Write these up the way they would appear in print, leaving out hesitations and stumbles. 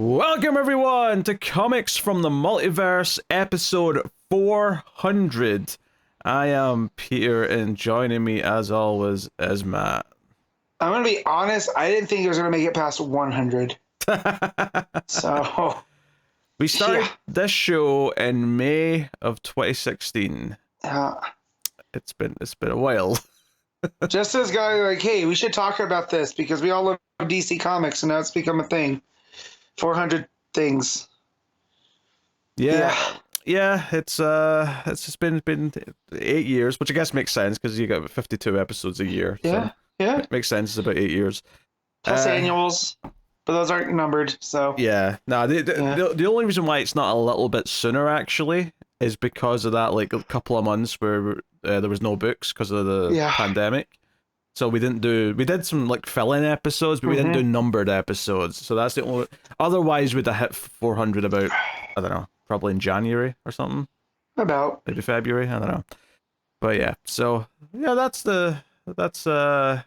Welcome everyone to Comics from the Multiverse, episode 400. I am Peter, and joining me as always is Matt. I'm going to be honest, I didn't think it was going to make it past 100. So... We started this show in May of 2016. It's been a while. Just as guy like, hey, we should talk about this because we all love DC Comics and now it's become a thing. 400 things. Yeah, it's just been 8 years, which I guess makes sense because you got 52 episodes a year. Yeah, so it makes sense. It's about 8 years. Plus annuals, but those aren't numbered. So yeah, no. The only reason why it's not a little bit sooner actually is because of that like a couple of months where there was no books because of the pandemic. So we did some like fill-in episodes, but we didn't do numbered episodes. So that's the only. Otherwise, we'd have hit 400 about, I don't know, probably in January or something. About maybe February, I don't know. But yeah, so yeah, it's a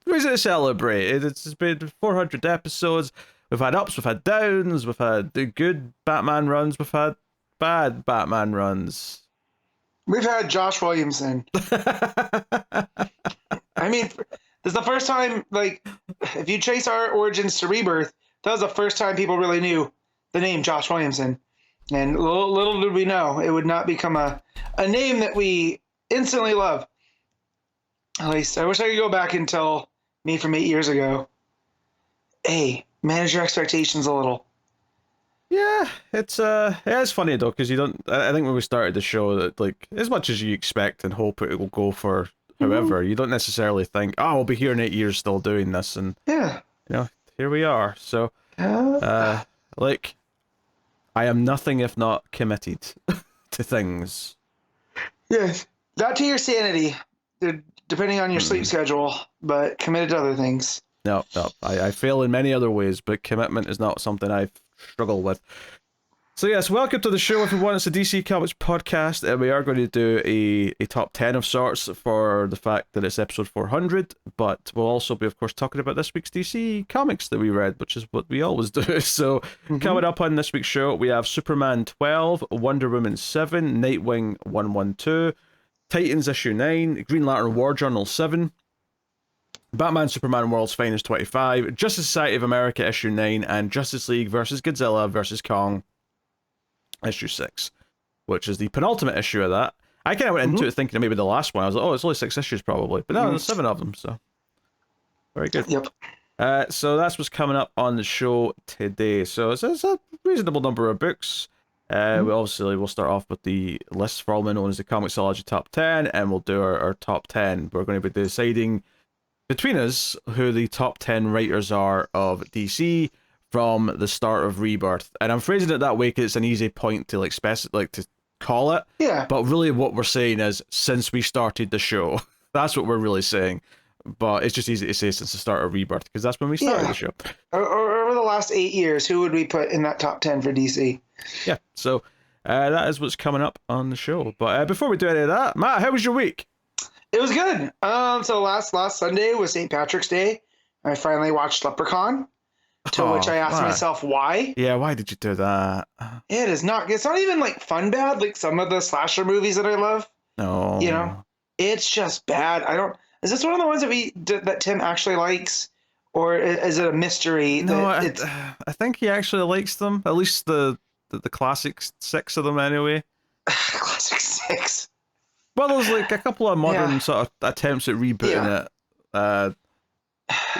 reason to celebrate. It's been 400 episodes. We've had ups, we've had downs, we've had the good Batman runs, we've had bad Batman runs. We've had Josh Williamson. I mean, this is the first time, like, if you trace our origins to Rebirth, that was the first time people really knew the name Josh Williamson. And little did we know, it would not become a name that we instantly love. At least, I wish I could go back and tell me from 8 years ago, hey, manage your expectations a little. Yeah, it's funny though, because you don't. I think when we started the show, that like as much as you expect and hope it will go for however, you don't necessarily think, oh, we'll be here in 8 years still doing this, and here we are. So, like, I am nothing if not committed to things. Yes, not to your sanity, depending on your sleep schedule, but committed to other things. No, I fail in many other ways, but commitment is not something I've struggled with. So yes, welcome to the show everyone. It's a DC Comics podcast, and we are going to do a top 10 of sorts for the fact that it's episode 400, but we'll also be of course talking about this week's DC Comics that we read, which is what we always do. So coming up on this week's show, we have Superman 12, Wonder Woman 7, Nightwing 112, Titans issue 9, Green Lantern War Journal 7, Batman Superman World's Finest 25, Justice Society of America issue 9, and Justice League vs. Godzilla vs. Kong issue 6, which is the penultimate issue of that. I kind of went into it thinking maybe the last one. I was like, oh, it's only 6 issues probably. But no, there's 7 of them, so very good. Yep. So that's what's coming up on the show today. So it's a reasonable number of books. We'll start off with the list formerly known as the ComiXology Top 10, and we'll do our top 10. We're going to be deciding between us who the top 10 writers are of DC from the start of Rebirth. And I'm phrasing it that way because it's an easy point to to call it. Yeah. But really what we're saying is since we started the show. That's what we're really saying. But it's just easy to say since the start of Rebirth because that's when we started the show. Or over the last 8 years, who would we put in that top 10 for DC? Yeah, so that is what's coming up on the show. But before we do any of that, Matt, how was your week? It was good. So last Sunday was St. Patrick's Day. I finally watched Leprechaun, to which I asked myself why. Yeah, why did you do that? It's not even like fun bad like some of the slasher movies that I love. No. You know, it's just bad. Is this one of the ones that Tim actually likes? Or is it a mystery? No, I think he actually likes them. At least the classic 6 of them anyway. Classic 6. Well, there's like a couple of modern sort of attempts at rebooting it.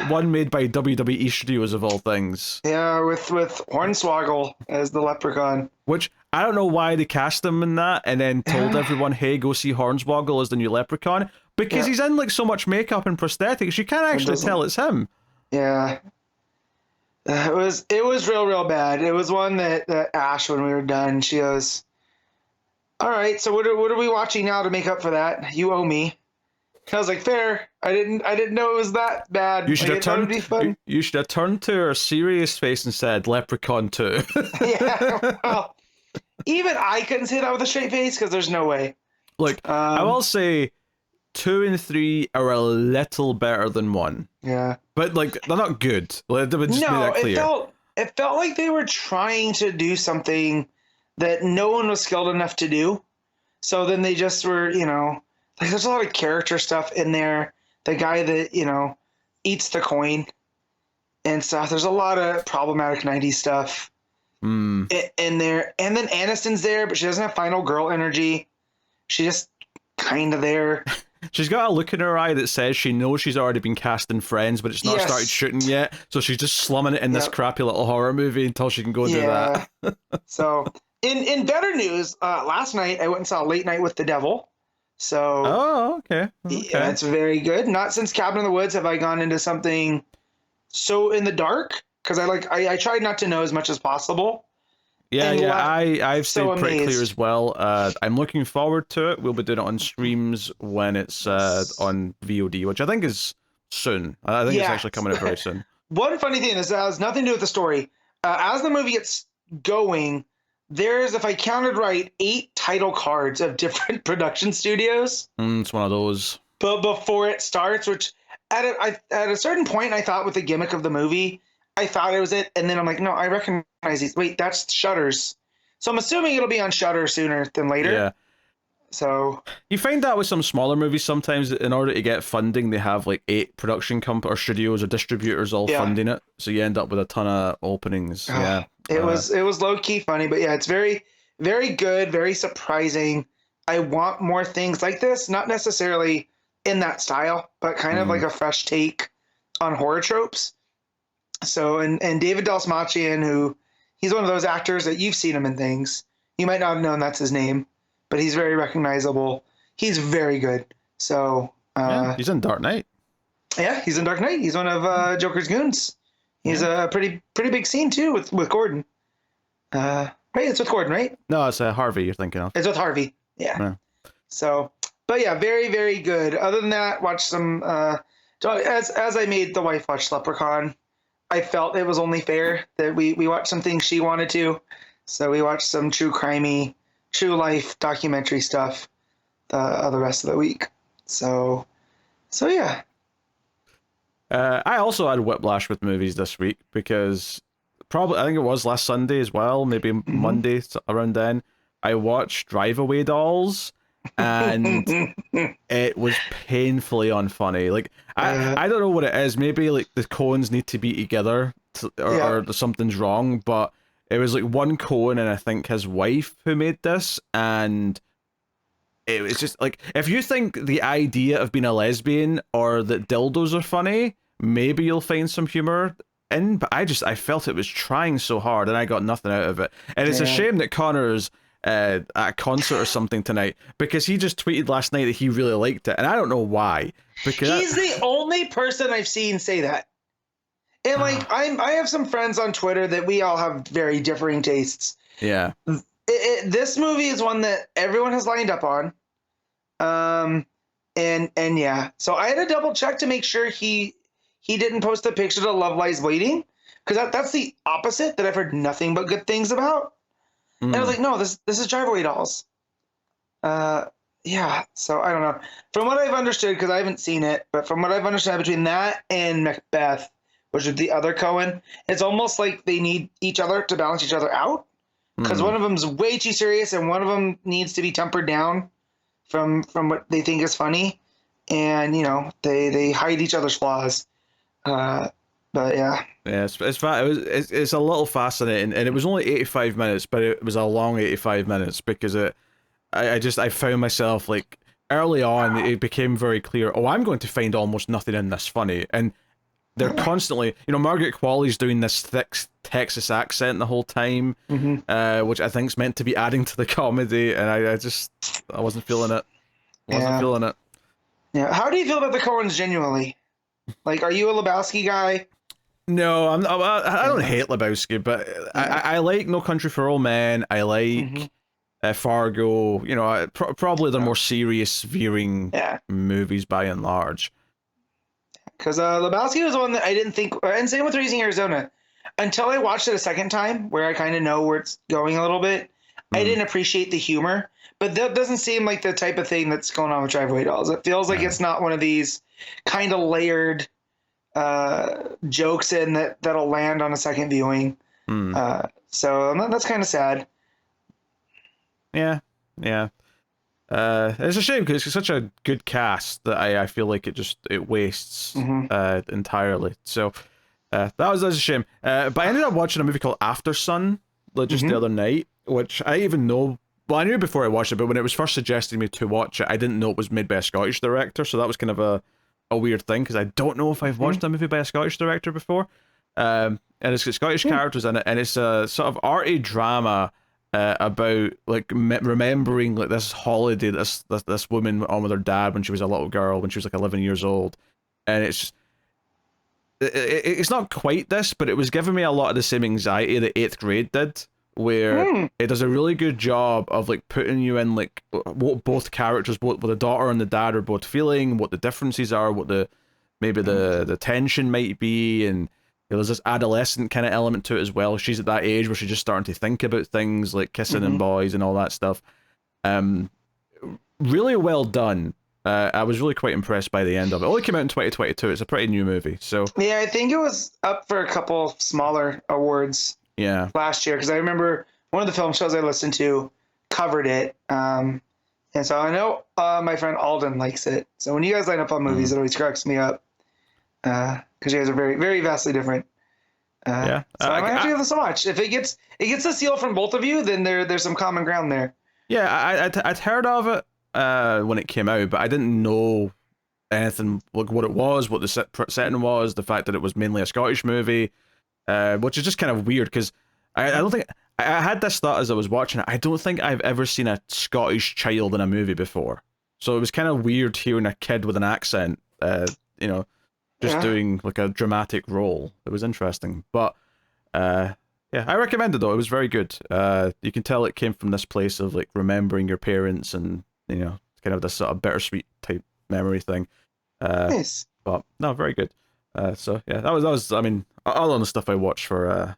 One made by WWE Studios of all things. Yeah, with Hornswoggle as the Leprechaun. Which I don't know why they cast him in that and then told everyone, hey, go see Hornswoggle as the new Leprechaun. Because he's in like so much makeup and prosthetics, you can't actually tell it's him. Yeah. It was real bad. It was one that Ash, when we were done, she goes, all right, so what are we watching now to make up for that? You owe me. I was like, fair. I didn't know it was that bad. You should have turned. You should have turned to her serious face and said Leprechaun 2. Yeah. Well, even I couldn't say that with a straight face because there's no way. Look, I will say 2 and 3 are a little better than 1. Yeah. But like they're not good. Like, they would just make that clear. it felt like they were trying to do something that no one was skilled enough to do. So then they just were, like there's a lot of character stuff in there. The guy that, eats the coin and stuff. There's a lot of problematic 90s stuff in there. And then Aniston's there, but she doesn't have final girl energy. She's just kind of there. She's got a look in her eye that says she knows she's already been cast in Friends, but it's not started shooting yet. So she's just slumming it in this crappy little horror movie until she can go and do that. So in better news, last night I went and saw Late Night with the Devil. So okay. Yeah, it's very good. Not since Cabin in the Woods have I gone into something so in the dark, because I tried not to know as much as possible. I've stayed pretty clear as well. I'm looking forward to it. We'll be doing it on streams when it's on VOD, which I think is soon. I think it's actually coming out very soon. One funny thing is that has nothing to do with the story. As the movie gets going, there's, if I counted right, 8 title cards of different production studios. It's one of those. But before it starts, which at a certain point, I thought with the gimmick of the movie, I thought it was it, and then I'm like, no, I recognize these. Wait, that's Shudder's. So I'm assuming it'll be on Shudder sooner than later. Yeah. So you find that with some smaller movies sometimes, in order to get funding, they have like 8 production or studios or distributors all funding it. So you end up with a ton of openings. It was low key funny, but yeah, it's very, very good, very surprising. I want more things like this, not necessarily in that style, but kind of like a fresh take on horror tropes. So, and David Dastmalchian, who he's one of those actors that you've seen him in things. You might not have known that's his name, but he's very recognizable. He's very good. So, he's in Dark Knight. Yeah, he's in Dark Knight. He's one of Joker's goons. He's a pretty big scene too with Gordon. Right, it's with Gordon, right? No, it's Harvey you're thinking of. It's with Harvey. Yeah. So, but yeah, very, very good. Other than that, watch some. As I made the wife watch Leprechaun, I felt it was only fair that we watched some things she wanted to. So we watched some true crimey, true life documentary stuff the rest of the week. So yeah. I also had whiplash with movies this week because I think it was last Sunday as well, maybe Monday around then. I watched Drive Away Dolls, and it was painfully unfunny. Like I don't know what it is. Maybe like the Coens need to be together, or something's wrong. But it was like one Coen and I think his wife who made this, and it was just like, if you think the idea of being a lesbian or that dildos are funny, maybe you'll find some humor in. But I felt it was trying so hard, and I got nothing out of it. And it's a shame that Connor's at a concert or something tonight, because he just tweeted last night that he really liked it, and I don't know why. Because he's the only person I've seen say that. And like, I have some friends on Twitter that we all have very differing tastes. Yeah. This movie is one that everyone has lined up on. And yeah, so I had to double check to make sure he didn't post the picture of Love Lies Bleeding, because that's the opposite that I've heard nothing but good things about. And I was like, no, this is Drive Away Dolls. Yeah, so I don't know. From what I've understood, because I haven't seen it, but from what I've understood between that and Macbeth, which is the other Coen, it's almost like they need each other to balance each other out. Because one of them's way too serious, and one of them needs to be tempered down from what they think is funny. And, they hide each other's flaws. But yeah. Yeah, it's a little fascinating, and it was only 85 minutes, but it was a long 85 minutes because I found myself, like, early on, it became very clear, I'm going to find almost nothing in this funny, and they're constantly, Margaret Qualley's doing this thick Texas accent the whole time, which I think is meant to be adding to the comedy, and I wasn't feeling it. Feeling it. Yeah. How do you feel about the Coens genuinely? Like, are you a Lebowski guy? No, I don't hate Lebowski, but I like No Country for Old Men. I like Fargo. Probably the more serious veering movies by and large. Because Lebowski was one that I didn't think, and same with Raising Arizona, until I watched it a second time, where I kind of know where it's going a little bit. I didn't appreciate the humor, but that doesn't seem like the type of thing that's going on with Drive Away Dolls. It feels like it's not one of these kind of layered jokes that'll land on a second viewing. So that's kind of sad. Yeah, yeah. It's a shame because it's such a good cast that I feel like it wastes entirely. So that was a shame. But I ended up watching a movie called After Sun just the other night, which I even know. Well, I knew before I watched it, but when it was first suggested to me to watch it, I didn't know it was made by a Scottish director. So that was kind of a weird thing because I don't know if I've watched a movie by a Scottish director before. And it's got Scottish characters in it, and it's a sort of arty drama. About like remembering like this holiday this woman went on with her dad when she was a little girl when she was like 11 years old, and it's just, it's not quite this, but it was giving me a lot of the same anxiety that 8th grade did, where it does a really good job of like putting you in like what both characters, what the daughter and the dad are both feeling, what the differences are, what maybe the tension might be, and there's this adolescent kind of element to it as well. She's at that age where she's just starting to think about things like kissing and boys and all that stuff. Really well done. I was really quite impressed by the end of it. It only came out in 2022. It's a pretty new movie. So yeah, I think it was up for a couple smaller awards last year, because I remember one of the film shows I listened to covered it. And so I know my friend Alden likes it. So when you guys line up on movies, it always cracks me up. Because you guys are very, very vastly different. So I might have to give this a watch. If it gets a seal from both of you, then there's some common ground there. Yeah, I'd heard of it when it came out, but I didn't know anything like what it was, what the setting was, the fact that it was mainly a Scottish movie, which is just kind of weird because I don't think I had this thought as I was watching it. I don't think I've ever seen a Scottish child in a movie before, so it was kind of weird hearing a kid with an accent, doing like a dramatic role. It was interesting, but I recommend it though. It was very good. You can tell it came from this place of like remembering your parents and kind of this sort of bittersweet type memory thing. Nice. But no, very good. So yeah, that was. I mean, all on the stuff I watched for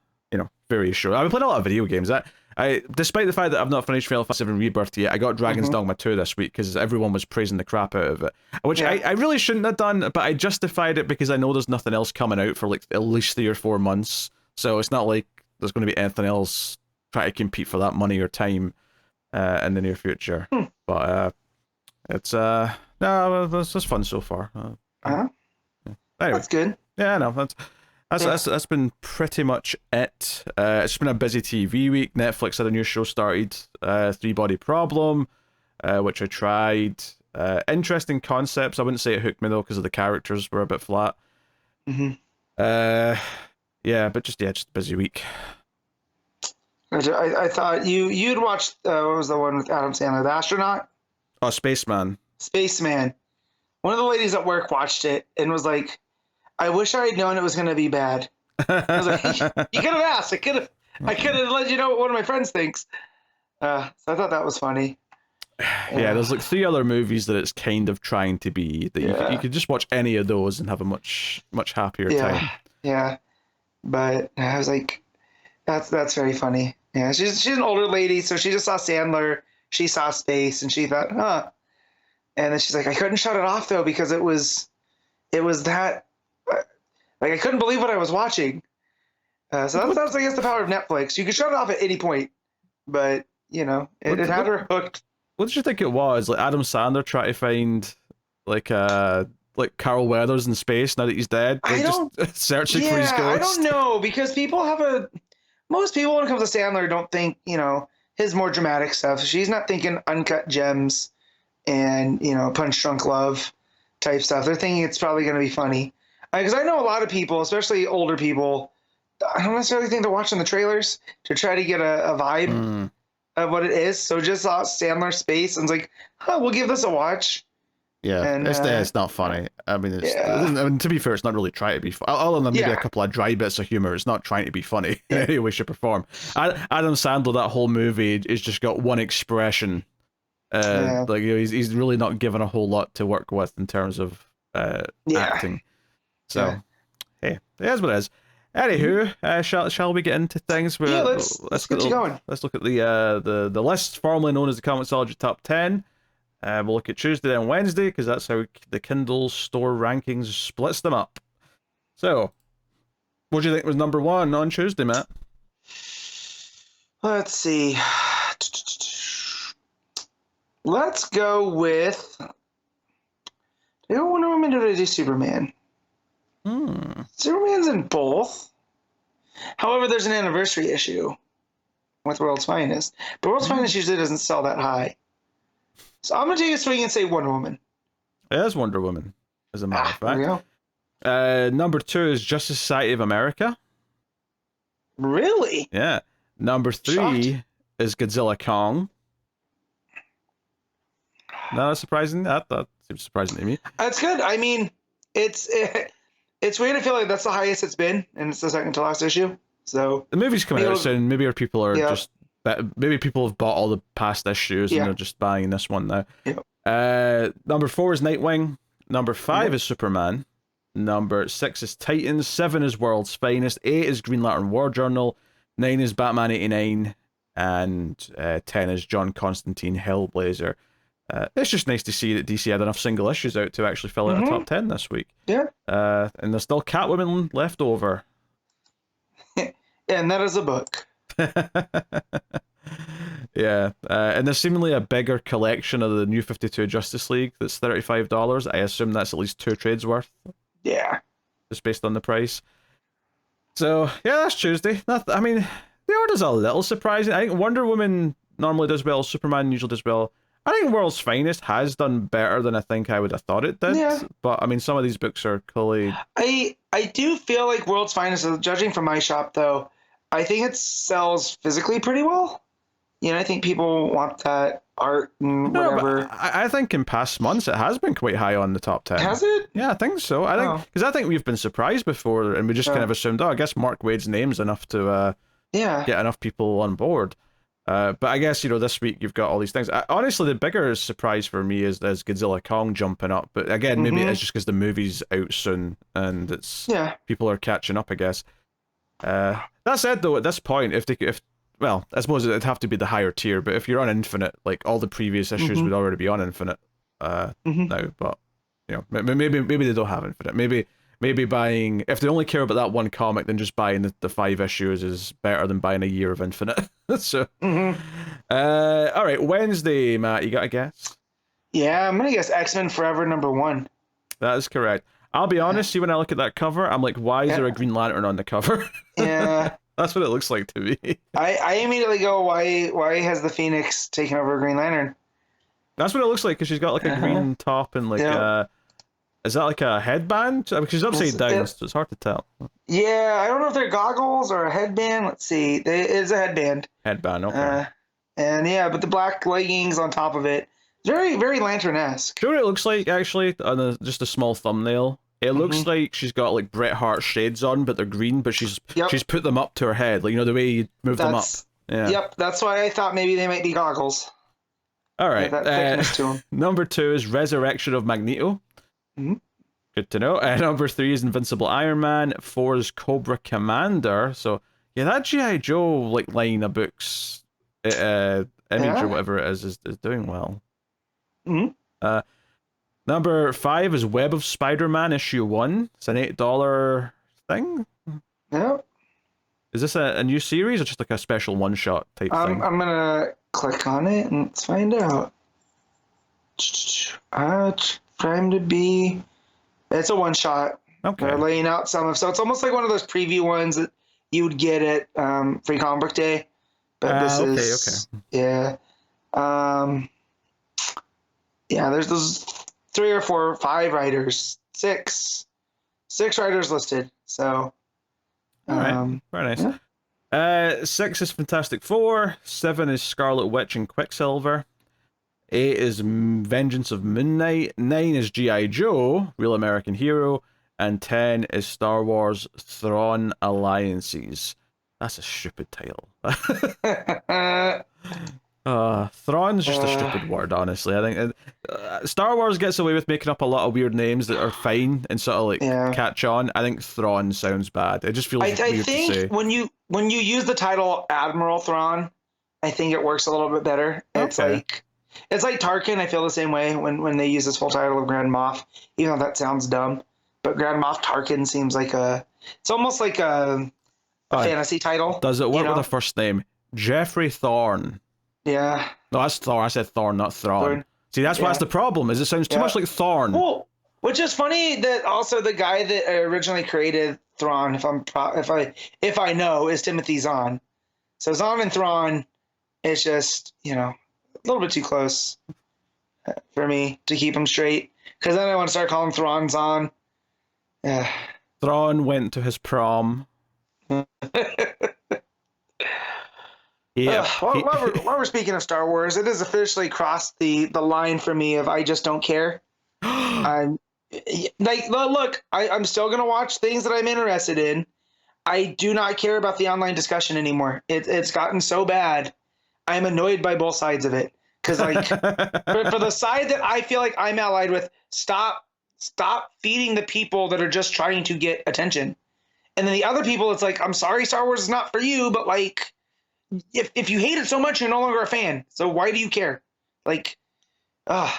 various shows. I've been playing a lot of video games. I despite the fact that I've not finished Final Fantasy VII Rebirth yet, I got Dragon's Dogma 2 this week because everyone was praising the crap out of it, which I really shouldn't have done, but I justified it because I know there's nothing else coming out for like at least 3 or 4 months, so it's not like there's going to be anything else trying to compete for that money or time in the near future. But it's it's fun so far. Anyway, that's good. Yeah, no, that's been pretty much it. It's been a busy TV week. Netflix had a new show started, Three Body Problem, which I tried. Interesting concepts. I wouldn't say it hooked me though because of the characters were a bit flat. But just a busy week. I thought you'd watched what was the one with Adam Sandler, The Astronaut? Oh, Spaceman. Spaceman. One of the ladies at work watched it and was like, I wish I had known it was going to be bad. I was like, you could have asked. I could have let you know what one of my friends thinks. So I thought that was funny. Yeah, there's like 3 other movies that it's kind of trying to be that you could just watch any of those and have a much happier time. Yeah, but I was like, that's very funny. Yeah, she's an older lady, so she just saw Sandler. She saw Space, and she thought, huh. And then she's like, I couldn't shut it off though because it was that. Like, I couldn't believe what I was watching. So that's, I guess, the power of Netflix. You can shut it off at any point, but, it had her hooked. What did you think it was? Like, Adam Sandler trying to find, like Carl Weathers in space now that he's dead? Like, just searching for his ghost? I don't know, because most people, when it comes to Sandler, don't think, his more dramatic stuff. She's not thinking Uncut Gems and, Punch Drunk Love type stuff. They're thinking it's probably going to be funny. Because I know a lot of people, especially older people, I don't necessarily think they're watching the trailers to try to get a vibe of what it is. So just saw Sandler Space and was like, we'll give this a watch. Yeah, and, it's not funny. I mean, to be fair, it's not really trying to be funny. Other than maybe a couple of dry bits of humor, it's not trying to be funny in any way, shape, or form. Adam Sandler, that whole movie, has just got one expression. Like, he's really not given a whole lot to work with in terms of acting. So, hey, it is what it is. Anywho, shall we get into things? Let's get you going. Let's look at the list formerly known as the ComiXology Top 10. We'll look at Tuesday and Wednesday because that's how the Kindle store rankings splits them up. So, what do you think was number 1 on Tuesday, Matt? Let's see. Let's go with. Do I do Wonder Woman or do I do Superman? Superman's in both. However, there's an anniversary issue with World's Finest. But World's Finest usually doesn't sell that high. So I'm going to take a swing and say Wonder Woman. It is Wonder Woman, as a matter of There we fact. go. Number 2 is Justice Society of America. Really? Yeah. Number 3 Shocked. is Godzilla Kong. Not surprising. That seems surprising to me. That's good. I mean, it's weird to feel like that's the highest it's been, and it's the second to last issue. So The movie's coming out soon. Maybe our people are Yeah. just. Maybe people have bought all the past issues and Yeah. they're just buying this one now. Yeah. Number 4 is Nightwing. Number 5 is Superman. Number 6 is Titans. 7 is World's Finest. 8 is Green Lantern War Journal. 9 is Batman 89. And 10 is John Constantine Hellblazer. It's just nice to see that DC had enough single issues out to actually fill out a top 10 this week. Yeah. And there's still Catwoman left over. And that is a book. Yeah. And there's seemingly a bigger collection of the New 52 Justice League that's $35. I assume that's at least 2 trades worth. Yeah. Just based on the price. So, yeah, that's Tuesday. I mean, the order's a little surprising. I think Wonder Woman normally does well. Superman usually does well. I think World's Finest has done better than I think I would have thought it did. Yeah. But, I mean, some of these books are clearly... I do feel like World's Finest, judging from my shop, though, I think it sells physically pretty well. You know, I think people want that art and whatever. No, but I think in past months it has been quite high on the top 10. Has it? Yeah, I think so. I think we've been surprised before, and we just kind of assumed, I guess Mark Waid's name's enough to get enough people on board. But I guess, this week you've got all these things. Honestly, the bigger surprise for me is Godzilla Kong jumping up. But again, maybe it's just because the movie's out soon and people are catching up, I guess. That said, though, at this point, well, I suppose it'd have to be the higher tier, but if you're on Infinite, like all the previous issues would already be on Infinite now. But maybe they don't have Infinite. Maybe buying, if they only care about that one comic, then just buying the 5 issues is better than buying a year of Infinite. So, all right, Wednesday, Matt, you got a guess? Yeah, I'm gonna guess X-Men Forever #1. That is correct. I'll be honest, see, when I look at that cover, I'm like, why is there a Green Lantern on the cover? Yeah. That's what it looks like to me. I immediately go, why has the Phoenix taken over Green Lantern? That's what it looks like, because she's got like a green top and like is that like a headband? I mean, she's upside down, so it's hard to tell. Yeah, I don't know if they're goggles or a headband. Let's see. It is a headband. Headband, okay. And yeah, but the black leggings on top of it. Very, very Lantern-esque. Do you know what it looks like, actually, on just a small thumbnail? It looks like she's got like Bret Hart shades on, but they're green, but she's put them up to her head, like, the way you move them up. Yeah. Yep, that's why I thought maybe they might be goggles. All right. That thickness to them. Number 2 is Resurrection of Magneto. Good to know. Number 3 is Invincible Iron Man. 4 is Cobra Commander. So yeah, that G.I. Joe like line of books, image or whatever it is doing well. Number 5 is Web of Spider-Man issue 1. It's an $8 thing. Yeah. Is this a new series or just like a special one-shot type thing? I'm gonna click on it and let's find out. Prime to be. It's a one-shot. Okay. They're laying out some of, so it's almost like one of those preview ones that you would get at Free Comic Book Day. But this is yeah. Yeah, there's those 3 or 4 or 5 writers, 6 writers listed. So, all right, very nice. 6 is Fantastic Four. 7 is Scarlet Witch and Quicksilver. 8 is Vengeance of Moon Knight. 9 is G.I. Joe, Real American Hero. And 10 is Star Wars Thrawn Alliances. That's a stupid title. Thrawn's just a stupid word, honestly. I think Star Wars gets away with making up a lot of weird names that are fine and sort of like catch on. I think Thrawn sounds bad. It just feels weird to say. I think when you use the title Admiral Thrawn, I think it works a little bit better. It's like Tarkin. I feel the same way when they use this full title of Grand Moff, even though that sounds dumb. But Grand Moff Tarkin seems like it's almost like a fantasy title. Does it work with a first name? Jeffrey Thorne. Yeah. No, that's Thorne. I said Thorne, not Thrawn. See, that's what's the problem, is it sounds too much like Thorne. Well, which is funny that also the guy that originally created Thrawn, if I know, is Timothy Zahn. So Zahn and Thrawn is just, a little bit too close for me to keep them straight. Because then I want to start calling Thrawn Zahn. Yeah. Thrawn went to his prom. Yeah. While we're speaking of Star Wars, it has officially crossed the line for me of I just don't care. I'm like, look, I'm still gonna watch things that I'm interested in. I do not care about the online discussion anymore. It's gotten so bad. I'm annoyed by both sides of it. Because like for the side that I feel like I'm allied with, stop feeding the people that are just trying to get attention. And then the other people, it's like, I'm sorry, Star Wars is not for you, but like, if you hate it so much, you're no longer a fan. So why do you care? Like, I'm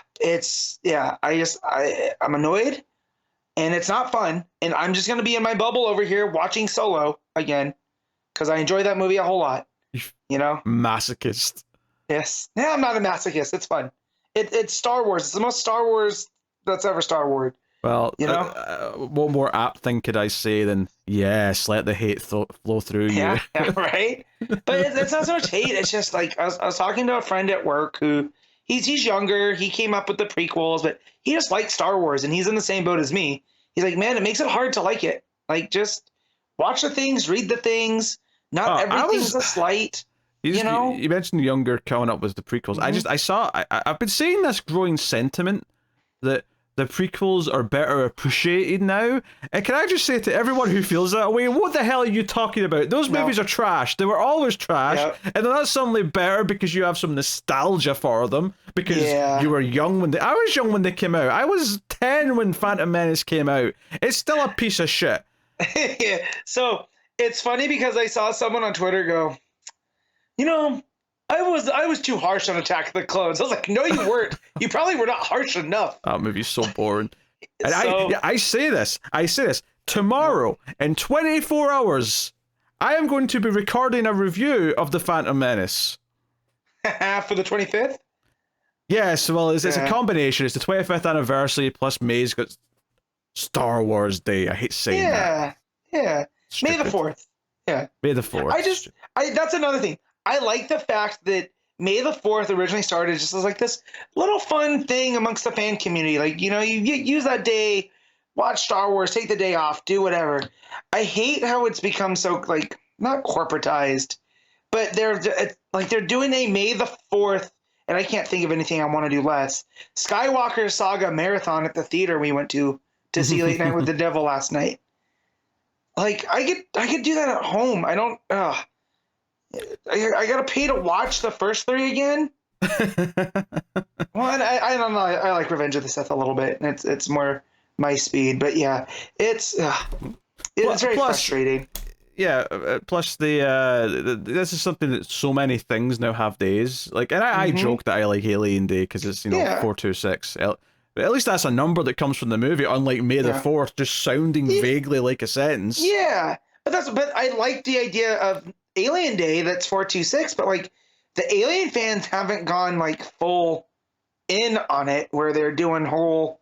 annoyed, and it's not fun. And I'm just gonna be in my bubble over here watching Solo again because I enjoy that movie a whole lot. Masochist. Yes. Yeah, I'm not a masochist. It's fun. It's Star Wars. It's the most Star Wars that's ever Star Wars. Well, what more apt thing could I say than, yes, let the hate flow through you. Yeah, right? But it's not so much hate. It's just like, I was talking to a friend at work who, he's younger. He came up with the prequels, but he just likes Star Wars, and he's in the same boat as me. He's like, man, it makes it hard to like it. Like, just watch the things, read the things. Not everything's a slight. You mentioned younger coming up with the prequels. Mm-hmm. I've been seeing this growing sentiment that the prequels are better appreciated now. And can I just say to everyone who feels that way, what the hell are you talking about? Those movies are trash. They were always trash. Yep. And they're not suddenly better because you have some nostalgia for them. Because you were young I was young when they came out. I was 10 when Phantom Menace came out. It's still a piece of shit. So it's funny because I saw someone on Twitter go, I was too harsh on Attack of the Clones. I was like, no, you weren't. You probably were not harsh enough. That movie's so boring. And I say this. Tomorrow, in 24 hours, I am going to be recording a review of The Phantom Menace. For the 25th? Yes, well, it's a combination. It's the 25th anniversary, plus May's got Star Wars Day. I hate saying that. Yeah. May the 4th. Yeah. May the 4th. That's another thing. I like the fact that May the 4th originally started just as like this little fun thing amongst the fan community. Like, you use that day, watch Star Wars, take the day off, do whatever. I hate how it's become so, like, not corporatized, but they're doing a May the 4th, and I can't think of anything I want to do less. Skywalker Saga marathon at the theater we went to see Late Night with the Devil last night. Like, I could do that at home. I don't, I gotta pay to watch the first 3 again. Well, I don't know. I like Revenge of the Sith a little bit, and it's more my speed. But yeah, it's very frustrating. Yeah. Plus this is something that so many things now have days. Like, and I joke that I like Alien Day because it's 426. But at least that's a number that comes from the movie, unlike May the 4th, just sounding vaguely like a sentence. Yeah, but I like the idea of Alien Day that's 426, but like the Alien fans haven't gone like full in on it where they're doing whole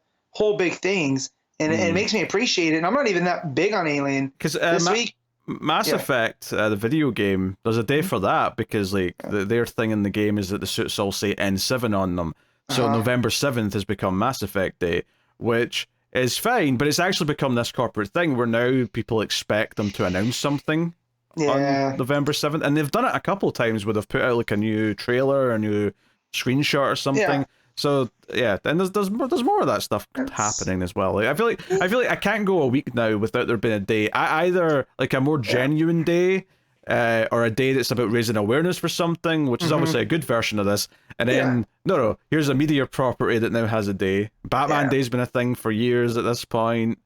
big things, and it makes me appreciate it. And I'm not even that big on Alien because this week. Mass Effect, the video game, there's a day for that because like their thing in the game is that the suits all say N7 on them. So November 7th has become Mass Effect Day, which is fine, but it's actually become this corporate thing where now people expect them to announce something on November 7th. And they've done it a couple of times where they've put out like a new trailer, a new screenshot or something. Yeah. So yeah, and there's more of that stuff happening as well. Like, I feel like I can't go a week now without there being a day. Either like a more genuine day, or a day that's about raising awareness for something, which is obviously a good version of this. And then no, here's a media property that now has a day. Batman Day's been a thing for years at this point.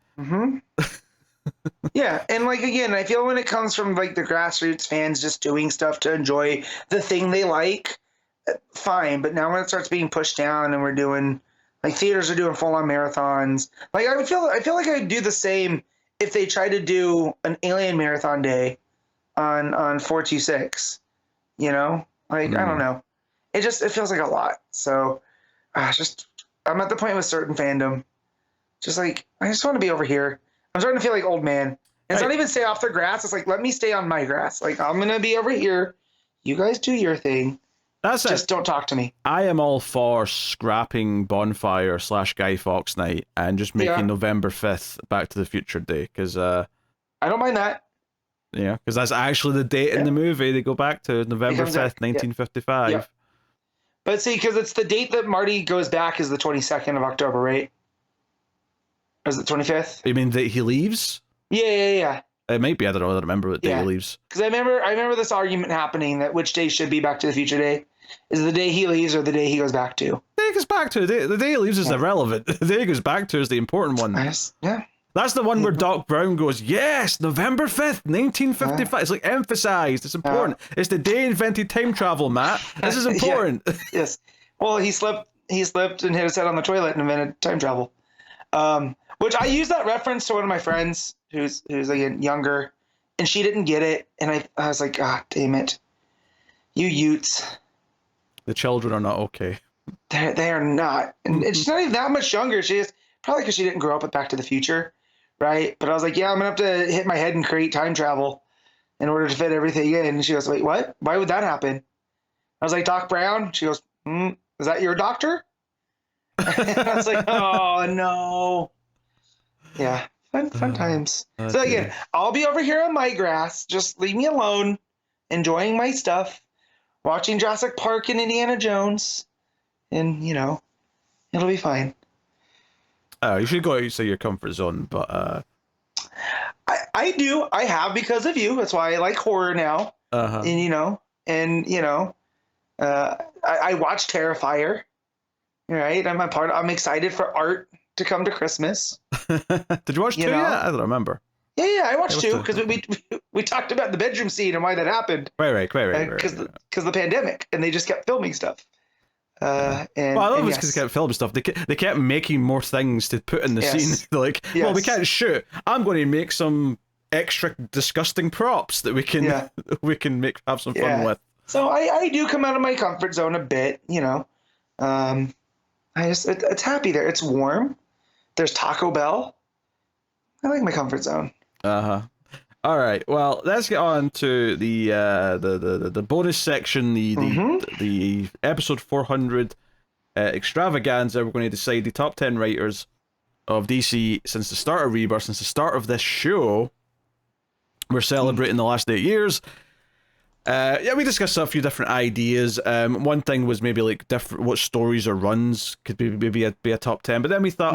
Yeah, and like again, I feel when it comes from like the grassroots fans just doing stuff to enjoy the thing they like, fine. But now when it starts being pushed down and we're doing like theaters are doing full on marathons, like I feel like I'd do the same if they tried to do an Alien marathon day on 426. You know, like I don't know. It feels like a lot. So, I'm at the point with certain fandom. Just like I just want to be over here. I'm starting to feel like old man. And it's not even stay off the grass. It's like let me stay on my grass. Like I'm gonna be over here. You guys do your thing. Just don't talk to me. I am all for scrapping Bonfire / Guy Fawkes Night and just making November 5th Back to the Future Day, because I don't mind that. Yeah, because that's actually the date in the movie they go back to, November 5th, 1955. Yeah. But see, because it's the date that Marty goes back is the 22nd of October, right? Or is it 25th? You mean that he leaves? Yeah. It might be. I don't know. I don't remember what day he leaves. Because I remember this argument happening that which day should be Back to the Future Day. Is it the day he leaves or the day he goes back to? The day he goes back to. The day he leaves is irrelevant. The day he goes back to is the important one. Yeah. That's the one where Doc Brown goes, yes, November 5th, 1955. It's like emphasized. It's important. It's the day he invented time travel, Matt. This is important. Yes. Well, he slipped and hit his head on the toilet and invented time travel. Which I use that reference to one of my friends who's like younger, and she didn't get it. And I was like, God damn it. You Utes. The children are not okay. They are not. And she's not even that much younger. She is probably because she didn't grow up with Back to the Future. Right. But I was like, yeah, I'm going to have to hit my head and create time travel in order to fit everything in. And she goes, wait, what? Why would that happen? I was like, Doc Brown. She goes, is that your doctor? I was like, oh, no. Yeah. Fun times. So again, I'll be over here on my grass. Just leave me alone, enjoying my stuff, watching Jurassic Park and Indiana Jones. And, it'll be fine. You should go outside your comfort zone, but I do. I have because of you. That's why I like horror now. And I watch Terrifier. Right, I'm excited for Art to come to Christmas. Did you watch 2 yet? I don't remember. Yeah, I watched 2 because we talked about the bedroom scene and why that happened. Right. Because the pandemic, and they just kept filming stuff. I love it's because they kept filming stuff. They kept making more things to put in the scene. Like, well, we can't shoot. I'm going to make some extra disgusting props that we can have some fun with. So I do come out of my comfort zone a bit. It's happy there. It's warm. There's Taco Bell. I like my comfort zone. All right. Well, let's get on to the bonus section, the episode 400 extravaganza. We're going to decide the top 10 writers of DC since the start of Rebirth, since the start of this show. We're celebrating the last 8 years. We discussed a few different ideas. One thing was maybe like different what stories or runs could be a top 10, but then we thought,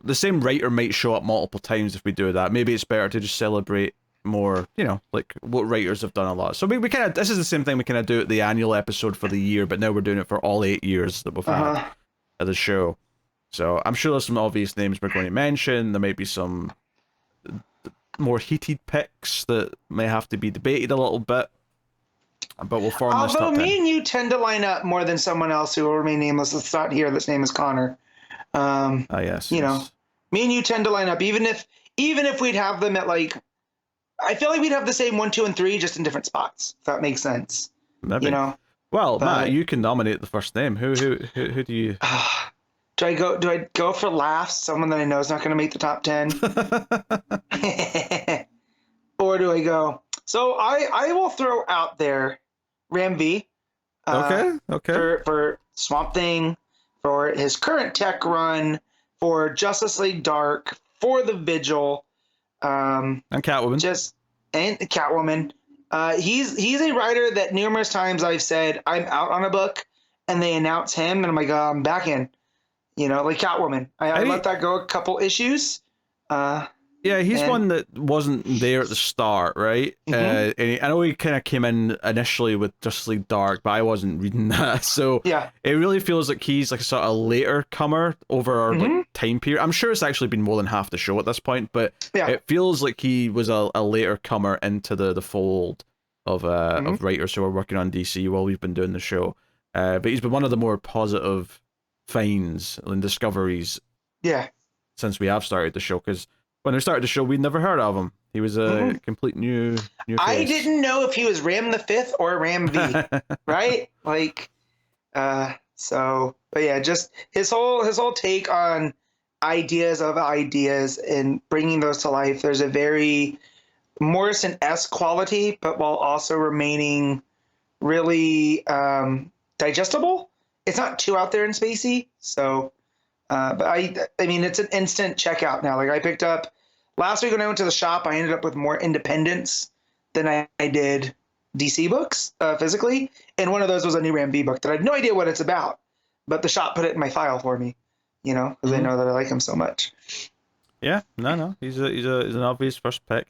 the same writer might show up multiple times if we do that. Maybe it's better to just celebrate more, like what writers have done a lot. So we kind of, this is the same thing we kind of do at the annual episode for the year, but now we're doing it for all 8 years that we've had of the show. So I'm sure there's some obvious names we're going to mention. There might be some more heated picks that may have to be debated a little bit, but we'll form this top 10. Although me and you tend to line up more than someone else who will remain nameless. Let's not hear this name is Connor. Yes. Me and you tend to line up, even if we'd have them at like, I feel like we'd have the same 1, 2, and 3 just in different spots. If that makes sense. Maybe. Well, Matt, you can nominate the first name. Who do you? Do I go for laughs? Someone that I know is not going to make the top 10, or do I go? So I will throw out there Ram V. Okay. For Swamp Thing, for his current tech run, for Justice League Dark, for the Vigil, and Catwoman. And Catwoman. He's a writer that numerous times I've said I'm out on a book, and they announce him, and I'm like, I'm back in. Like Catwoman. I let that go a couple issues. He's one that wasn't there at the start, right? And I know he kind of came in initially with Justice League Dark, but I wasn't reading that. So it really feels like he's like a sort of later comer over our like, time period. I'm sure it's actually been more than half the show at this point, but it feels like he was a later comer into the fold of writers who are working on DC while we've been doing the show. But he's been one of the more positive finds and discoveries since we have started the show, because when we started the show we'd never heard of him, He was a complete new face. I didn't know if he was Ram the Fifth or Ram V, right? Like, so, but yeah, just his whole take on ideas of ideas and bringing those to life. There's a very Morrison-esque quality, but while also remaining really digestible. It's not too out there and spacey. So, but I mean, it's an instant checkout now. Like I picked up last week when I went to the shop, I ended up with more independence than I did DC books physically. And one of those was a new Ram V book that I had no idea what it's about, but the shop put it in my file for me, you know, because they know that I like him so much. Yeah, no, he's an obvious first pick.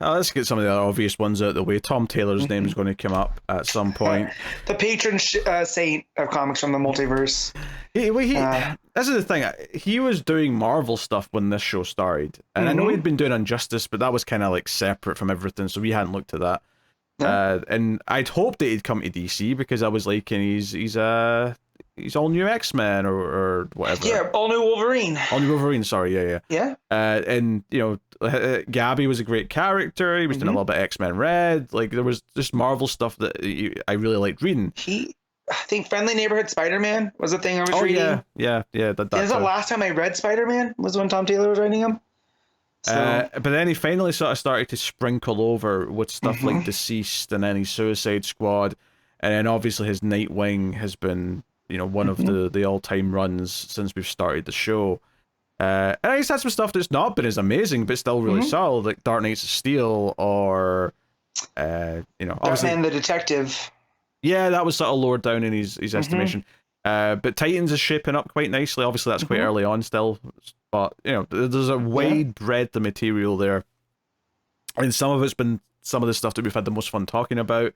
Let's get some of the other obvious ones out of the way. Tom Taylor's name is going to come up at some point. The patron saint of Comics from the Multiverse. This is the thing. He was doing Marvel stuff when this show started, and I know he'd been doing Injustice, but that was kind of like separate from everything, so we hadn't looked at that. Yeah. And I'd hoped that he'd come to DC because I was like, he's all new X-Men or whatever. Yeah, all new Wolverine. All new Wolverine. Sorry, yeah. Yeah. And you know, Gabby was a great character. He was doing a little bit of X-Men Red. Like there was just Marvel stuff that I really liked reading. I think Friendly Neighborhood Spider-Man was the thing I was reading. Yeah. That's the last time I read Spider-Man was when Tom Taylor was writing him. So. But then he finally sort of started to sprinkle over with stuff like Deceased and then his Suicide Squad, and then obviously his Nightwing has been, you know, one of the all-time runs since we've started the show. And he's had some stuff that's not been as amazing, but still really solid, like Dark Knights of Steel or, you know, obviously Batman the Detective. Yeah, that was sort of lowered down in his estimation. But Titans is shaping up quite nicely. Obviously, that's quite early on still, but you know, there's a wide breadth of material there, and some of it's been some of the stuff that we've had the most fun talking about.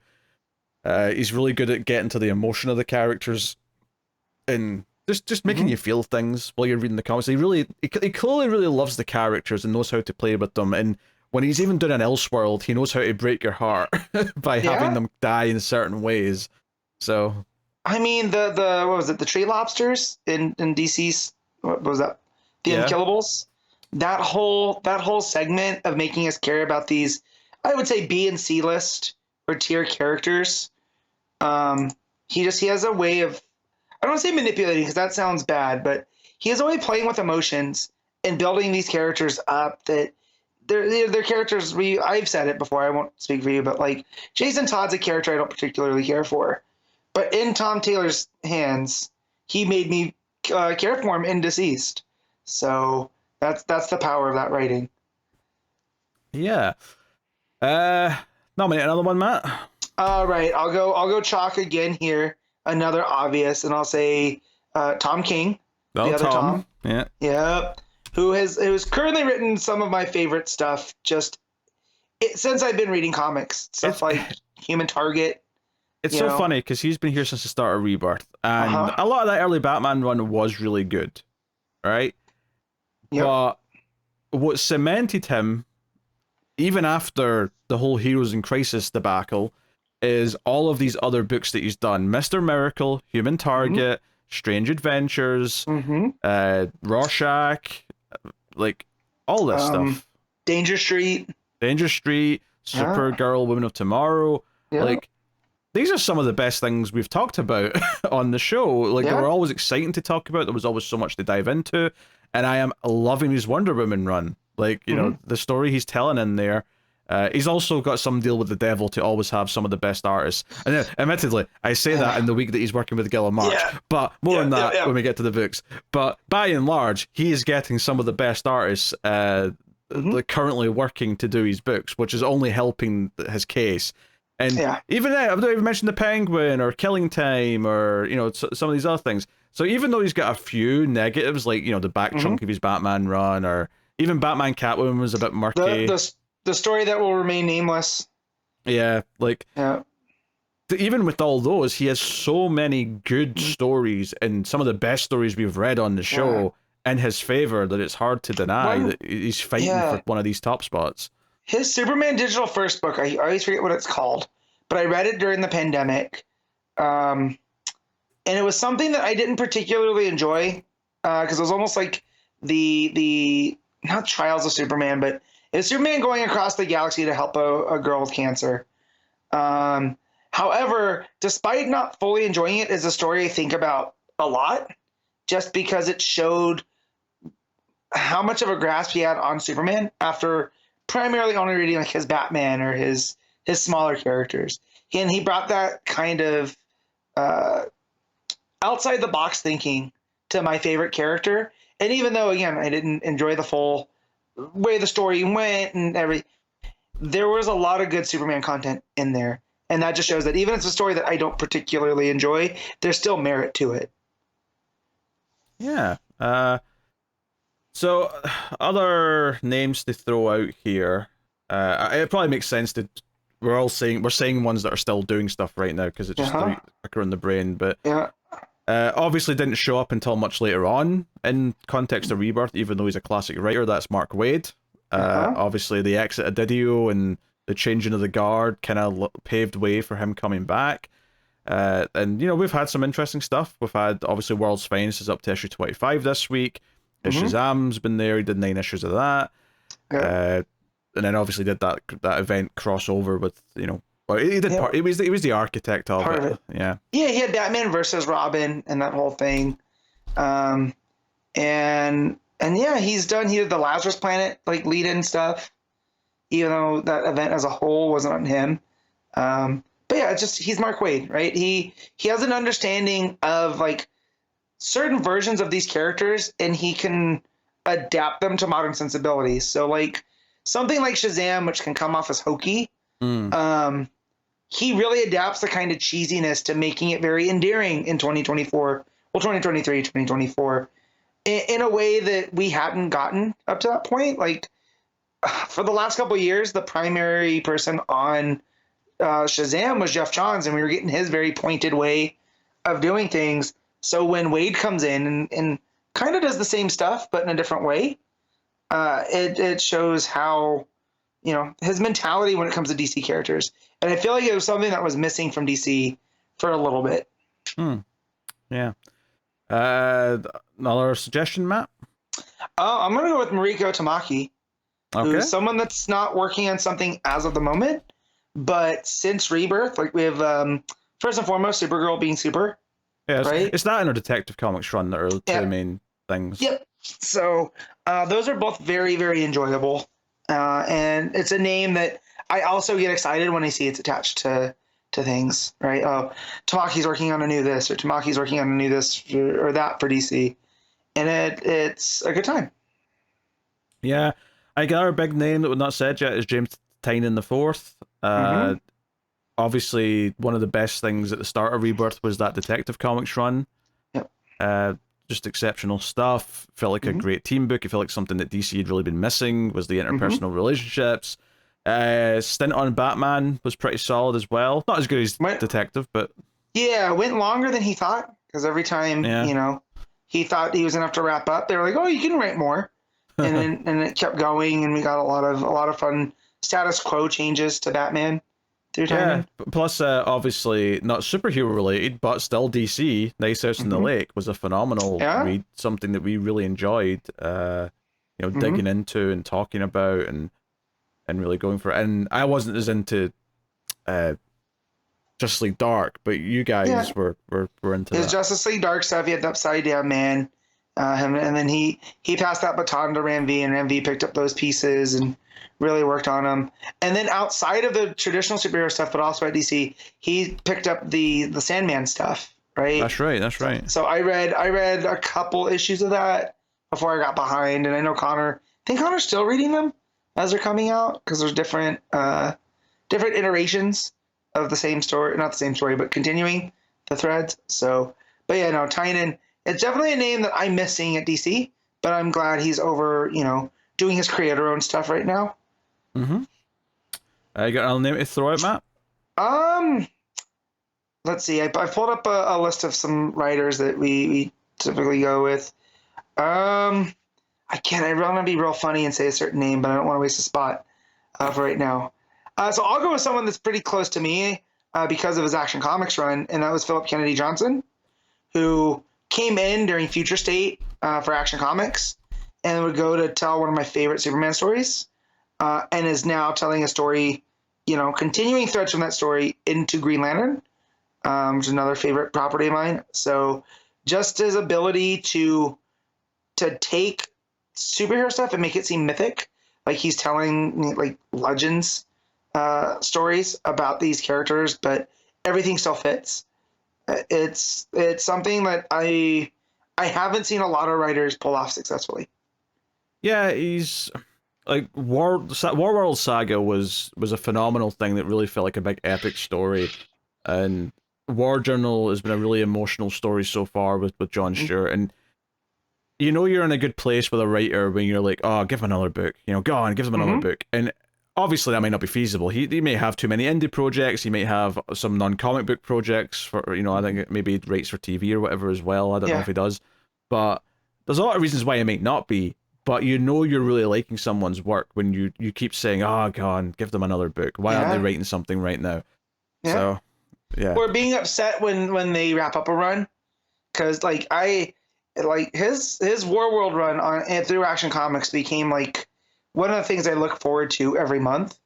He's really good at getting to the emotion of the characters and just making you feel things while you're reading the comics. He clearly really loves the characters and knows how to play with them. And when he's even doing an Elseworld, he knows how to break your heart by having them die in certain ways. So, I mean, the what was it? The tree lobsters in DC's, what was that? The Unkillables. That whole segment of making us care about these, I would say B and C list or tier characters. He has a way of, I don't want to say manipulating because that sounds bad, but he has a way of playing with emotions and building these characters up that they're characters. I've said it before. I won't speak for you, but like Jason Todd's a character I don't particularly care for, but in Tom Taylor's hands, he made me care for him in Deceased. So that's the power of that writing. Yeah. Nominate another one, Matt. All right, I'll go chalk again here. Another obvious, and I'll say Tom King. The other Tom. Yeah. Yep. Who's currently written some of my favorite stuff since I've been reading comics. Stuff like Human Target. It's so funny because he's been here since the start of Rebirth, and a lot of that early Batman run was really good, right? Yep. But what cemented him, even after the whole Heroes in Crisis debacle, is all of these other books that he's done. Mr. Miracle, Human Target, Strange Adventures, Rorschach, like all this stuff. Danger Street, Supergirl, Women of Tomorrow. Yeah. Like, these are some of the best things we've talked about on the show. Like, they were always exciting to talk about. There was always so much to dive into. And I am loving his Wonder Woman run. Like, you know, the story he's telling in there. He's also got some deal with the devil to always have some of the best artists. And then, admittedly, I say that in the week that he's working with Guillem March, but more on that when we get to the books. But by and large, he is getting some of the best artists currently working to do his books, which is only helping his case. And even then, I've not even mentioned the Penguin or Killing Time or, you know, some of these other things. So even though he's got a few negatives, like, you know, the back chunk of his Batman run, or even Batman Catwoman was a bit murky. The story that will remain nameless. Yeah, like... Yeah. Even with all those, he has so many good stories, and some of the best stories we've read on the show in his favor that it's hard to deny that he's fighting for one of these top spots. His Superman Digital First book, I always forget what it's called, but I read it during the pandemic. And it was something that I didn't particularly enjoy, because it was almost like the not Trials of Superman, but it's Superman going across the galaxy to help a girl with cancer. However, despite not fully enjoying it, is a story I think about a lot, just because it showed how much of a grasp he had on Superman after primarily only reading like his Batman or his smaller characters. And he brought that kind of outside the box thinking to my favorite character. And even though, again, I didn't enjoy the full way the story went and everything, there was a lot of good Superman content in there. And that just shows that even if it's a story that I don't particularly enjoy, there's still merit to it. Yeah. So other names to throw out here. It probably makes sense to we're saying ones that are still doing stuff right now because it just quicker in the brain. But obviously didn't show up until much later on in context of Rebirth, even though he's a classic writer. That's Mark Waid. Obviously the exit of Didio and the changing of the guard kind of paved way for him coming back. And, you know, we've had some interesting stuff. We've had, obviously, World's Finest is up to issue 25 this week. Shazam's been there. He did 9 issues of that. And then, obviously, did that event crossover with, you know, well, he did part. He was the architect of it. Yeah. Yeah, he had Batman versus Robin and that whole thing. And yeah, he did the Lazarus Planet, like, lead-in stuff, even though that event as a whole wasn't on him. But yeah, it's just he's Mark Waid, right? He has an understanding of like certain versions of these characters, and he can adapt them to modern sensibilities. So like something like Shazam, which can come off as hokey, he really adapts the kind of cheesiness to making it very endearing in 2024, well 2023, 2024, in a way that we hadn't gotten up to that point. Like for the last couple of years, the primary person on Shazam was Geoff Johns, and we were getting his very pointed way of doing things. So when Waid comes in and kind of does the same stuff, but in a different way, it shows how, you know, his mentality when it comes to DC characters. And I feel like it was something that was missing from DC for a little bit. Yeah. Another suggestion, Matt? I'm going to go with Mariko Tamaki, who's someone that's not working on something as of the moment. But since Rebirth, like we have first and foremost Supergirl being super. Yeah, right? It's that and a Detective Comics run that are the two main things. Yep. So those are both very, very enjoyable. And it's a name that I also get excited when I see it's attached to things, right? Oh, Tamaki's working on a new this, or Tamaki's working on a new this or that for DC. And it's a good time. Yeah. I got our big name that we're not said yet is James Tynion the Fourth. Obviously, one of the best things at the start of Rebirth was that Detective Comics run. Yep. Just exceptional stuff. Felt like a great team book. It felt like something that DC had really been missing was the interpersonal relationships. Stint on Batman was pretty solid as well. Not as good as Detective, but yeah, it went longer than he thought because every time you know he thought he was gonna have to wrap up, they were like, "Oh, you can write more," and then it kept going, and we got a lot of fun status quo changes to Batman through time. Yeah, plus obviously not superhero related, but still DC. Nice House in the Lake was a phenomenal read, something that we really enjoyed. You know, digging into and talking about and really going for it. And I wasn't as into Justice League Dark, but you guys were into his that. Justice League Dark stuff. He had the Upside Down Man, and then he passed that baton to Ram V, and Ram V picked up those pieces and really worked on them. And then outside of the traditional superhero stuff, but also at DC, he picked up the Sandman stuff, right? That's right. So I read a couple issues of that before I got behind, and I know I think Connor's still reading them as they're coming out because there's different iterations of the same story, not the same story, but continuing the threads. So, but yeah, no, Tynion, it's definitely a name that I'm missing at DC, but I'm glad he's over, you know, doing his creator-owned stuff right now. You got another name to throw out, Matt? Let's see. I pulled up a list of some writers that we typically go with. I want to be real funny and say a certain name, but I don't want to waste a spot for right now. So I'll go with someone that's pretty close to me because of his Action Comics run, and that was Philip Kennedy Johnson, who came in during Future State for Action Comics and would go to tell one of my favorite Superman stories, and is now telling a story, continuing threads from that story into Green Lantern, which is another favorite property of mine. So just his ability to take superhero stuff and make it seem mythic, like he's telling like legends stories about these characters, but everything still fits. It's something that I haven't seen a lot of writers pull off successfully. Yeah, he's like Warworld Saga was a phenomenal thing that really felt like a big epic story, and War Journal has been a really emotional story so far with John Stewart, and you're in a good place with a writer when you're like, oh, give him another book, go on, give him another book, and obviously that might not be feasible. He may have too many indie projects, he might have some non-comic book projects for, I think maybe writes for TV or whatever as well, I don't know if he does, but there's a lot of reasons why it might not be. But you're really liking someone's work when you keep saying, oh, go on, give them another book. Why aren't they writing something right now? Yeah. So, yeah. Or being upset when they wrap up a run. Because, his War World run on through Action Comics became, one of the things I look forward to every month.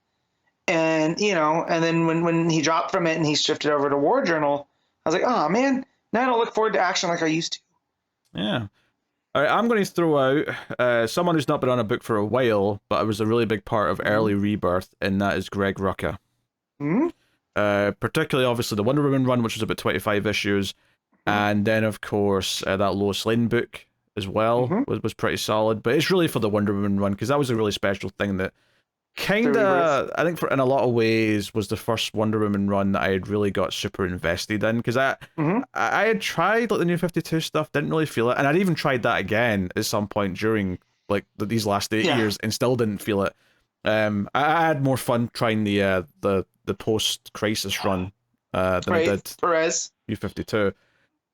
And, and then when he dropped from it and he shifted over to War Journal, I was like, oh, man, now I don't look forward to action like I used to. Yeah. All right, I'm going to throw out someone who's not been on a book for a while, but it was a really big part of early Rebirth, and that is Greg Rucka. Particularly, obviously, the Wonder Woman run, which was about 25 issues, and then, of course, that Lois Lane book as well was pretty solid. But it's really for the Wonder Woman run, because that was a really special thing that kind of, I think, in a lot of ways, was the first Wonder Woman run that I had really got super invested in, because I had tried the New 52 stuff, didn't really feel it, and I'd even tried that again at some point during these last 8 years, and still didn't feel it. I had more fun trying the post-crisis run than I did Perez. New 52.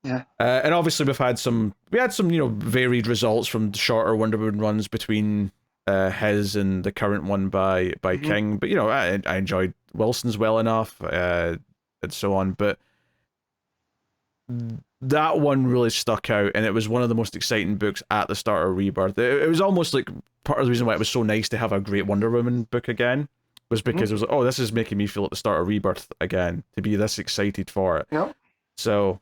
Yeah. And obviously we had some varied results from shorter Wonder Woman runs between his and the current one by King, but I enjoyed Wilson's well enough, and so on, but that one really stuck out, and it was one of the most exciting books at the start of Rebirth. It was almost like part of the reason why it was so nice to have a great Wonder Woman book again, was because it was like, oh, this is making me feel at the start of Rebirth again, to be this excited for it. Yep. So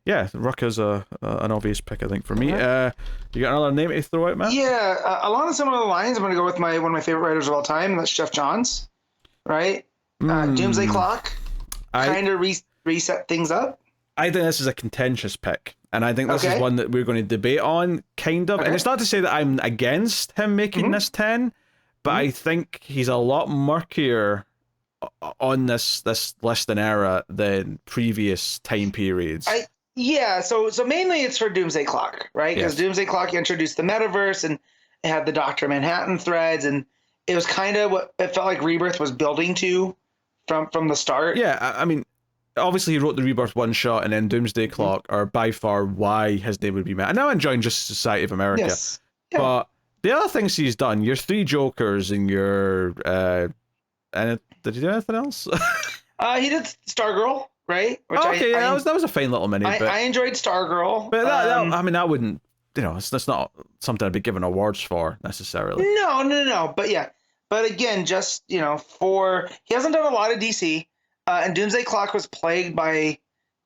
yeah, Rucka's an obvious pick, I think, for me. You got another name to throw out, Matt? Yeah, along similar lines, I'm going to go with one of my favorite writers of all time, and that's Geoff Johns, right? Doomsday Clock kind of reset things up. I think this is a contentious pick, and I think this is one that we're going to debate on, kind of. And it's not to say that I'm against him making this 10, but I think he's a lot murkier on this list and era than previous time periods. So mainly it's for Doomsday Clock, right? Because Doomsday Clock introduced the metaverse, and it had the Dr. Manhattan threads, and it was kind of what it felt like Rebirth was building to from the start. Yeah, I mean, obviously he wrote the Rebirth one shot, and then Doomsday Clock are by far why his name would be met. And now I'm enjoying just Society of America. Yes. Yeah. But the other things he's done, your Three Jokers and your and did he do anything else? He did Stargirl, right? Which that was a fine little mini. I enjoyed Stargirl. But that wouldn't, that's not something I'd be given awards for necessarily. No. But again, just he hasn't done a lot of DC, and Doomsday Clock was plagued by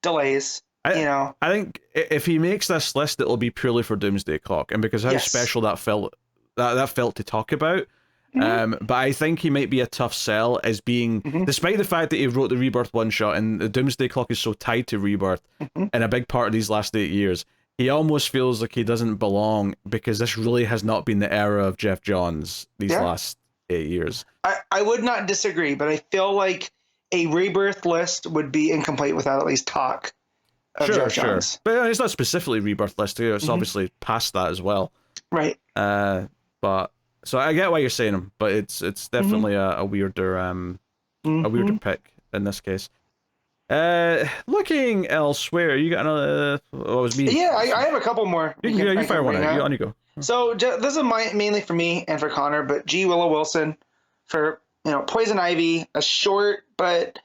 delays. I think if he makes this list, it'll be purely for Doomsday Clock, and because how special that felt to talk about. But I think he might be a tough sell as being, despite the fact that he wrote the Rebirth one shot and the Doomsday Clock is so tied to Rebirth and a big part of these last 8 years, he almost feels like he doesn't belong, because this really has not been the era of Geoff Johns these last 8 years. I would not disagree, but I feel like a Rebirth list would be incomplete without at least talk of Geoff Johns. But it's not specifically Rebirth list, it's obviously past that as well. Right. But so I get why you're saying him, but it's definitely a weirder pick in this case. Looking elsewhere, you got another? What was me? Yeah, I have a couple more. You fire one out. You go. So this is mainly for me and for Connor, but G. Willow Wilson for Poison Ivy, a short but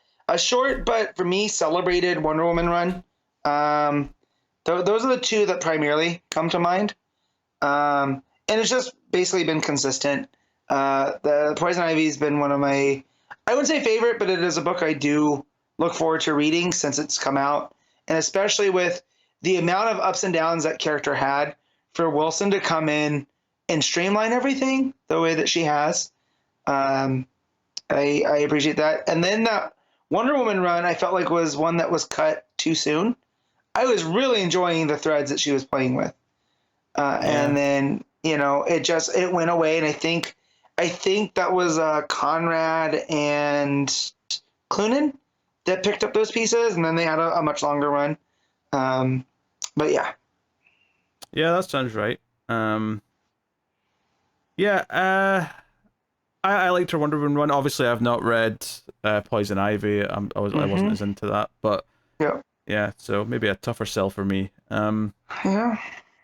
for me celebrated Wonder Woman run. Those are the two that primarily come to mind. and it's just basically been consistent. The Poison Ivy's been one of my, I wouldn't say favorite, but it is a book I do look forward to reading since it's come out, and especially with the amount of ups and downs that character had, for Wilson to come in and streamline everything the way that she has. I appreciate that. And then that Wonder Woman run, I felt like was one that was cut too soon. I was really enjoying the threads that she was playing with. And then, it went away. And I think that was Conrad and Clunan that picked up those pieces, and then they had a much longer run. But yeah. Yeah, that sounds right. I liked her Wonder Woman run. Obviously, I've not read Poison Ivy. I wasn't as into that, but yeah. So maybe a tougher sell for me.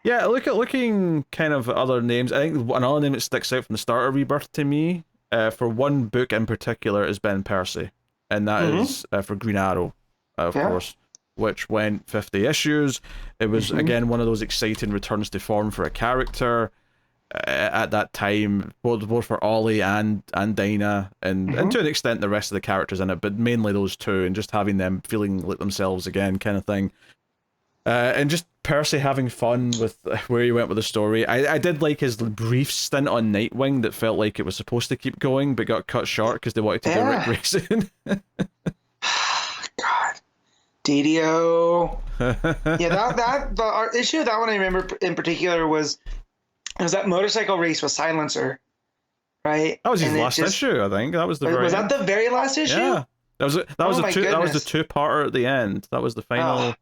Looking kind of at other names. I think another name that sticks out from the start of Rebirth to me, for one book in particular, is Ben Percy, and that is for Green Arrow, of course, which went 50 issues. It was again one of those exciting returns to form for a character. At that time, both for Ollie and Dinah, and to an extent the rest of the characters in it, but mainly those two, and just having them feeling like themselves again, kind of thing. And just Percy having fun with where he went with the story. I did like his brief stint on Nightwing that felt like it was supposed to keep going, but got cut short because they wanted to do Rick Grayson. God, DDO. The issue of that one I remember in particular was. It was that motorcycle race with Silencer, right? That was his last issue, I think. That was the very that the very last issue? Yeah. That was the two-parter at the end. That was the final.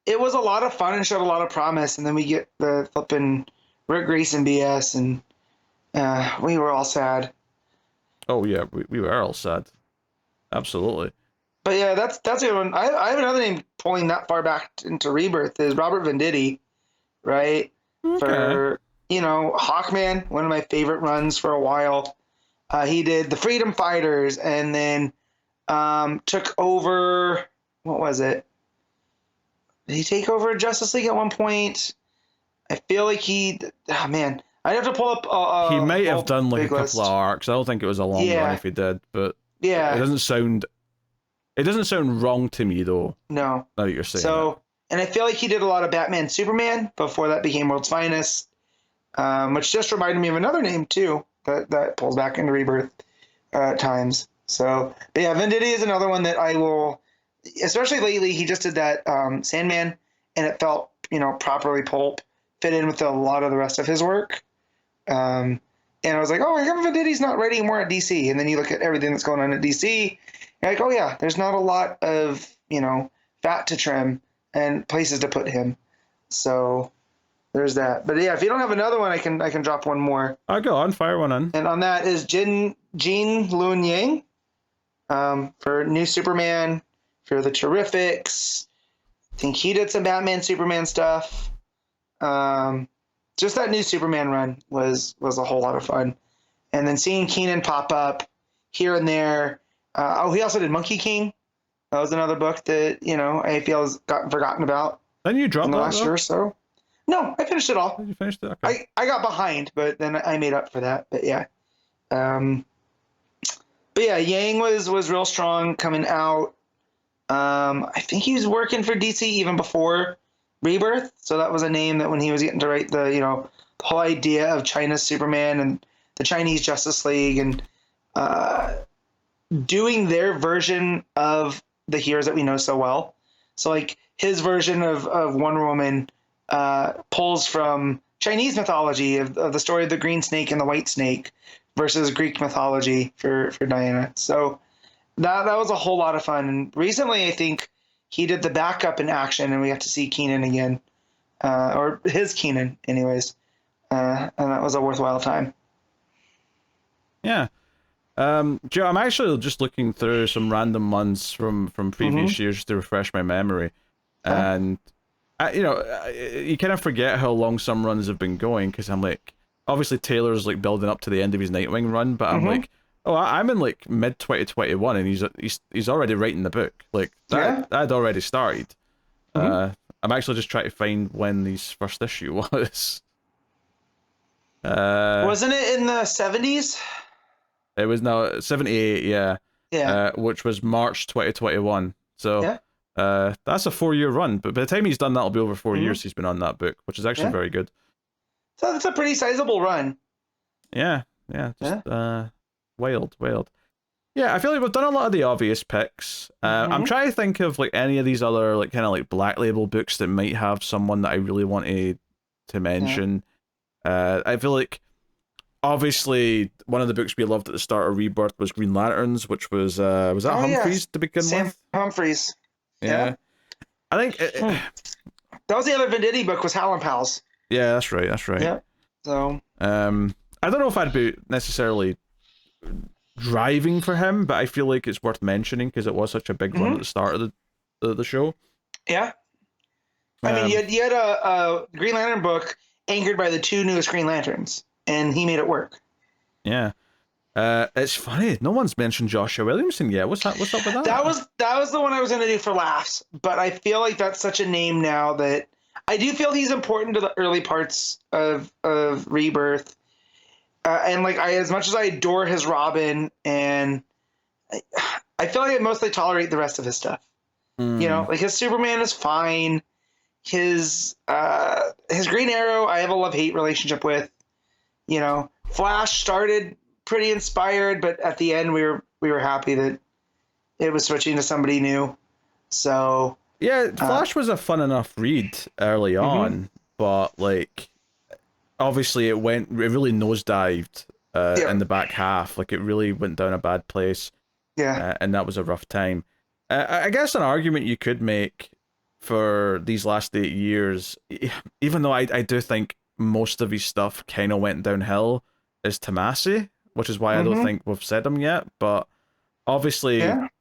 It was a lot of fun and showed a lot of promise, and then we get the flipping Rick Grayson BS, and we were all sad. Oh yeah, we were all sad. Absolutely. But yeah, that's a good one. I have another name pulling that far back into Rebirth is Robert Venditti, right? Okay. For Hawkman, one of my favorite runs for a while. He did the Freedom Fighters, and then took over. What was it? Did he take over Justice League at one point? I feel like oh man, I'd have to pull up. He might have done like a couple of arcs. I don't think it was a long one if he did, but it doesn't sound wrong to me though. No. Now that you're saying so, and I feel like he did a lot of Batman, Superman before that became World's Finest. Which just reminded me of another name too that pulls back into Rebirth times. So, but yeah, Venditti is another one that I will, especially lately. He just did that Sandman, and it felt properly pulp, fit in with a lot of the rest of his work. And I was like, oh, how come Venditti's not writing more at DC? And then you look at everything that's going on at DC, you're like, oh yeah, there's not a lot of fat to trim and places to put him. So. There's that. But yeah, if you don't have another one, I can drop one more. I'll go on, fire one in. And on that is Jean Luen Yang for New Superman, for the Terrifics. I think he did some Batman, Superman stuff. Just that New Superman run was a whole lot of fun. And then seeing Keenan pop up here and there. He also did Monkey King. That was another book that, I feel has gotten forgotten about. Then you dropped in the last year or so. No, I finished it all. You finished it? Okay. I got behind, but then I made up for that. But yeah. But yeah, Yang was real strong coming out. I think he was working for DC even before Rebirth. So that was a name that when he was getting to write the whole idea of China's Superman and the Chinese Justice League and doing their version of the heroes that we know so well. So like his version of Wonder Woman pulls from Chinese mythology of the story of the green snake and the white snake versus Greek mythology for Diana. So that was a whole lot of fun. And recently, I think he did the backup in action, and we got to see Keenan again, or his Keenan, anyways. And that was a worthwhile time. Yeah. Joe, I'm actually just looking through some random months from previous years to refresh my memory, and you kind of forget how long some runs have been going, because I'm like, obviously Taylor's like building up to the end of his Nightwing run, but I'm like, oh, I'm in like mid 2021, and he's already writing the book. Like that had already started. I'm actually just trying to find when his first issue was. Wasn't it in the 70s? It was now 78, yeah. Yeah. Which was March 2021. So Yeah. that's a 4-year run. But by the time he's done, that'll be over 4 years he's been on that book, which is actually very good. So that's a pretty sizable run. Yeah, just wild. Yeah, I feel like we've done a lot of the obvious picks. I'm trying to think of like any of these other like kind of like black label books that might have someone that I really want to mention. I feel like obviously one of the books we loved at the start of Rebirth was Green Lanterns, which was that Humphreys to begin with? Humphreys. Yeah. I think that was the other Venditti book, was Howlin' Pals. Yeah, that's right. Yeah. So I don't know if I'd be necessarily driving for him, but I feel like it's worth mentioning because it was such a big run at the start of the show. Yeah. I mean, you had a Green Lantern book anchored by the 2 newest Green Lanterns, and he made it work. Yeah. It's funny. No one's mentioned Joshua Williamson yet. What's up with that? That was the one I was going to do for laughs, but I feel like that's such a name now that I do feel he's important to the early parts of Rebirth. And like as much as I adore his Robin, and I feel like I mostly tolerate the rest of his stuff. You know, like his Superman is fine. His Green Arrow, I have a love-hate relationship with. You know, Flash started pretty inspired, but at the end we were happy that it was switching to somebody new. So yeah, Flash was a fun enough read early on, but like obviously it really nosedived in the back half. Like it really went down a bad place. Yeah. And that was a rough time. I guess an argument you could make for these last 8 years, even though I do think most of his stuff kind of went downhill, is Tomasi, which is why I don't think we've said him yet. But obviously,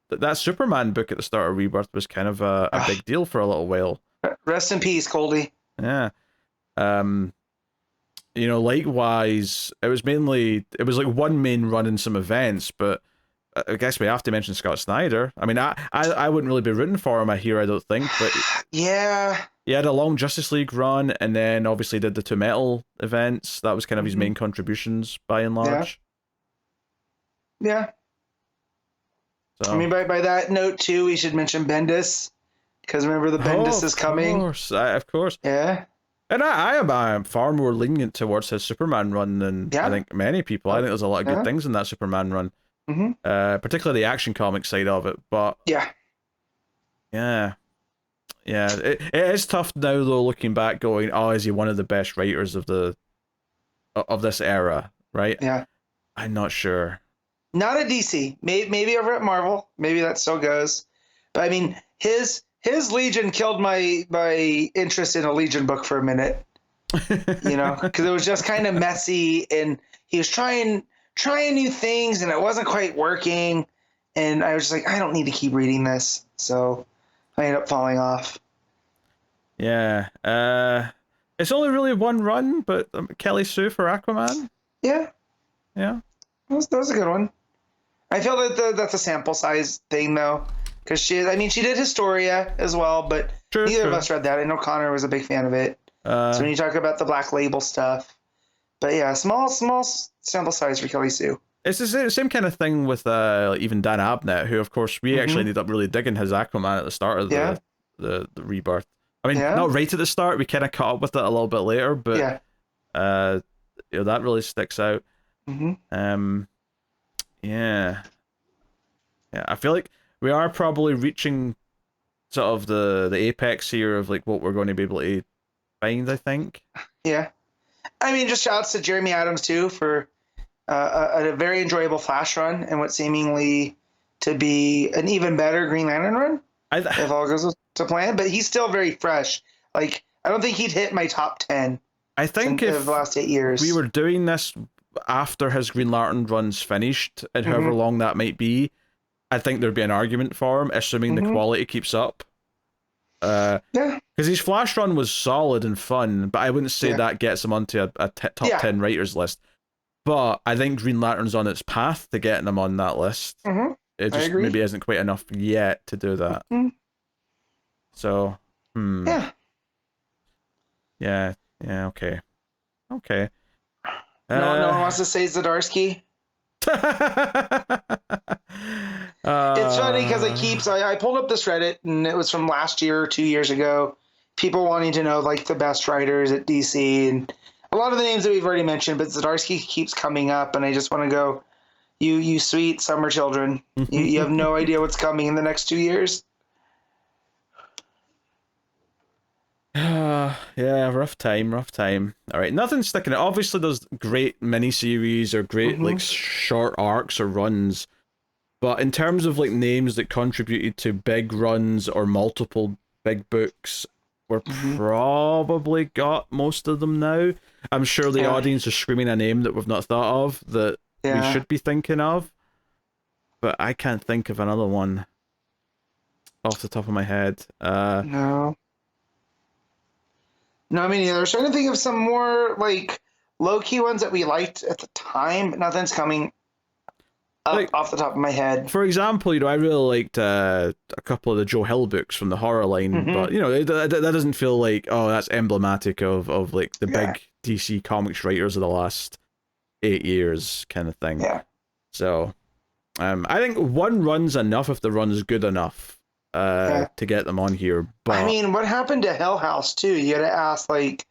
that Superman book at the start of Rebirth was kind of a big deal for a little while. Rest in peace, Goldie. Yeah. You know, likewise, it was like one main run in some events, but I guess we have to mention Scott Snyder. I mean, I wouldn't really be rooting for him here, I don't think, but yeah, he had a long Justice League run, and then obviously did the 2 Metal events. That was kind of his main contributions by and large. Yeah. So. I mean, by that note too, we should mention Bendis, because remember the Bendis is coming. Of course. Yeah. And I am far more lenient towards his Superman run than I think many people. I think there's a lot of good things in that Superman run. Particularly the Action Comics side of it, but yeah, it is tough now though, looking back, going, oh, is he one of the best writers of this era, right? Yeah, I'm not sure. Not at DC, maybe over at Marvel, maybe that still goes, but I mean his Legion killed my interest in a Legion book for a minute, you know, because it was just kind of messy, and he was trying new things and it wasn't quite working, and I was just like, I don't need to keep reading this, so I ended up falling off. Yeah, it's only really one run, but Kelly Sue for Aquaman. Yeah, that was a good one. I feel that that's a sample size thing though, because she did Historia as well, but neither of us read that. I know Connor was a big fan of it. So when you talk about the Black Label stuff, but yeah, small sample size for Kelly Sue. It's the same kind of thing with even Dan Abnett, who of course we actually ended up really digging his Aquaman at the start of the Rebirth. I mean, not right at the start. We kind of caught up with it a little bit later, but you know, that really sticks out. Yeah, I feel like we are probably reaching sort of the apex here of like what we're going to be able to find, I think. Yeah. I mean, just shouts to Jeremy Adams too for a very enjoyable Flash run and what seemingly to be an even better Green Lantern run, if all goes to plan. But he's still very fresh. Like, I don't think he'd hit my top 10. I think if the last 8 years we were doing this after his Green Lantern run's finished, and however long that might be, I think there'd be an argument for him, assuming the quality keeps up. Because his Flash run was solid and fun, but I wouldn't say that gets him onto a top 10 writers list. But I think Green Lantern's on its path to getting him on that list. It just maybe isn't quite enough yet to do that. So, Yeah, okay. No one wants to say Zdarsky. It's funny because I pulled up this Reddit and it was from last year or 2 years ago. People wanting to know like the best writers at DC and a lot of the names that we've already mentioned, but Zdarsky keeps coming up, and I just want to go, you sweet summer children. You have no idea what's coming in the next 2 years. Yeah, rough time. All right, nothing's sticking out. Obviously, there's great miniseries or great like short arcs or runs, but in terms of like names that contributed to big runs or multiple big books, we're probably got most of them now. I'm sure the audience is screaming a name that we've not thought of that we should be thinking of, but I can't think of another one off the top of my head. No, I mean, I was trying to think of some more like low-key ones that we liked at the time, but nothing's coming up like, off the top of my head. For example, I really liked a couple of the Joe Hill books from the horror line, but that doesn't feel like, oh, that's emblematic of like the big DC Comics writers of the last 8 years kind of thing. Yeah. So, I think one run's enough if the run is good enough to get them on here. But I mean, what happened to Hell House too? You got to ask. Like,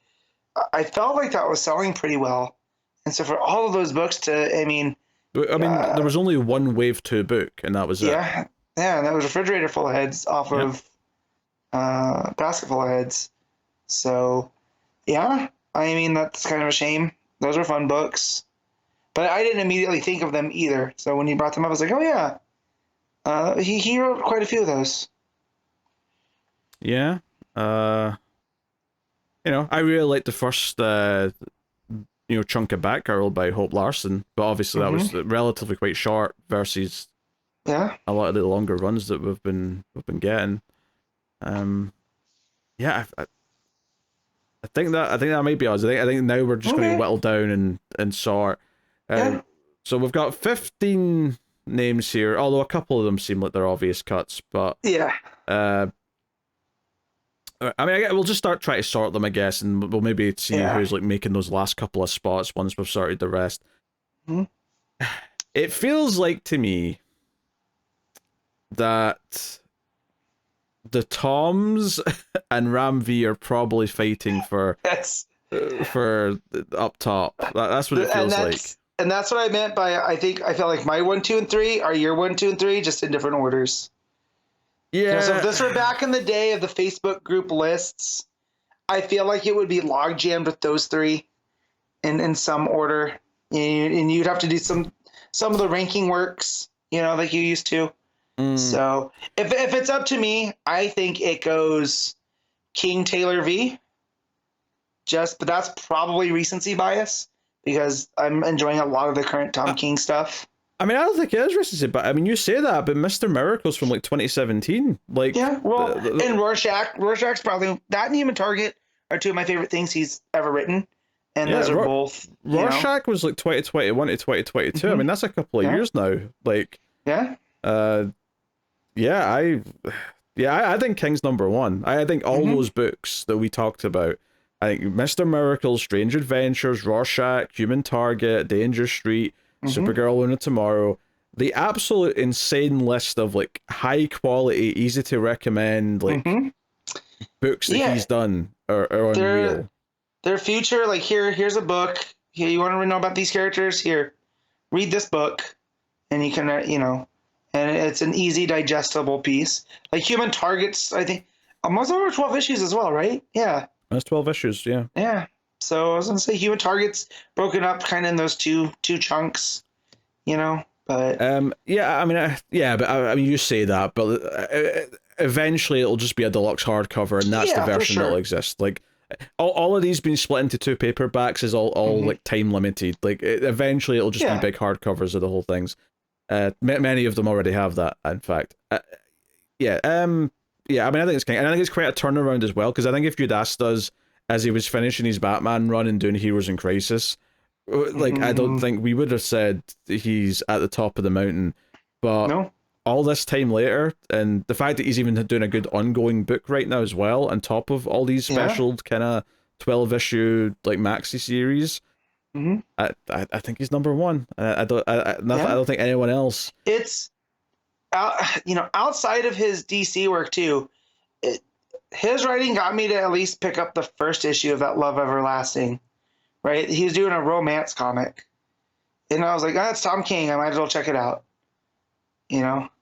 I felt like that was selling pretty well, and so for all of those books to, I mean, there was only one Wave 2 book, and that was it. Yeah, and that was Refrigerator Full of Heads off of Basket Full of Heads. So, yeah, I mean, that's kind of a shame. Those were fun books. But I didn't immediately think of them either. So when you brought them up, I was like, oh, yeah. He wrote quite a few of those. Yeah. I really liked the first chunk of Batgirl by Hope Larson, but obviously that was relatively quite short versus a lot of the longer runs that we've been getting. I think that might be us. I think now we're just going to whittle down and sort. So we've got 15 names here, although a couple of them seem like they're obvious cuts, but I mean, we'll just start trying to sort them, I guess, and we'll maybe see who's like making those last couple of spots once we've sorted the rest. It feels like to me that the Toms and Ram V are probably fighting for up top. That's what it feels like. And that's what I meant by I feel like my 1, 2, and 3 are your 1, 2, and 3, just in different orders. Yeah. So if this were back in the day of the Facebook group lists, I feel like it would be log jammed with those 3 in some order, and you'd have to do some of the ranking works, like you used to. So if it's up to me, I think it goes King Taylor V. But that's probably recency bias because I'm enjoying a lot of the current Tom King stuff. I mean, I don't think it is recency, but I mean, you say that, but Mr. Miracle's from like 2017. Like, and Rorschach's probably that and Human Target are 2 of my favorite things he's ever written, and those are both. Rorschach was like 2021 to 2022. I mean, that's a couple of years now. Like, I think King's number 1. I think all those books that we talked about. I think Mr. Miracle, Strange Adventures, Rorschach, Human Target, Danger Street, Supergirl, Luna Tomorrow, the absolute insane list of like high quality, easy to recommend like books that he's done are unreal. Their future, like here's a book. Here, you want to know about these characters? Here, read this book, and you can and it's an easy digestible piece. Like Human Targets, I think almost over 12 issues as well, right? Yeah. That's 12 issues, yeah. Yeah. So I was gonna say Human Target's broken up kind of in those two chunks, But I mean, but I mean, you say that, but eventually it'll just be a deluxe hardcover, and that's the version that'll exist. Like all of these being split into 2 paperbacks is all like time limited. Like eventually it'll just be big hardcovers of the whole things. Many of them already have that, in fact. I mean, I think it's kind, and I think it's quite a turnaround as well, because I think if you'd asked us as he was finishing his Batman run and doing Heroes in Crisis, like I don't think we would have said he's at the top of the mountain. But all this time later, and the fact that he's even doing a good ongoing book right now as well, on top of all these special kind of 12 issue like maxi series, I think he's number one. I don't think anyone else. It's outside of his DC work too. His writing got me to at least pick up the first issue of that Love Everlasting. Right, he was doing a romance comic, and I was like, "That's Tom King. I might as well check it out."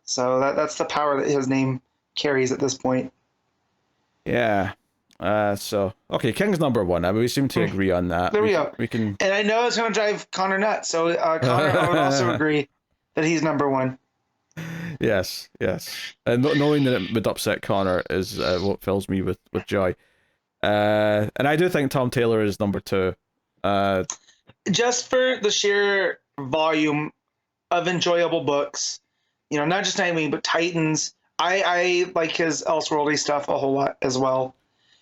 So that's the power that his name carries at this point. Yeah. So okay, King's number one. I mean, we seem to agree on that. There we go. We can, and I know it's going to drive Connor nuts. So Connor, I would also agree that he's number one. Yes. And knowing that it would upset Connor is what fills me with joy. And I do think Tom Taylor is number two. Just for the sheer volume of enjoyable books, not just Nightwing, but Titans. I like his Elseworldy stuff a whole lot as well.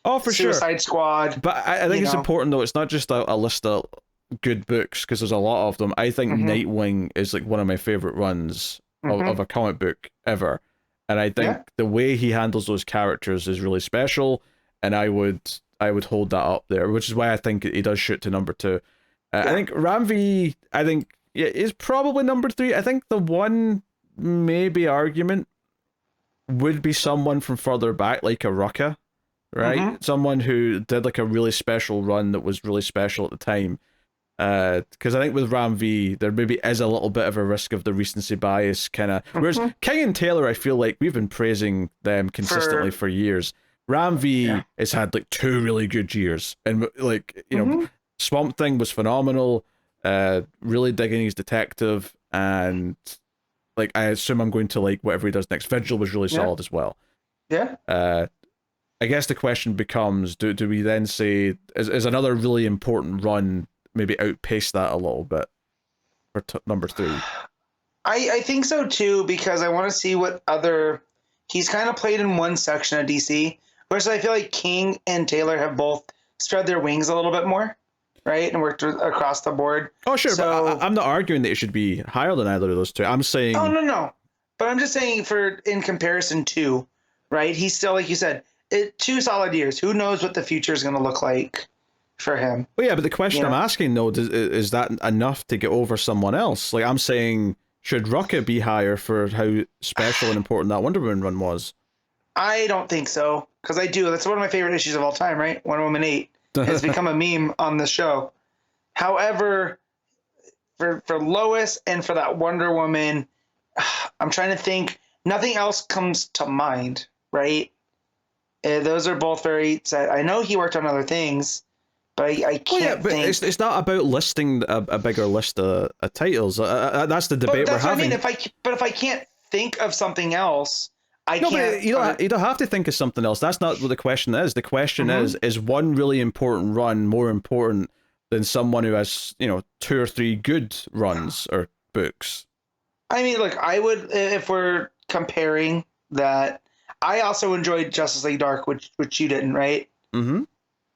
Oh, for sure. Suicide Squad. But I think it's important, though. It's not just a list of good books, because there's a lot of them. I think Nightwing is like one of my favorite runs of a comic book ever. And I think the way he handles those characters is really special. And I would hold that up there, which is why I think he does shoot to number two. I think Ram-V, is probably number three. I think the one maybe argument would be someone from further back, like a Rucka, right? Someone who did like a really special run that was really special at the time. Because I think with Ram-V, there maybe is a little bit of a risk of the recency bias kind of. Whereas King and Taylor, I feel like we've been praising them consistently for years. Ram-V has had like 2 really good years, and like Swamp Thing was phenomenal. Really digging his detective, and like I assume I'm going to like whatever he does next. Vigil was really solid as well. Yeah. I guess the question becomes: do we then say is another really important run maybe outpace that a little bit for number 3? I think so too, because I want to see what other he's kind of played in one section of DC. Whereas I feel like King and Taylor have both spread their wings a little bit more, right? And worked across the board. Oh, sure. So, but I'm not arguing that it should be higher than either of those two. I'm saying... Oh, no. But I'm just saying in comparison to, right? He's still, like you said, 2 solid years. Who knows what the future is going to look like for him? Well, yeah, but the question I'm asking, though, is that enough to get over someone else? Like, I'm saying, should Rucka be higher for how special and important that Wonder Woman run was? I don't think so, because I do. That's one of my favorite issues of all time, right? Wonder Woman 8 has become a meme on the show. However, for Lois and for that Wonder Woman, I'm trying to think. Nothing else comes to mind, right? Those are both very sad. I know he worked on other things, but I can't think. It's not about listing a bigger list of titles. That's the debate we're having. What I mean. If I can't think of something else... But you don't have to think of something else. That's not what the question is. The question is one really important run more important than someone who has 2 or 3 good runs or books? I mean, look, I would, if we're comparing that, I also enjoyed Justice League Dark, which you didn't, right? Mm-hmm.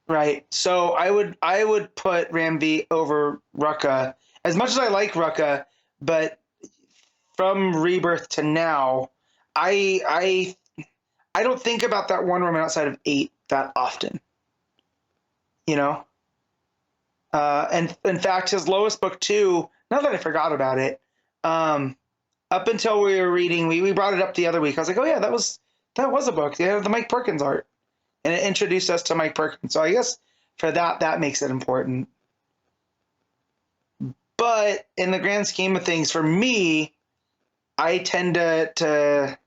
Right. So I would put Ram-V over Rucka, as much as I like Rucka, but from Rebirth to now, I don't think about that Wonder Woman outside of 8 that often, and in fact, his lowest book too, not that I forgot about it, up until we were reading, we brought it up the other week. I was like, oh yeah, that was a book. They had the Mike Perkins art, and it introduced us to Mike Perkins. So I guess for that makes it important. But in the grand scheme of things, for me, I tend to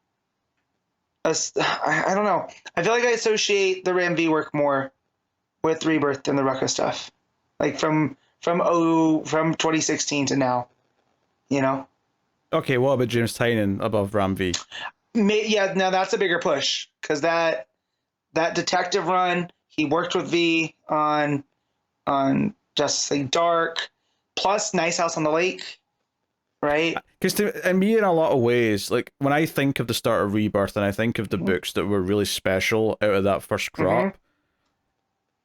I don't know. I feel like I associate the Ram-V work more with Rebirth than the Rucka stuff, like from 2016 to now, Okay, what about James Tynion above Ram-V? Yeah, now that's a bigger push, because that detective run, he worked with V on Justice League Dark, plus Nice House on the Lake. Right? Because to me, in a lot of ways, like when I think of the start of Rebirth and I think of the books that were really special out of that first crop,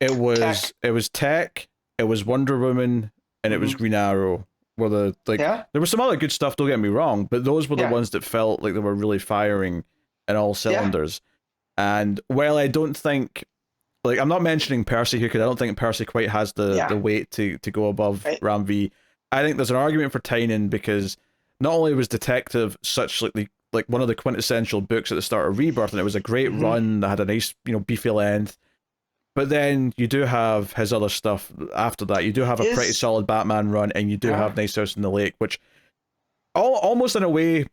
it was Tech, it was Wonder Woman, and it was Green Arrow. There was some other good stuff, don't get me wrong, but those were the ones that felt like they were really firing in all cylinders. And while I don't think like I'm not mentioning Percy here because I don't think Percy quite has the weight to go above Ram V. I think there's an argument for Tynion because not only was Detective such like one of the quintessential books at the start of Rebirth, and it was a great run that had a nice, beefy length. But then you do have his other stuff after that. You do have a pretty solid Batman run, and you do have Nice House in the Lake, which almost in a way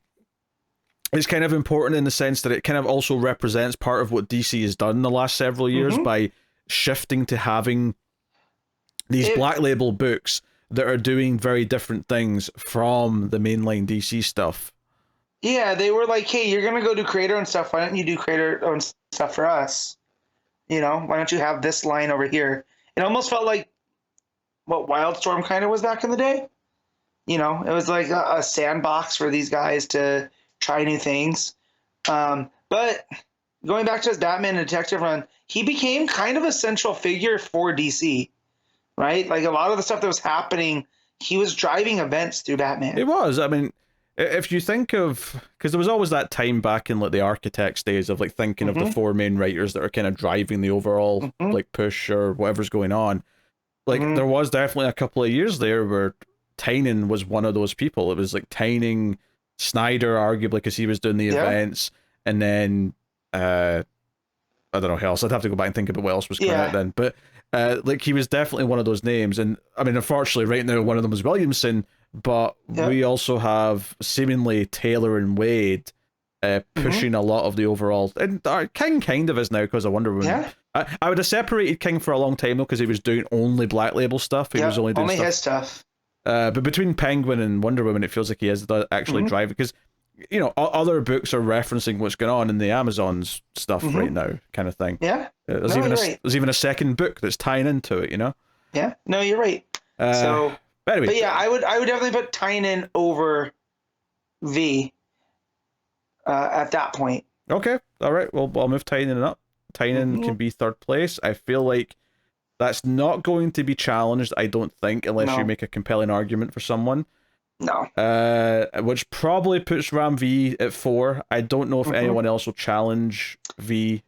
is kind of important in the sense that it kind of also represents part of what DC has done in the last several years by shifting to having these black label books that are doing very different things from the mainline DC stuff. Yeah, they were like, hey, you're going to go do creator-owned stuff. Why don't you do creator-owned stuff for us? Why don't you have this line over here? It almost felt like what Wildstorm kind of was back in the day. It was like a sandbox for these guys to try new things. But going back to his Batman and Detective run, he became kind of a central figure for DC, right? Like a lot of the stuff that was happening, he was driving events through Batman. It was. I mean, if you think of, because there was always that time back in like the Architects days of like thinking of the four main writers that are kind of driving the overall like push or whatever's going on. Like there was definitely a couple of years there where Tynion was one of those people. It was like Tynion, Snyder, arguably, because he was doing the events, and then I don't know who else. I'd have to go back and think about what else was going out then. But like he was definitely one of those names, and I mean, unfortunately, right now one of them is Williamson. But we also have seemingly Taylor and Waid pushing a lot of the overall. And King kind of is now because of Wonder Woman. Yeah. I would have separated King for a long time though because he was doing only black label stuff. He was only doing his stuff. But between Penguin and Wonder Woman, it feels like he is actually driving because other books are referencing what's going on in the Amazon's stuff right now, kind of thing. Yeah. There's even a second book that's tying into it. Yeah. No, you're right. But yeah, I would definitely put Tynion over V at that point. Okay, all right. Well, I'll move Tynion up. Tynion can be third place. I feel like that's not going to be challenged, I don't think, unless you make a compelling argument for someone. No. Which probably puts Ram V at 4. I don't know if anyone else will challenge V.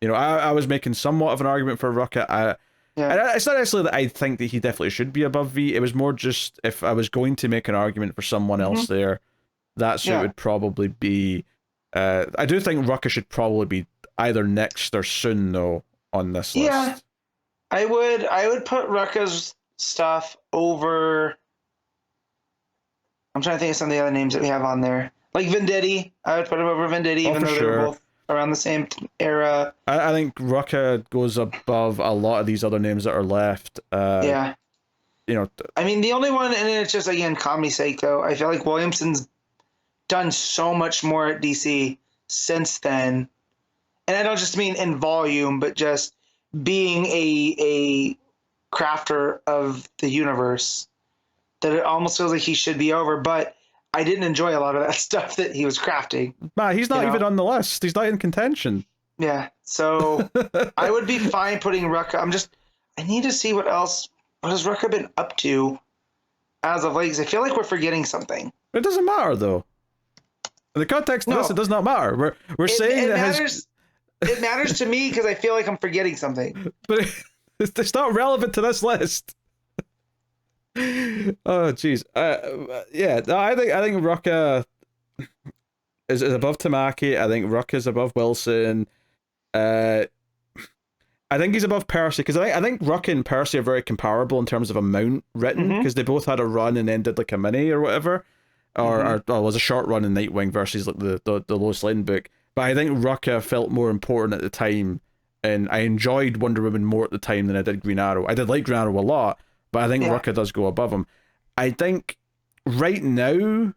I was making somewhat of an argument for Rucka. And it's not necessarily that I think that he definitely should be above V. It was more just if I was going to make an argument for someone else there, that's who it would probably be. I do think Rucka should probably be either next or soon, though, on this list. Yeah, I would put Rucka's stuff over. I'm trying to think of some of the other names that we have on there. Like Venditti, I would put him over Venditti, even though they were both around the same era. I think Rucka goes above a lot of these other names that are left. I mean, the only one, and it's just, again, comedy's sake, though, I feel like Williamson's done so much more at DC since then. And I don't just mean in volume, but just being a crafter of the universe, that it almost feels like he should be over. But I didn't enjoy a lot of that stuff that he was crafting. Man, he's not even on the list. He's not in contention. Yeah, so I would be fine putting Rucka. I need to see what else. What has Rucka been up to as of late? 'Cause I feel like we're forgetting something. It doesn't matter though. In the context of this, it does not matter. We're saying that matters. It matters to me because I feel like I'm forgetting something. But it's not relevant to this list. Oh jeez. I think Rucka is above Tamaki. I think Rucka is above Wilson. I think he's above Percy because I think Rucka and Percy are very comparable in terms of amount written because they both had a run and then did like a mini or whatever, or was a short run in Nightwing versus like the Lois Lane book. But I think Rucka felt more important at the time, and I enjoyed Wonder Woman more at the time than I did Green Arrow. I did like Green Arrow a lot. But I think Rucka does go above him. I think right now,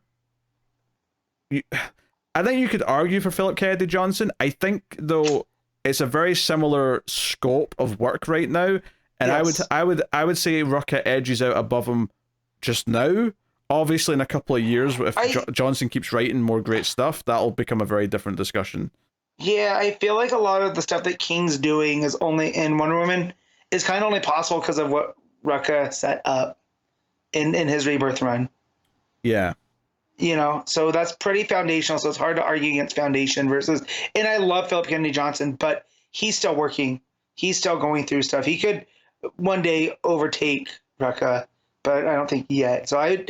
I think you could argue for Philip Kennedy Johnson. I think though it's a very similar scope of work right now, and I would say Rucka edges out above him just now. Obviously, in a couple of years, if Johnson keeps writing more great stuff, that'll become a very different discussion. Yeah, I feel like a lot of the stuff that King's doing is only in Wonder Woman is kind of only possible because of what Rucka set up in his Rebirth run. Yeah. So that's pretty foundational, so it's hard to argue against foundation versus, and I love Philip Kennedy Johnson, but he's still working he's still going through stuff. He could one day overtake Rucka, but I don't think yet. So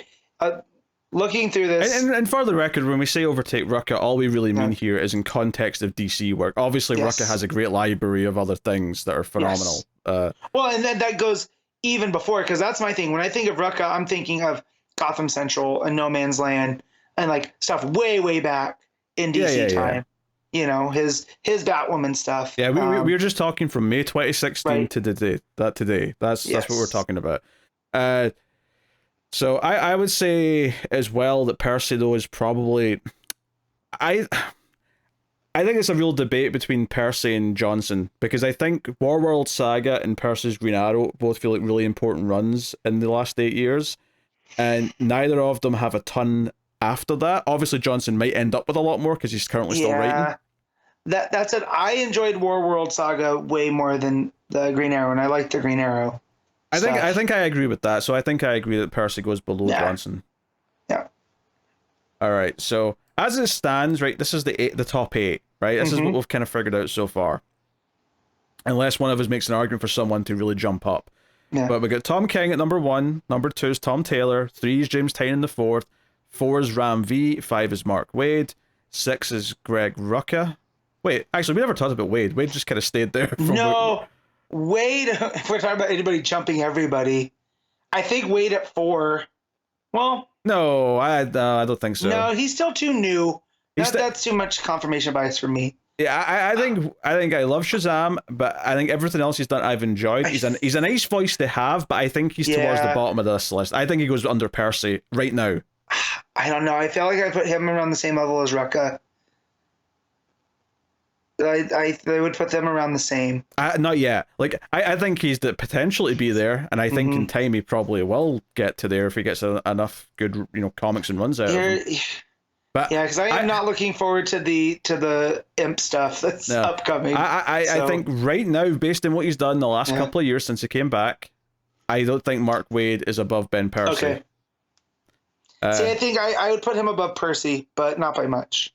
looking through this, and for the record, when we say overtake Rucka, all we really mean here is in context of DC work. Obviously, Rucka has a great library of other things that are phenomenal. Well, and then that goes even before, because that's my thing. When I think of Rucka, I'm thinking of Gotham Central and No Man's Land and like stuff way back in DC time. You know, his Batwoman stuff. Yeah, we were just talking from May 2016 to today. That's what we're talking about. So I would say as well that Percy though is probably I think it's a real debate between Percy and Johnson, because I think Warworld Saga and Percy's Green Arrow both feel like really important runs in the last 8 years, and neither of them have a ton after that. Obviously Johnson might end up with a lot more because he's currently still writing. That's it. I enjoyed Warworld Saga way more than the Green Arrow, and I like the Green Arrow. I think I agree with that. So I think I agree that Percy goes below Johnson. Yeah. All right. So as it stands, right, this is the top 8, right? This is what we've kind of figured out so far. Unless one of us makes an argument for someone to really jump up. Yeah. But we got Tom King at number 1, number 2 is Tom Taylor, 3 is James Tynion the 4th, 4 is Ram V, 5 is Mark Waid, 6 is Greg Rucka. Wait, actually, we never talked about Waid. Waid just kind of stayed there. Waid, if we're talking about anybody jumping everybody, I think Waid at 4. Well, no, I don't think so. No, he's still too new. That's too much confirmation bias for me. Yeah, I think I love Shazam, but I think everything else he's done I've enjoyed. He's a nice voice to have, but I think he's towards the bottom of this list. I think he goes under Percy right now. I don't know. I feel like I put him around the same level as Rucka. I would put them around the same. Not yet. Like I think he's the potential to be there, and I think in time he probably will get to there if he gets enough good comics and runs out of him. But yeah, because I am not looking forward to the imp stuff that's upcoming. I think right now, based on what he's done the last couple of years since he came back, I don't think Mark Waid is above Ben Percy. Okay. See, I think I would put him above Percy, but not by much.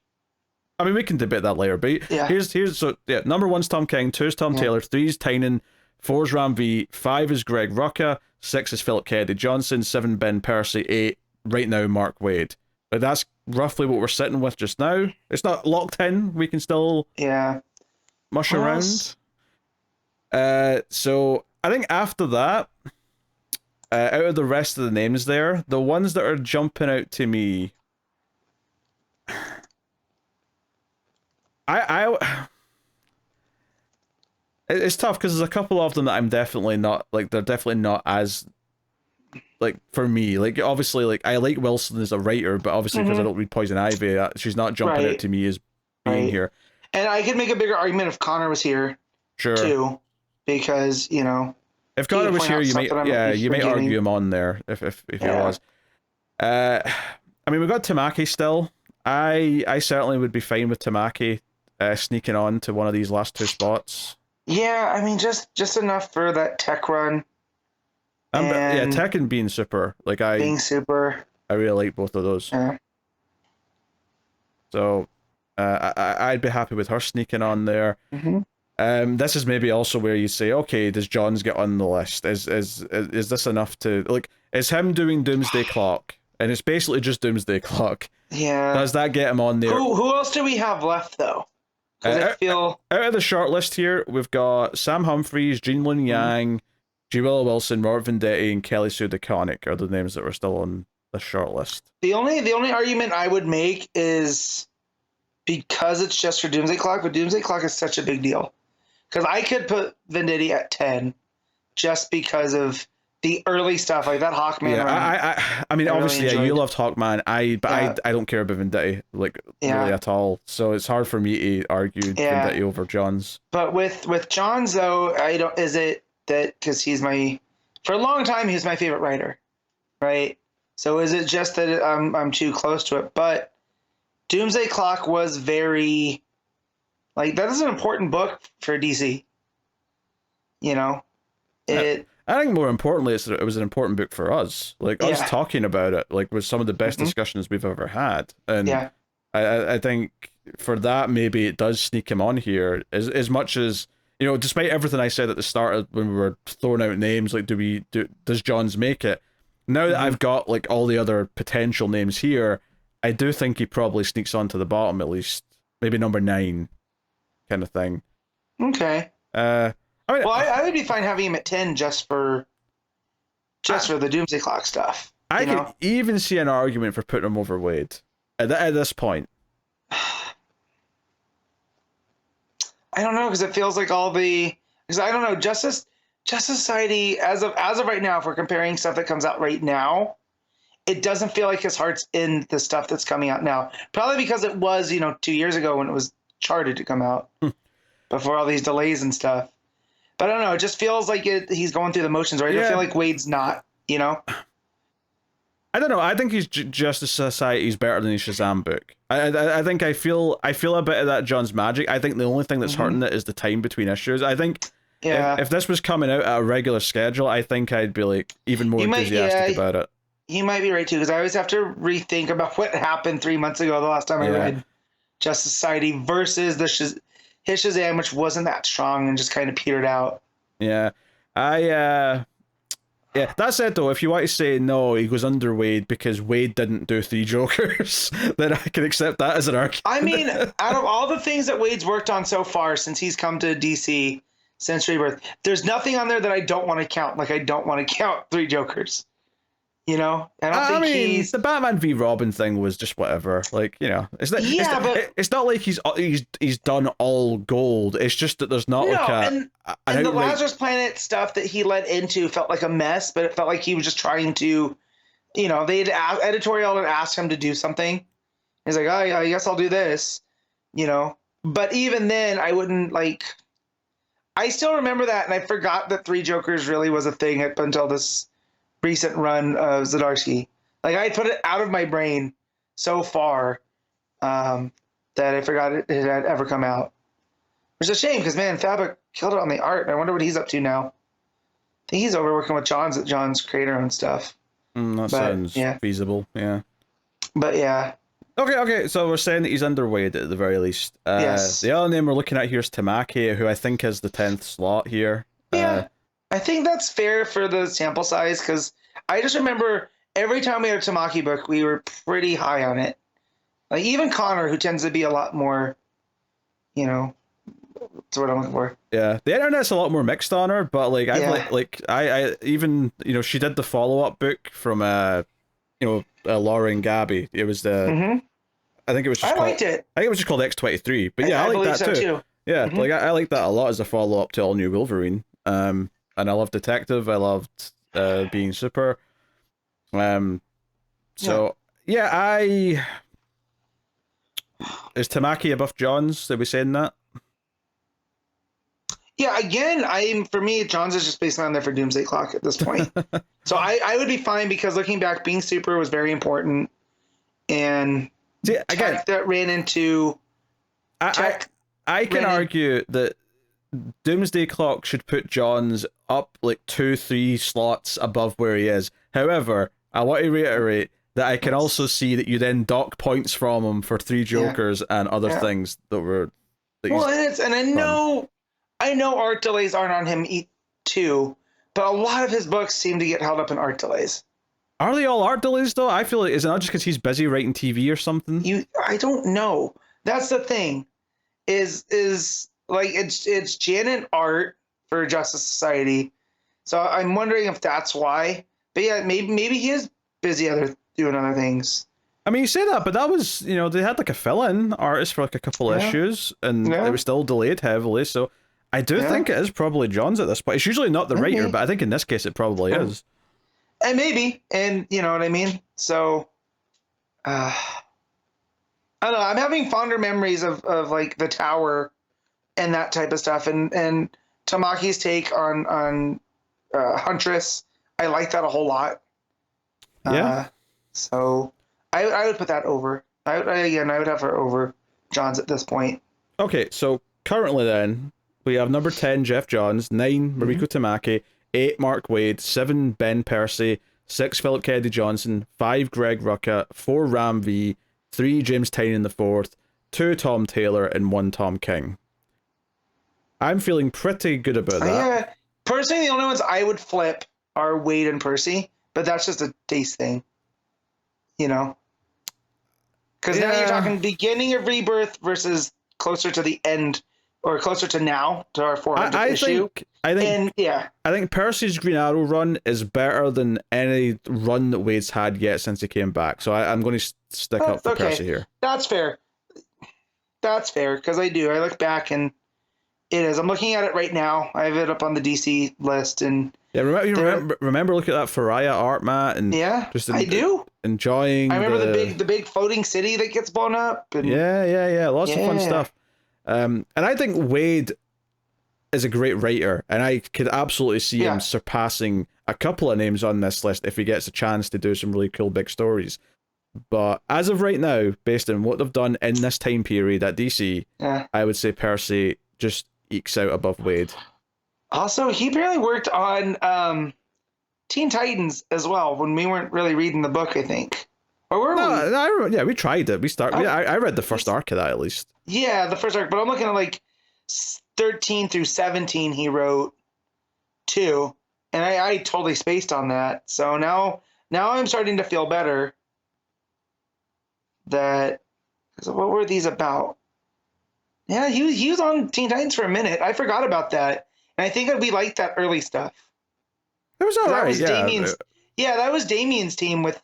I mean, we can debate that later, but here's number 1's Tom King, 2 is Tom Taylor, 3 is Tynion, 4 is Ram V, 5 is Greg Rucka, 6 is Philip Kennedy Johnson, 7 Ben Percy, 8 right now Mark Waid. But that's roughly what we're sitting with just now. It's not locked in. We can still mush around. So I think after that, out of the rest of the names there, the ones that are jumping out to me, it's tough because there's a couple of them that I'm definitely not, like, they're definitely not as, like, for me, like, obviously, like, I like Wilson as a writer, but obviously because I don't read Poison Ivy, she's not jumping out to me as being here. And I could make a bigger argument if Connor was here, too, because, if Connor was here, you might argue him on there if he was. I mean, we've got Tamaki still. I certainly would be fine with Tamaki sneaking on to one of these last 2 spots. Yeah, I mean, just enough for that tech run. Tech and being super. Being super. I really like both of those. Yeah. So, I'd be happy with her sneaking on there. This is maybe also where you say, okay, does Johns get on the list? Is this enough to, like, is him doing Doomsday Clock, and it's basically just Doomsday Clock. Yeah. Does that get him on there? Who else do we have left though? I feel out of the short list here, we've got Sam Humphries, Jean Lin Yang, G. Willow Wilson, Robert Venditti, and Kelly Sue DeConnick are the names that were still on the short list. The only argument I would make is because it's just for Doomsday Clock, but Doomsday Clock is such a big deal. Because I could put Venditti at 10 just because of the early stuff, like that Hawkman. Yeah, I mean, obviously, really you loved Hawkman. I don't care about Venditti, really at all. So it's hard for me to argue Venditti over Johns. But with Johns though, is it that because for a long time he was my favorite writer, right? So is it just that I'm too close to it? But Doomsday Clock was very, like, that is an important book for DC. I think more importantly, it was an important book for us. Like, us talking about it, like, was some of the best discussions we've ever had. And I think for that, maybe it does sneak him on here. As much as, you know, despite everything I said at the start of when we were throwing out names, like, does Johns make it? Now that I've got, like, all the other potential names here, I do think he probably sneaks onto the bottom at least. Maybe number 9 kind of thing. Okay. I mean, well, I would be fine having him at 10 just for the Doomsday Clock stuff. I can even see an argument for putting him over Waid at this point. I don't know, because it feels like because I don't know, Justice Society as of right now, if we're comparing stuff that comes out right now, it doesn't feel like his heart's in the stuff that's coming out now. Probably because it was, 2 years ago when it was charted to come out before all these delays and stuff. But I don't know, it just feels like he's going through the motions, right? Yeah. I feel like Wade's not, I don't know. I think he's Justice Society's better than his Shazam book. I think I feel a bit of that John's magic. I think the only thing that's hurting it is the time between issues. I think if this was coming out at a regular schedule, I think I'd be like even more enthusiastic about it. You might be right too, because I always have to rethink about what happened 3 months ago, the last time I read Justice Society versus his Shazam, which wasn't that strong and just kind of petered out. Yeah, yeah, that said though, if you want to say no, he goes under Waid because Waid didn't do 3 Jokers, then I can accept that as an argument. I mean, out of all the things that Wade's worked on so far since he's come to DC, since Rebirth, there's nothing on there that I don't want to count. Like, I don't want to count 3 Jokers. I mean, the Batman v Robin thing was just whatever. Like, it's not like he's done all gold. It's just that there's not and the Lazarus Planet stuff that he led into felt like a mess, but it felt like he was just trying to, they'd editorial had asked him to do something. He's like, oh, I guess I'll do this, But even then, I wouldn't I still remember that, and I forgot that 3 Jokers really was a thing up until this recent run of Zdarsky. Like, I put it out of my brain so far that I forgot it had ever come out. Which is a shame, because, man, Fabok killed it on the art. I wonder what he's up to now. I think he's over working with John's creator-owned stuff. Sounds feasible, yeah. But, yeah. Okay, so we're saying that he's underweight at the very least. Yes. The other name we're looking at here is Tamaki, who I think is the 10th slot here. Yeah. I think that's fair for the sample size, because I just remember every time we had a Tamaki book, we were pretty high on it. Like, even Connor, who tends to be a lot more, that's what I'm looking for. Yeah, the internet's a lot more mixed on her, but I even she did the follow-up book from Laura and Gabby. It was the I think it was just liked it. I think it was just called X-23, but I like that too. Yeah, I like that a lot as a follow-up to All New Wolverine. And I loved Detective. I loved Being Super. So is Tamaki above Johns? Are we saying that? Yeah, again, for me, Johns is just basically on there for Doomsday Clock at this point. So I would be fine, because looking back, Being Super was very important, and that ran into. I can argue that Doomsday Clock should put Johns up like 2-3 slots above where he is. However, I want to reiterate that I can also see that you then dock points from him for 3 Jokers and other things that were. I know art delays aren't on him too, but a lot of his books seem to get held up in art delays. Are they all art delays though? I feel like, is it not just because he's busy writing TV or something? I don't know. That's the thing. Is like it's Janin art for Justice Society, so I'm wondering if that's why. But yeah, maybe he is busy doing other things. I mean, you say that, but that was they had like a fill-in artist for like a couple issues, and it was still delayed heavily. So I do think it is probably Johns at this point. It's usually not the writer, but I think in this case it probably is. And maybe, and you know what I mean. So, I don't know. I'm having fonder memories of like the Tower and that type of stuff, and Tamaki's take on Huntress. I like that a whole lot. Yeah. So I would put that over. I would have her over Johns at this point. Okay, so currently then we have number 10 Geoff Johns, 9 Mariko Tamaki, 8 Mark Waid, 7 Ben Percy, 6 Philip Kennedy Johnson, 5 Greg Rucka, 4 Ram V, 3 James Tynion IV, 2 Tom Taylor, and 1 Tom King. I'm feeling pretty good about that. Yeah. Personally, the only ones I would flip are Waid and Percy, but that's just a taste thing, you know? Because now you're talking beginning of Rebirth versus closer to the end, or closer to now, to our 400th issue. I think Percy's Green Arrow run is better than any run that Wade's had yet since he came back. So I'm going to stick up for Percy here. That's fair. That's fair, because I look back and it is. I'm looking at it right now. I have it up on the DC list, and remember looking at that Faria art, Matt, and I do enjoying. I remember the big floating city that gets blown up. And lots of fun stuff. And I think Waid is a great writer, and I could absolutely see him surpassing a couple of names on this list if he gets a chance to do some really cool big stories. But as of right now, based on what they've done in this time period at DC, I would say Percy just ekes out above Waid. Also, he apparently worked on Teen Titans as well when we weren't really reading the book, I think. Or were we? We tried it. I read the first arc of that at least. Yeah, the first arc, but I'm looking at like 13 through 17 he wrote too, and I totally spaced on that. So now I'm starting to feel better that, what were these about? Yeah, he was on Teen Titans for a minute. I forgot about that, and I think we liked that early stuff. It was alright. That was Damien's team with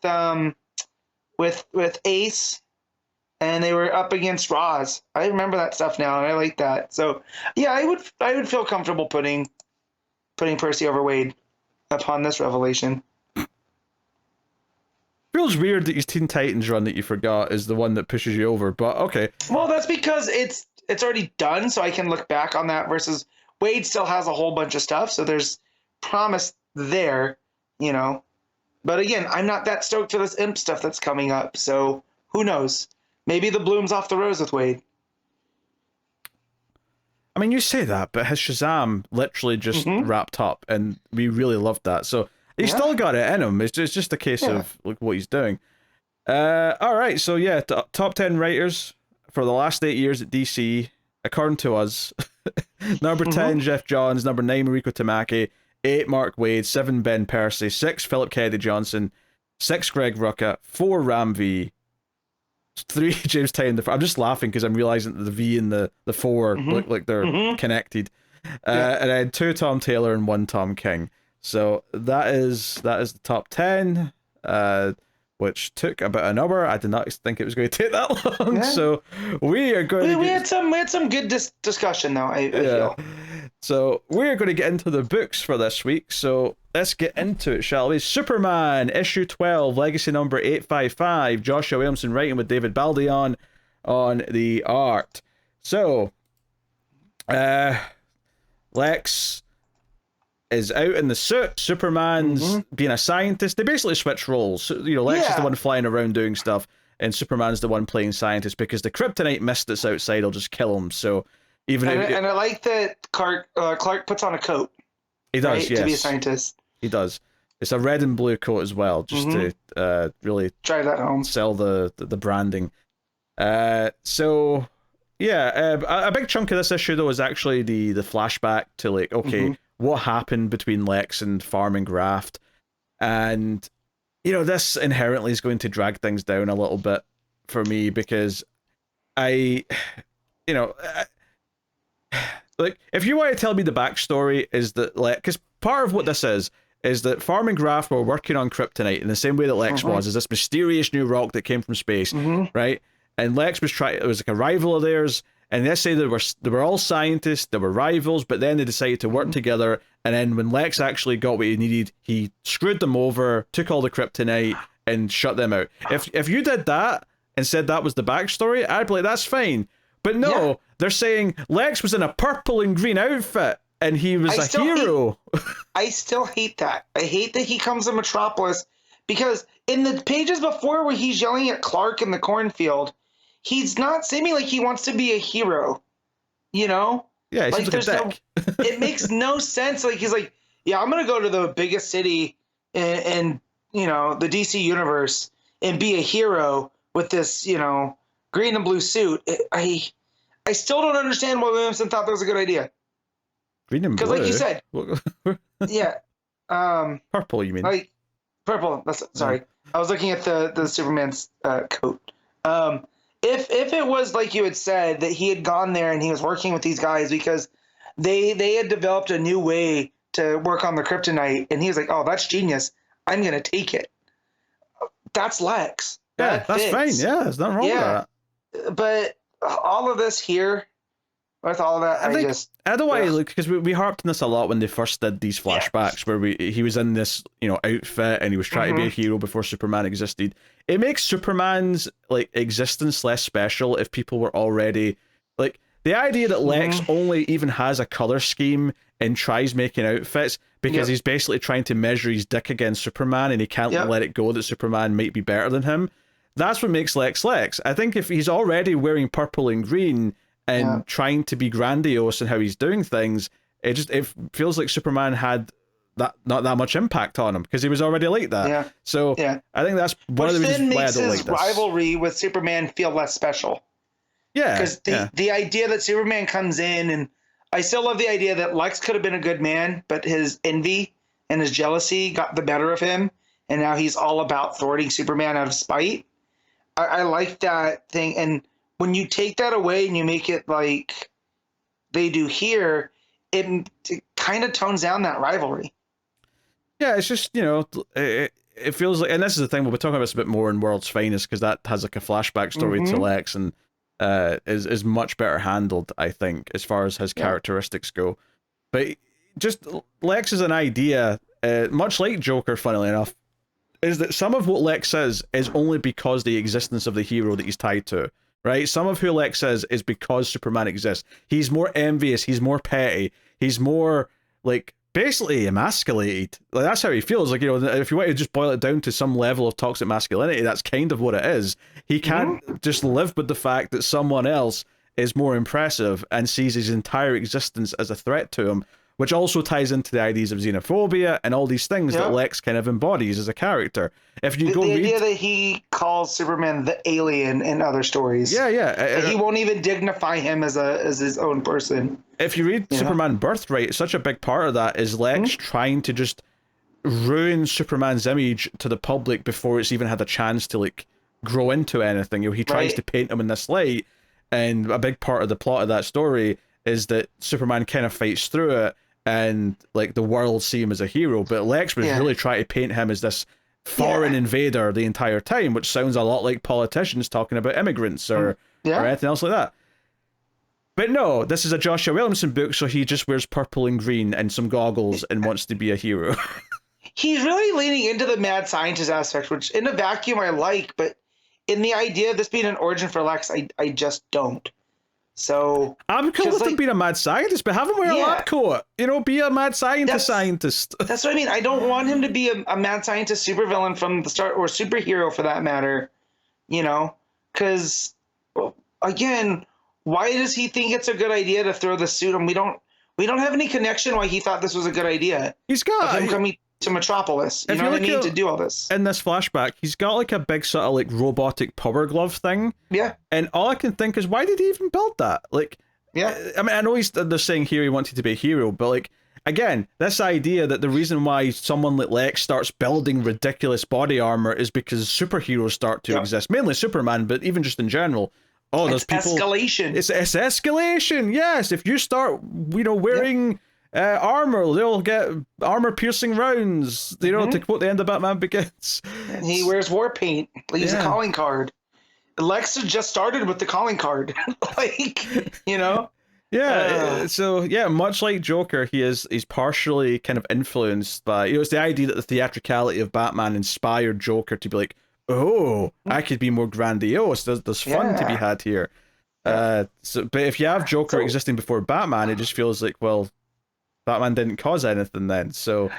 Ace, and they were up against Roz. I remember that stuff now, and I like that. So yeah, I would feel comfortable putting Percy over Waid upon this revelation. Feels weird that his Teen Titans run that you forgot is the one that pushes you over, but okay. Well, that's because it's already done, so I can look back on that, versus Waid still has a whole bunch of stuff, so there's promise there, you know. But again, I'm not that stoked for this Imp stuff that's coming up, so who knows? Maybe the bloom's off the rose with Waid. I mean, you say that, but his Shazam literally just wrapped up, and we really loved that. So he's still got it in him. It's just a case of look what he's doing. All right, so yeah, top 10 writers for the last 8 years at DC, according to us. Number 10, Geoff Johns. Number 9, Mariko Tamaki. 8, Mark Waid. 7, Ben Percy. 6, Philip Kennedy Johnson. 6, Greg Rucka. 4, Ram V. 3, James Tynion. I'm just laughing because I'm realizing that the V and the 4 look like they're connected. And then 2, Tom Taylor, and 1, Tom King. So that is the top 10, which took about an hour. I did not think it was going to take that long. Yeah. So we are going. We had some good discussion though. I feel. So we're going to get into the books for this week. So let's get into it, shall we? Superman, issue 12, legacy number 855. Joshua Williamson writing with David Baldeón on the art. So, Lex is out in the suit. Superman's being a scientist. They basically switch roles. So, Lex is the one flying around doing stuff, and Superman's the one playing scientist because the kryptonite mist that's outside will just kill him. So even and I like that Clark puts on a coat. He does, right, yes. To be a scientist. He does. It's a red and blue coat as well, just to really drive that home. Sell the branding. So yeah, a big chunk of this issue though is actually the flashback to like, okay, what happened between Lex and Farm and Graft, and this inherently is going to drag things down a little bit for me because like if you want to tell me the backstory is that because part of what this is that Farm and Graft were working on kryptonite in the same way that Lex was, is this mysterious new rock that came from space, right? And Lex was it was like a rival of theirs. And they say they were all scientists, they were rivals, but then they decided to work together. And then when Lex actually got what he needed, he screwed them over, took all the kryptonite, and shut them out. If you did that and said that was the backstory, I'd be like, that's fine. But no, they're saying Lex was in a purple and green outfit, and he was a hero. I still hate that. I hate that he comes to Metropolis, because in the pages before where he's yelling at Clark in the cornfield, he's not seeming like he wants to be a hero, Yeah, he seems like a dick. It makes no sense. Like, he's like, yeah, I'm going to go to the biggest city in the DC universe and be a hero with this, green and blue suit. I still don't understand why Williamson thought that was a good idea. Green and blue. Because, like you said, yeah, purple. You mean like purple? Sorry, I was looking at the Superman's coat. If it was like you had said that he had gone there and he was working with these guys because they had developed a new way to work on the kryptonite, and he was like, "Oh, that's genius! I'm gonna take it." That's Lex. Yeah, that's fine. Yeah, there's nothing wrong with that. But all of this here, with all of that, I don't want to look, because we harped on this a lot when they first did these flashbacks where he was in this outfit and he was trying to be a hero before Superman existed. It makes Superman's existence less special if people were already the idea that Lex only even has a color scheme and tries making outfits because he's basically trying to measure his dick against Superman and he can't let it go that Superman might be better than him. That's what makes Lex Lex. I think if he's already wearing purple and green and trying to be grandiose in how he's doing things, it feels like Superman had not that much impact on him because he was already like that. Yeah. So I think that's one of the reasons why I don't like this. Rivalry with Superman feel less special. Yeah. Because the idea that Superman comes in, and I still love the idea that Lex could have been a good man, but his envy and his jealousy got the better of him, and now he's all about thwarting Superman out of spite. I like that thing, and when you take that away and you make it like they do here, it kind of tones down that rivalry. Yeah, it's just, it feels like, and this is the thing, we'll be talking about this a bit more in World's Finest, because that has a flashback story to Lex, and is much better handled, I think, as far as his characteristics go. But just Lex is an idea, much like Joker, funnily enough, is that some of what Lex is only because the existence of the hero that he's tied to, right? Some of who Lex is because Superman exists. He's more envious, he's more petty, he's more, basically emasculated. That's how he feels. If you want to just boil it down to some level of toxic masculinity, that's kind of what it is. He can't just live with the fact that someone else is more impressive and sees his entire existence as a threat to him, which also ties into the ideas of xenophobia and all these things that Lex kind of embodies as a character. If you the idea that he calls Superman the alien in other stories. He won't even dignify him as his own person. If you read Superman Birthright, such a big part of that is Lex trying to just ruin Superman's image to the public before it's even had a chance to grow into anything. He tries to paint him in this light, and a big part of the plot of that story is that Superman kind of fights through it, and the world see him as a hero, but Lex was really trying to paint him as this foreign invader the entire time, which sounds a lot like politicians talking about immigrants or anything else like that. But no, this is a Joshua Williamson book, so he just wears purple and green and some goggles and wants to be a hero. He's really leaning into the mad scientist aspect, which in a vacuum I like, but in the idea of this being an origin for Lex, I just don't. So I'm cool with him being a mad scientist, but have him wear a lab coat. Be a mad scientist. That's what I mean. I don't want him to be a mad scientist supervillain from the start, or superhero for that matter. Because again, why does he think it's a good idea to throw the suit on? We don't have any connection why he thought this was a good idea. He's got him coming to Metropolis. You know what I mean? To do all this. In this flashback, he's got a big sort of robotic power glove thing. Yeah. And all I can think is, why did he even build that? I mean, I know they're saying here he wanted to be a hero, but again, this idea that the reason why someone like Lex starts building ridiculous body armor is because superheroes start to exist. Mainly Superman, but even just in general. Oh, there's people. Escalation. It's escalation. Yes, if you start, wearing armor, they'll get armor-piercing rounds. To quote the end of Batman Begins. He wears war paint. Leaves a calling card. Lex just started with the calling card. So much like Joker, he's partially kind of influenced by. It's the idea that the theatricality of Batman inspired Joker to be like, oh, I could be more grandiose. There's fun to be had here. But if you have Joker existing before Batman, it just feels like, well, Batman didn't cause anything then. So,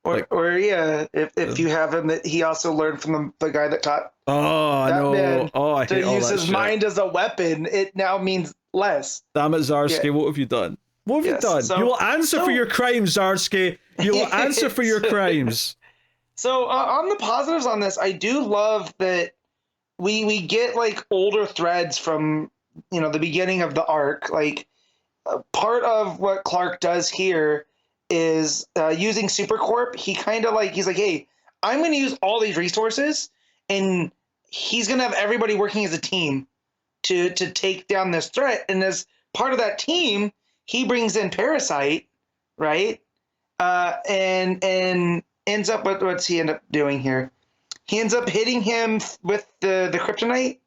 if you have him, that he also learned from the guy that taught. Oh no! Oh, I hate all that to use his mind as a weapon. It now means less. Damn it, Zarsky! What have you done? What have you done? You will answer for your crimes, Zarsky. You will answer for your crimes. So on the positives on this, I do love that we get older threads from the beginning of the arc. part of what Clark does here is using Supercorp. He kind of like he's like, hey, I'm going to use all these resources, and he's going to have everybody working as a team to take down this threat. And as part of that team, he brings in Parasite, right? And ends up with what's he end up doing here? He ends up hitting him with the kryptonite,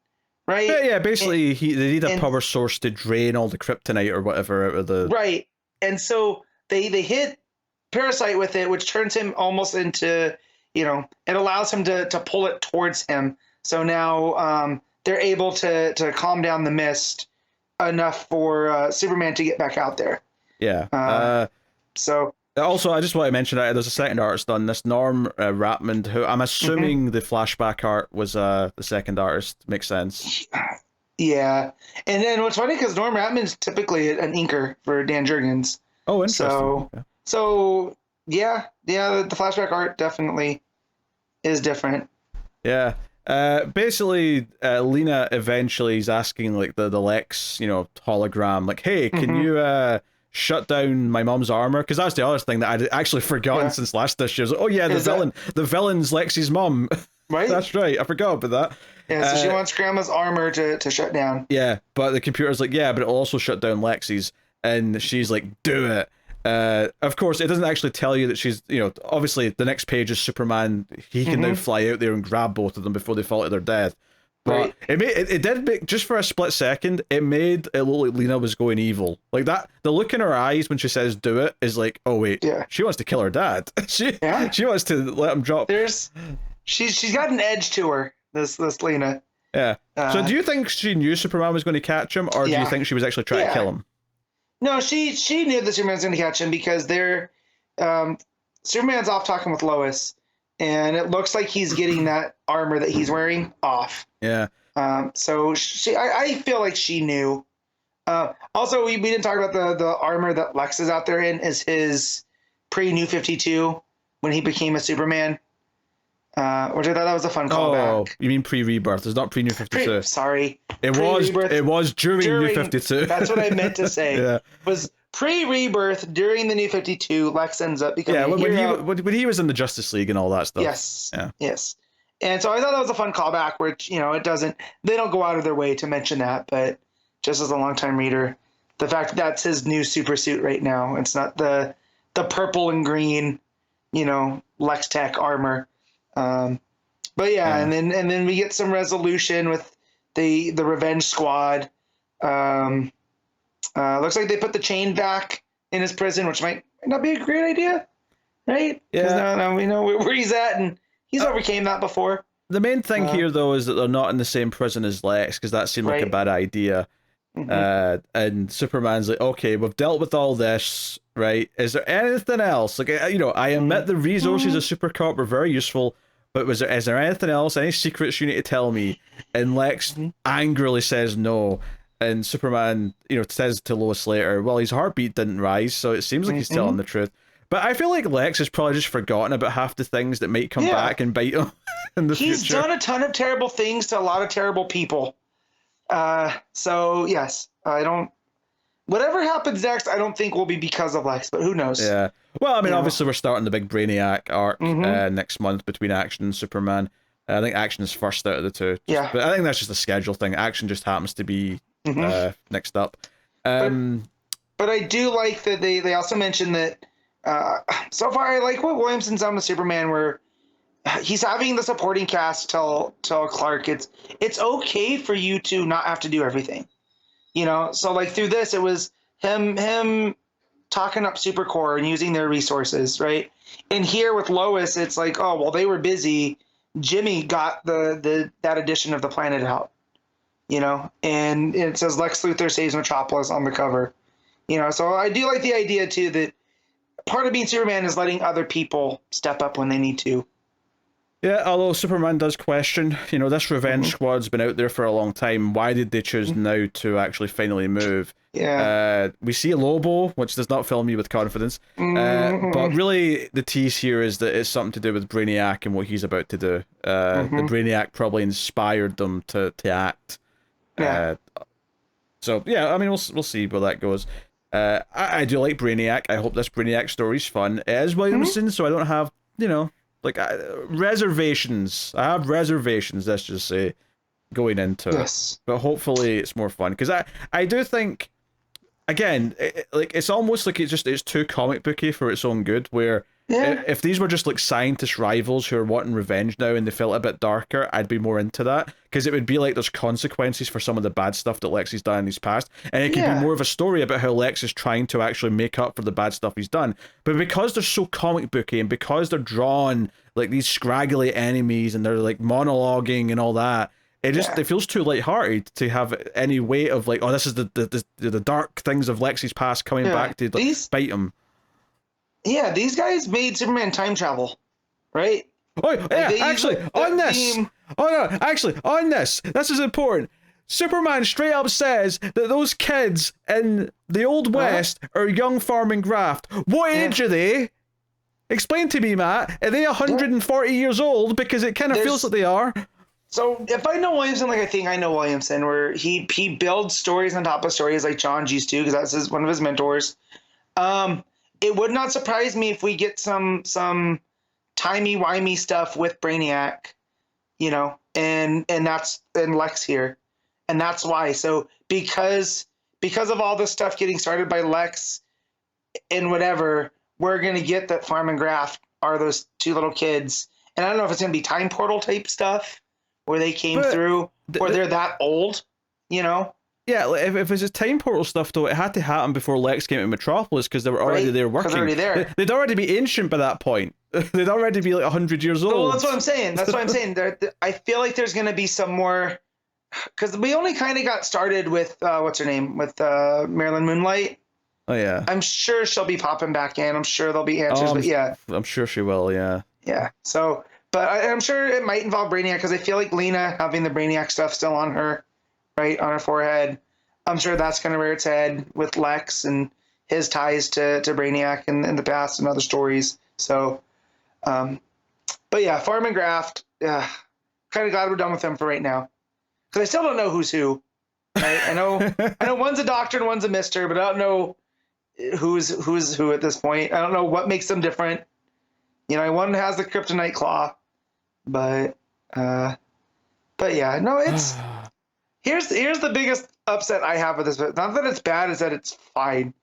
right? Yeah. Basically, they need a power source to drain all the kryptonite or whatever out of the. Right, and so they hit Parasite with it, which turns him almost into, it allows him to pull it towards him. So now they're able to calm down the mist enough for Superman to get back out there. Yeah. So. Also, I just want to mention that there's a second artist on this, Norm Rapmond, who I'm assuming the flashback art was the second artist. Makes sense. Yeah. And then what's funny, because Norm Rapmond's typically an inker for Dan Jurgens. Oh, interesting. So yeah, the flashback art definitely is different. Yeah. Basically, Lena eventually is asking like the Lex, hologram, like, hey, can you shut down my mom's armor? Because that's the other thing that I'd actually forgotten since last issue. Was, oh yeah, the villain's Lexi's mom. Right? That's right. I forgot about that. Yeah, so she wants Grandma's armor to shut down. Yeah, but the computer's like, yeah, but it'll also shut down Lexi's, and she's like, do it. Of course, it doesn't actually tell you that she's, obviously the next page is Superman. He can now fly out there and grab both of them before they fall to their death. But it did make, just for a split second, it made it look like Lena was going evil. Like that, the look in her eyes when she says "do it" is like, oh wait, she wants to kill her dad. She wants to let him drop. She's got an edge to her. This Lena. Yeah. So do you think she knew Superman was going to catch him, or do you think she was actually trying to kill him? No, she knew that Superman was going to catch him because Superman's off talking with Lois, and it looks like he's getting that armor that he's wearing off. Yeah. So I feel like she knew. Also, we didn't talk about the armor that Lex is out there in is his pre-New 52 when he became a Superman. Which I thought that was a fun callback. Oh, you mean pre-rebirth? It's not pre-New 52. Sorry. It was during New 52. That's what I meant to say. Yeah. It was pre-rebirth during the New 52. Lex ends up becoming a hero. when he was in the Justice League and all that stuff. Yes. Yeah. Yes. And so I thought that was a fun callback, which, they don't go out of their way to mention that, but just as a longtime reader, the fact that that's his new super suit right now, it's not the purple and green, Lex Tech armor. But and then we get some resolution with the Revenge Squad. Looks like they put the chain back in his prison, which might not be a great idea, right? Yeah. Now we know where he's at, and he's overcame that before. The main thing here, though, is that they're not in the same prison as Lex, because that seemed like a bad idea. And Superman's like, okay, we've dealt with all this, right? Is there anything else? Like, I admit the resources of Supercorp were very useful, but is there anything else, any secrets you need to tell me? And Lex angrily says no. And Superman, says to Lois later, well, his heartbeat didn't rise, so it seems like he's telling the truth. But I feel like Lex has probably just forgotten about half the things that might come back and bite him in the future. He's done a ton of terrible things to a lot of terrible people. So, yes, whatever happens next, I don't think will be because of Lex, but who knows? Yeah. Well, I mean, obviously we're starting the big Brainiac arc next month between Action and Superman. I think Action is first out of the two. Yeah. But I think that's just a schedule thing. Action just happens to be next up. But I do like that they also mentioned that so far I like what Williamson's done with Superman, where he's having the supporting cast tell Clark it's okay for you to not have to do everything. So like through this, it was him talking up Supercorp and using their resources, right? And here with Lois, it's like, oh, well, they were busy. Jimmy got that edition of the planet out, and it says Lex Luthor saves Metropolis on the cover, So I do like the idea too that part of being Superman is letting other people step up when they need to. Yeah, although Superman does question, this Revenge Squad's been out there for a long time. Why did they choose now to actually finally move? Yeah. We see Lobo, which does not fill me with confidence. But really, the tease here is that it's something to do with Brainiac and what he's about to do. The Brainiac probably inspired them to act. Yeah. So, yeah, I mean, we'll see where that goes. I do like Brainiac. I hope this Brainiac story's fun. It is Williamson, so I don't have, like reservations. I have reservations, let's just say, going into it. But hopefully it's more fun. Because I do think, again, it's almost like it's too comic booky for its own good, where if these were just like scientist rivals who are wanting revenge now and they felt a bit darker, I'd be more into that, because it would be like there's consequences for some of the bad stuff that Lex has done in his past, and it could be more of a story about how Lex is trying to actually make up for the bad stuff he's done. But because they're so comic booky and because they're drawn like these scraggly enemies and they're like monologuing and all that, it feels too lighthearted to have any weight of like, oh, this is the dark things of Lex's past coming back to bite him. Yeah, these guys made Superman time travel, right? Oh, yeah, actually, on this, this is important. Superman straight up says that those kids in the Old West are young farming graft. What age are they? Explain to me, Matt. Are they 140 years old? Because it kind of feels like they are. So if I know Williamson, like I think I know Williamson, where he builds stories on top of stories like John's used to, because that's one of his mentors. It would not surprise me if we get some timey-wimey stuff with Brainiac, and Lex here. And that's why. So because of all this stuff getting started by Lex and whatever, we're going to get that Farm and Graft are those two little kids. And I don't know if it's going to be time portal type stuff where they came through, or they're that old, Yeah, if it's a time portal stuff, though, it had to happen before Lex came to Metropolis, because they were already there working. Already there. They'd already be ancient by that point. They'd already be like 100 years old. Well, that's what I'm saying. I feel like there's going to be some more, because we only kind of got started with, what's her name? With Marilyn Moonlight. Oh, yeah. I'm sure she'll be popping back in. I'm sure there'll be answers, but yeah. I'm sure she will, yeah. Yeah, so, but I'm sure it might involve Brainiac, because I feel like Lena having the Brainiac stuff still on her, right, on her forehead. I'm sure that's going to rear its head with Lex and his ties to Brainiac in the past and other stories. So, but yeah, Farm and Graft, kind of glad we're done with them for right now. Because I still don't know who's who. Right? I know one's a doctor and one's a mister, but I don't know who's who at this point. I don't know what makes them different. One has the kryptonite claw, but yeah, no, it's here's the biggest upset I have with this. Not that it's bad, is that it's fine.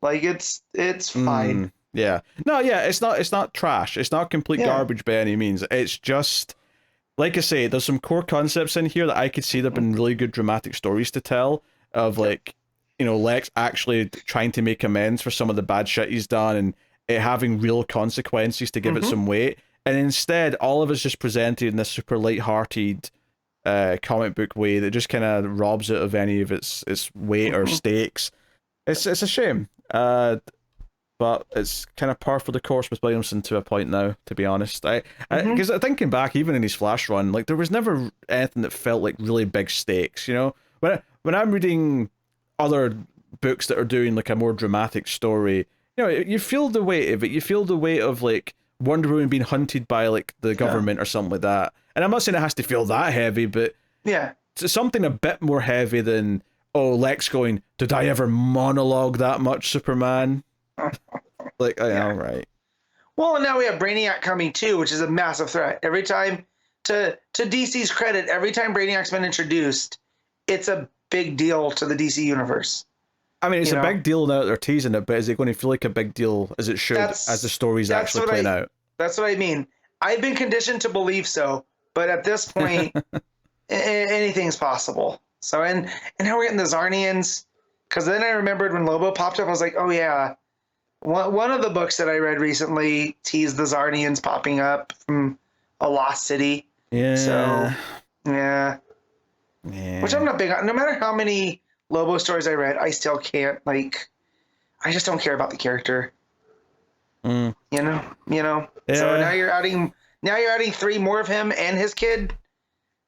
Like it's fine. Yeah. No, yeah, it's not trash. It's not complete garbage by any means. It's just, like I say, there's some core concepts in here that I could see there've been really good dramatic stories to tell of, like, Lex actually trying to make amends for some of the bad shit he's done and it having real consequences to give it some weight. And instead, all of it's just presented in this super lighthearted comic book way that just kind of robs it of any of its weight or stakes. It's a shame, but it's kind of par for the course with Williamson to a point now, to be honest. Because thinking back, even in his Flash run, like there was never anything that felt like really big stakes. When I'm reading other books that are doing like a more dramatic story, you feel the weight of it. You feel the weight of like Wonder Woman being hunted by like the government or something like that. And I'm not saying it has to feel that heavy, but it's something a bit more heavy than, Lex going, did I ever monologue that much, Superman? Like, all right. Well, and now we have Brainiac coming too, which is a massive threat. Every time, to DC's credit, every time Brainiac's been introduced, it's a big deal to the DC universe. I mean, it's a big deal now that they're teasing it, but is it going to feel like a big deal as it should, as the story's actually playing out? That's what I mean. I've been conditioned to believe so, but at this point, anything's possible. So, and now we're getting the Zarnians, because then I remembered when Lobo popped up, I was like, oh yeah, one of the books that I read recently teased the Zarnians popping up from a lost city. Yeah. So, yeah. Which I'm not big on. No matter how many Lobo stories I read, I still can't, I just don't care about the character. Yeah. So now you're adding 3 more of him and his kid.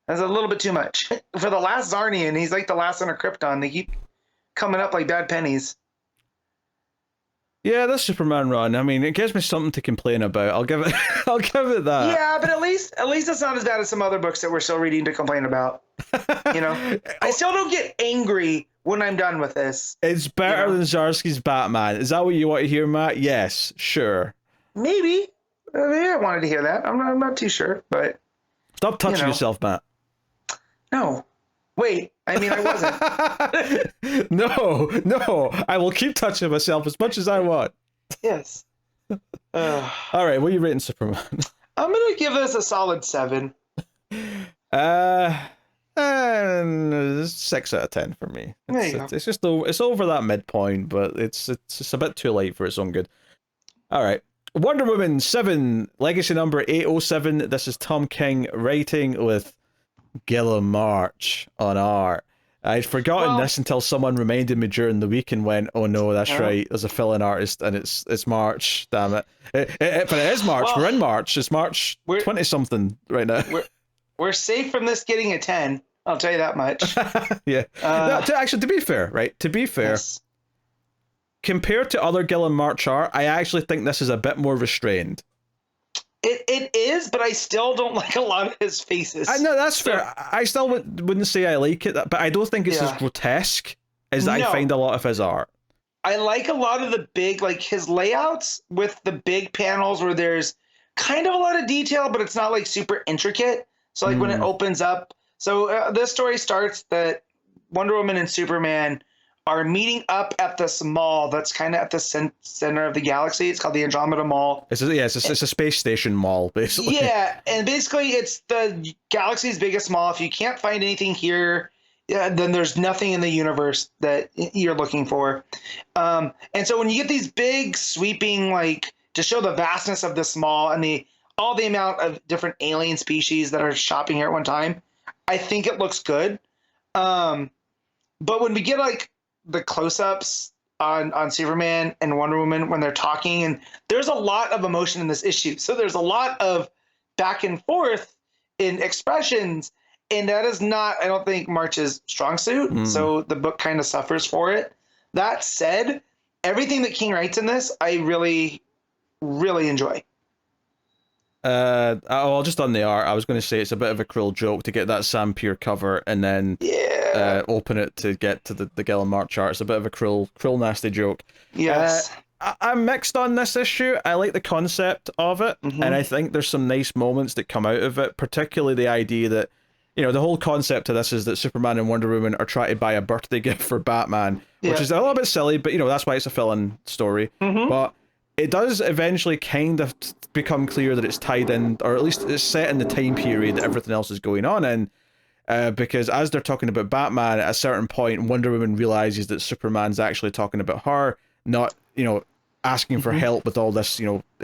That's a little bit too much. For the last Zarnian, he's like the last on a Krypton. They keep coming up like bad pennies. Yeah, this Superman run, I mean, it gives me something to complain about. I'll give it that. Yeah, but at least it's not as bad as some other books that we're still reading to complain about. I still don't get angry when I'm done with this. It's better than Zdarsky's Batman. Is that what you want to hear, Matt? Yes, sure. Maybe. Maybe I wanted to hear that. I'm not too sure, but... Stop touching yourself, Matt. No. Wait, I mean, I wasn't. No. I will keep touching myself as much as I want. Yes. All right, what are you rating Superman? I'm going to give this a solid 7. 6 out of 10 for me. It's just it's over that midpoint, but it's a bit too late for its own good. All right. Wonder Woman 7, legacy number 807. This is Tom King writing with Guillem March on art. I'd forgotten this until someone reminded me during the week and went, "Oh no, that's right. There's a fill-in artist, and it's March. Damn it! But it is March. We're in March. It's March 20-something right now. We're safe from this getting a 10. I'll tell you that much. Yeah. Actually, to be fair, yes. Compared to other Guillem March art, I actually think this is a bit more restrained. It is, but I still don't like a lot of his faces. No, that's fair. I still wouldn't say I like it, but I don't think it's as grotesque as I find a lot of his art. I like a lot of the big, like his layouts with the big panels where there's kind of a lot of detail, but it's not like super intricate. So like when it opens up. So this story starts that Wonder Woman and Superman are meeting up at this mall that's kind of at the center of the galaxy. It's called the Andromeda Mall. It's a space station mall, basically. Yeah, and basically it's the galaxy's biggest mall. If you can't find anything here, then there's nothing in the universe that you're looking for. And so when you get these big sweeping, like to show the vastness of this mall and all the amount of different alien species that are shopping here at one time, I think it looks good. But when we get like the close-ups on Superman and Wonder Woman when they're talking, and there's a lot of emotion in this issue. So there's a lot of back and forth in expressions, and that is not, I don't think, March's strong suit. So the book kind of suffers for it. That said, everything that King writes in this, I really, really enjoy. Just on the art, I was going to say it's a bit of a cruel joke to get that Sam Peer cover and then open it to get to the Guillem March art. It's a bit of a cruel, nasty joke. Yes. I'm mixed on this issue. I like the concept of it, and I think there's some nice moments that come out of it, particularly the idea that, the whole concept of this is that Superman and Wonder Woman are trying to buy a birthday gift for Batman, which is a little bit silly, but, that's why it's a fill-in story. But it does eventually kind of become clear that it's tied in, or at least it's set in the time period that everything else is going on in, because as they're talking about Batman, at a certain point, Wonder Woman realizes that Superman's actually talking about her, not, asking for help with all this,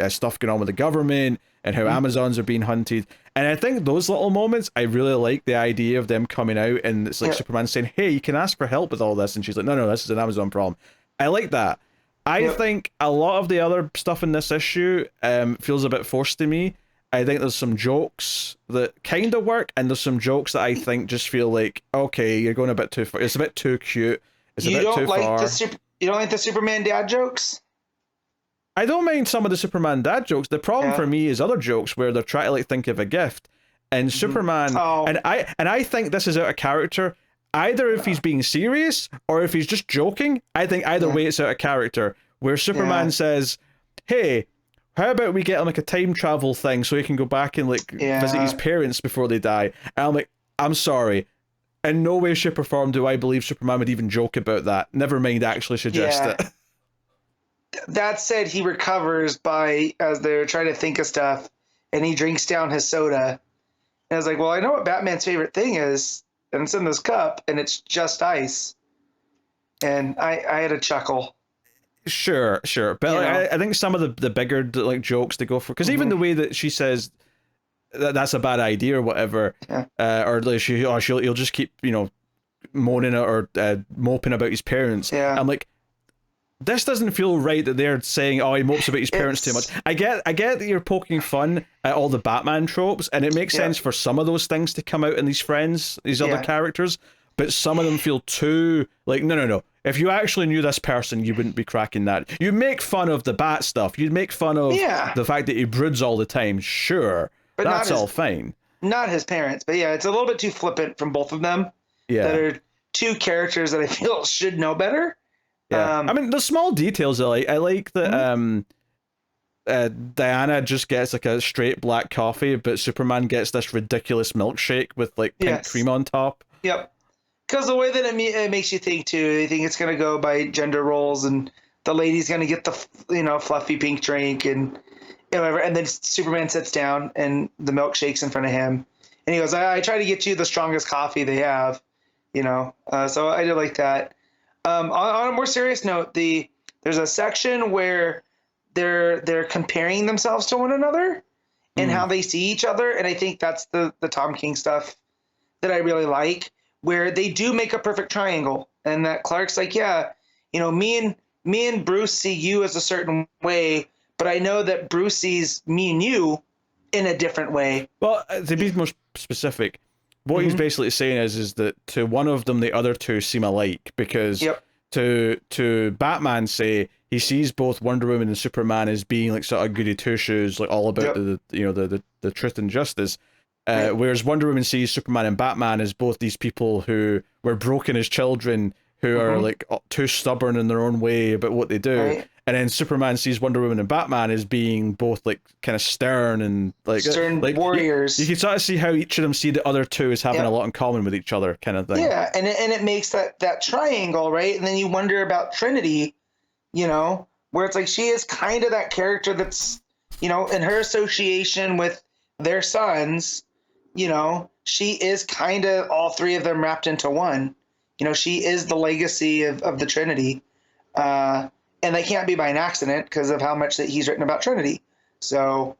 stuff going on with the government and how Amazons are being hunted. And I think those little moments, I really like the idea of them coming out and it's like Superman saying, hey, you can ask for help with all this. And she's like, no, this is an Amazon problem. I like that. I think a lot of the other stuff in this issue feels a bit forced to me. I think there's some jokes that kind of work, and there's some jokes that I think just feel like, okay, you're going a bit too far. It's a bit too cute. It's a bit too far. You don't like the Superman dad jokes? I don't mind some of the Superman dad jokes. The problem for me is other jokes where they're trying to think of a gift, and Superman and I think this is out of character. Either if he's being serious or if he's just joking, I think either way it's out of character. Where Superman says, hey, how about we get him like a time travel thing so he can go back and visit his parents before they die? And I'm like, I'm sorry. In no way, shape, or form do I believe Superman would even joke about that. Never mind actually suggest it. That said, he recovers as they're trying to think of stuff, and he drinks down his soda. And I was like, well, I know what Batman's favorite thing is. And it's in this cup, and it's just ice. And I had a chuckle. Sure. But I think some of the bigger jokes they go for, because even the way that she says that's a bad idea or whatever, or he'll just keep moaning or moping about his parents. I'm like, this doesn't feel right that they're saying, oh, he mopes about his parents too much. I get that you're poking fun at all the Batman tropes, and it makes sense for some of those things to come out in these other characters, but some of them feel too, no. If you actually knew this person, you wouldn't be cracking that. You make fun of the Bat stuff. You'd make fun of the fact that he broods all the time. Sure, but that's all fine. Not his parents, but it's a little bit too flippant from both of them. Yeah. That are two characters that I feel should know better. Yeah, I mean the small details I like. I like that Diana just gets like a straight black coffee, but Superman gets this ridiculous milkshake with like pink cream on top. Yep. Because the way that it makes you think too, I think it's gonna go by gender roles, and the lady's gonna get the fluffy pink drink, and whatever. And then Superman sits down, and the milkshake's in front of him, and he goes, "I try to get you the strongest coffee they have," So I did like that. On a more serious note, there's a section where they're comparing themselves to one another and how they see each other, and I think that's the Tom King stuff that I really like, where they do make a perfect triangle, and that Clark's like, yeah, me and Bruce see you as a certain way, but I know that Bruce sees me and you in a different way. Well, to be more specific, what he's basically saying is that to one of them, the other two seem alike, because to Batman, say, he sees both Wonder Woman and Superman as being like sort of goody two shoes, like all about the truth and justice. Whereas Wonder Woman sees Superman and Batman as both these people who were broken as children, who are like too stubborn in their own way about what they do. Right. And then Superman sees Wonder Woman and Batman as being both like kind of stern and like warriors. You can sort of see how each of them see the other two as having a lot in common with each other, kind of thing. Yeah, and it makes that triangle, right? And then you wonder about Trinity, where it's like she is kind of that character that's, in her association with their sons, she is kind of all three of them wrapped into one. She is the legacy of the Trinity. And they can't be by an accident because of how much that he's written about Trinity. So,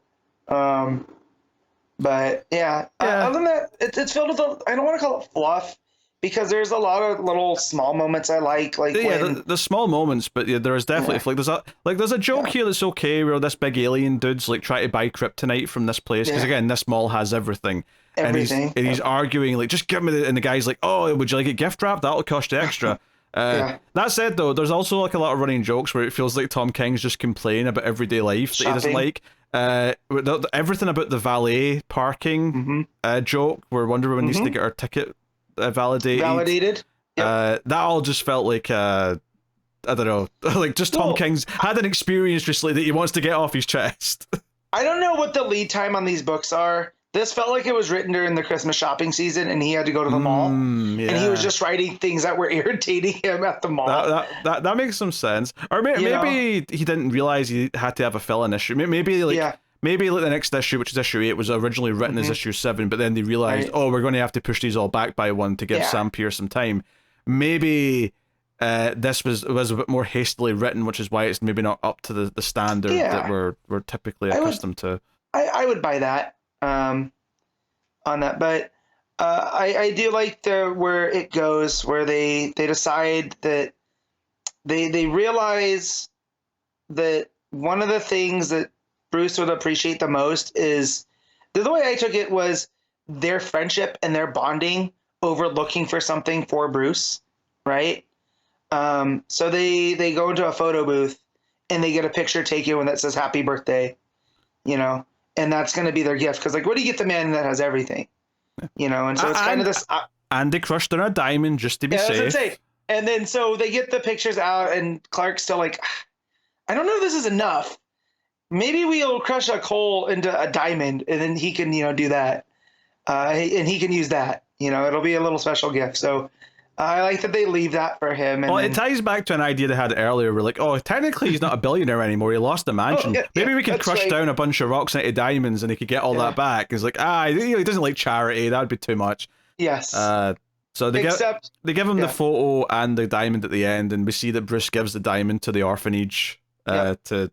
but yeah. Other than that, it's filled with I don't want to call it fluff, because there's a lot of little small moments I like the small moments, but there is definitely there's a joke here that's okay, where this big alien dude's like trying to buy kryptonite from this place, because again, this mall has everything. And he's arguing like, just give me and the guy's like, oh, would you like it gift wrapped? That'll cost you extra. That said, though, there's also like a lot of running jokes where it feels like Tom King's just complaining about everyday life that he doesn't like. Everything about the valet parking joke, where Wonder Woman needs to get her ticket validated. That all just felt like I don't know, like just Tom King's had an experience recently that he wants to get off his chest. I don't know what the lead time on these books are. This felt like it was written during the Christmas shopping season, and he had to go to the mall, and he was just writing things that were irritating him at the mall. That makes some sense. Or maybe he didn't realize he had to have a fill-in issue. Maybe the next issue, which is issue 8, was originally written as issue 7, but then they realized, we're going to have to push these all back by one to give Sam Pierce some time. Maybe this was a bit more hastily written, which is why it's maybe not up to the standard that we're typically accustomed to. I would buy that. On that, but I do like where it goes, where they decide that they realize that one of the things that Bruce would appreciate the most is the way I took it was their friendship and their bonding over looking for something for Bruce, right? So they go into a photo booth and they get a picture taken that says "Happy Birthday," And that's going to be their gift, because like, what do you get the man that has everything, And so it's kind of this. And they crushed on a diamond just to be safe. And then so they get the pictures out, and Clark's still like, I don't know if this is enough. Maybe we'll crush a coal into a diamond, and then he can do that, and he can use that. It'll be a little special gift. So I like that they leave that for him. And it ties back to an idea they had earlier. We're like, technically he's not a billionaire anymore. He lost the mansion. Maybe we could crush down a bunch of rocks into diamonds, and he could get all that back. It's like, he doesn't like charity. That would be too much. Yes. So they give him the photo and the diamond at the end, and we see that Bruce gives the diamond to the orphanage to.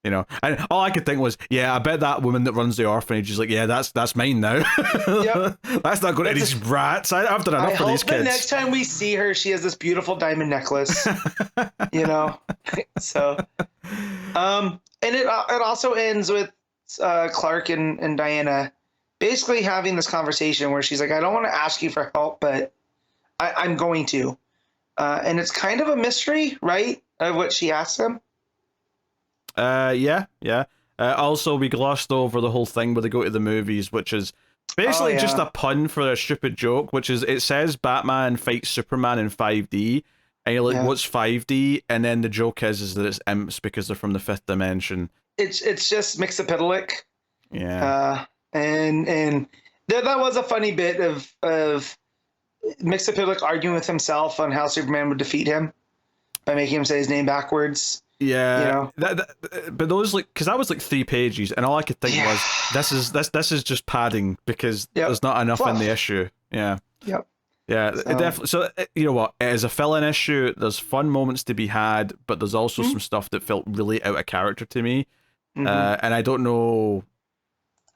And all I could think was, I bet that woman that runs the orphanage is like, that's mine now. That's not going to these rats. I've done enough for these kids. The next time we see her, she has this beautiful diamond necklace. So, and it also ends with Clark and Diana basically having this conversation where she's like, I don't want to ask you for help, but I'm going to. And it's kind of a mystery, right, of what she asks him. Also, we glossed over the whole thing where they go to the movies, which is Basically, just yeah. a pun for a stupid joke, which is it says Batman fights Superman in 5D, and you're like, Yeah. what's 5D? And then the joke is that it's imps because they're from the fifth dimension. It's just Mixapitalic. Yeah. And that was a funny bit of Mixapitalic arguing with himself on how Superman would defeat him by making him say his name backwards. Yeah, You know? but those because that was like 3 pages, and all I could think Yeah. was this is just padding because Yep. there's not enough in Fluff. the issue. Yeah, Yep. yeah, it definitely. So you know what? It is a fill-in issue. There's fun moments to be had, but there's also some stuff that felt really out of character to me, and I don't know.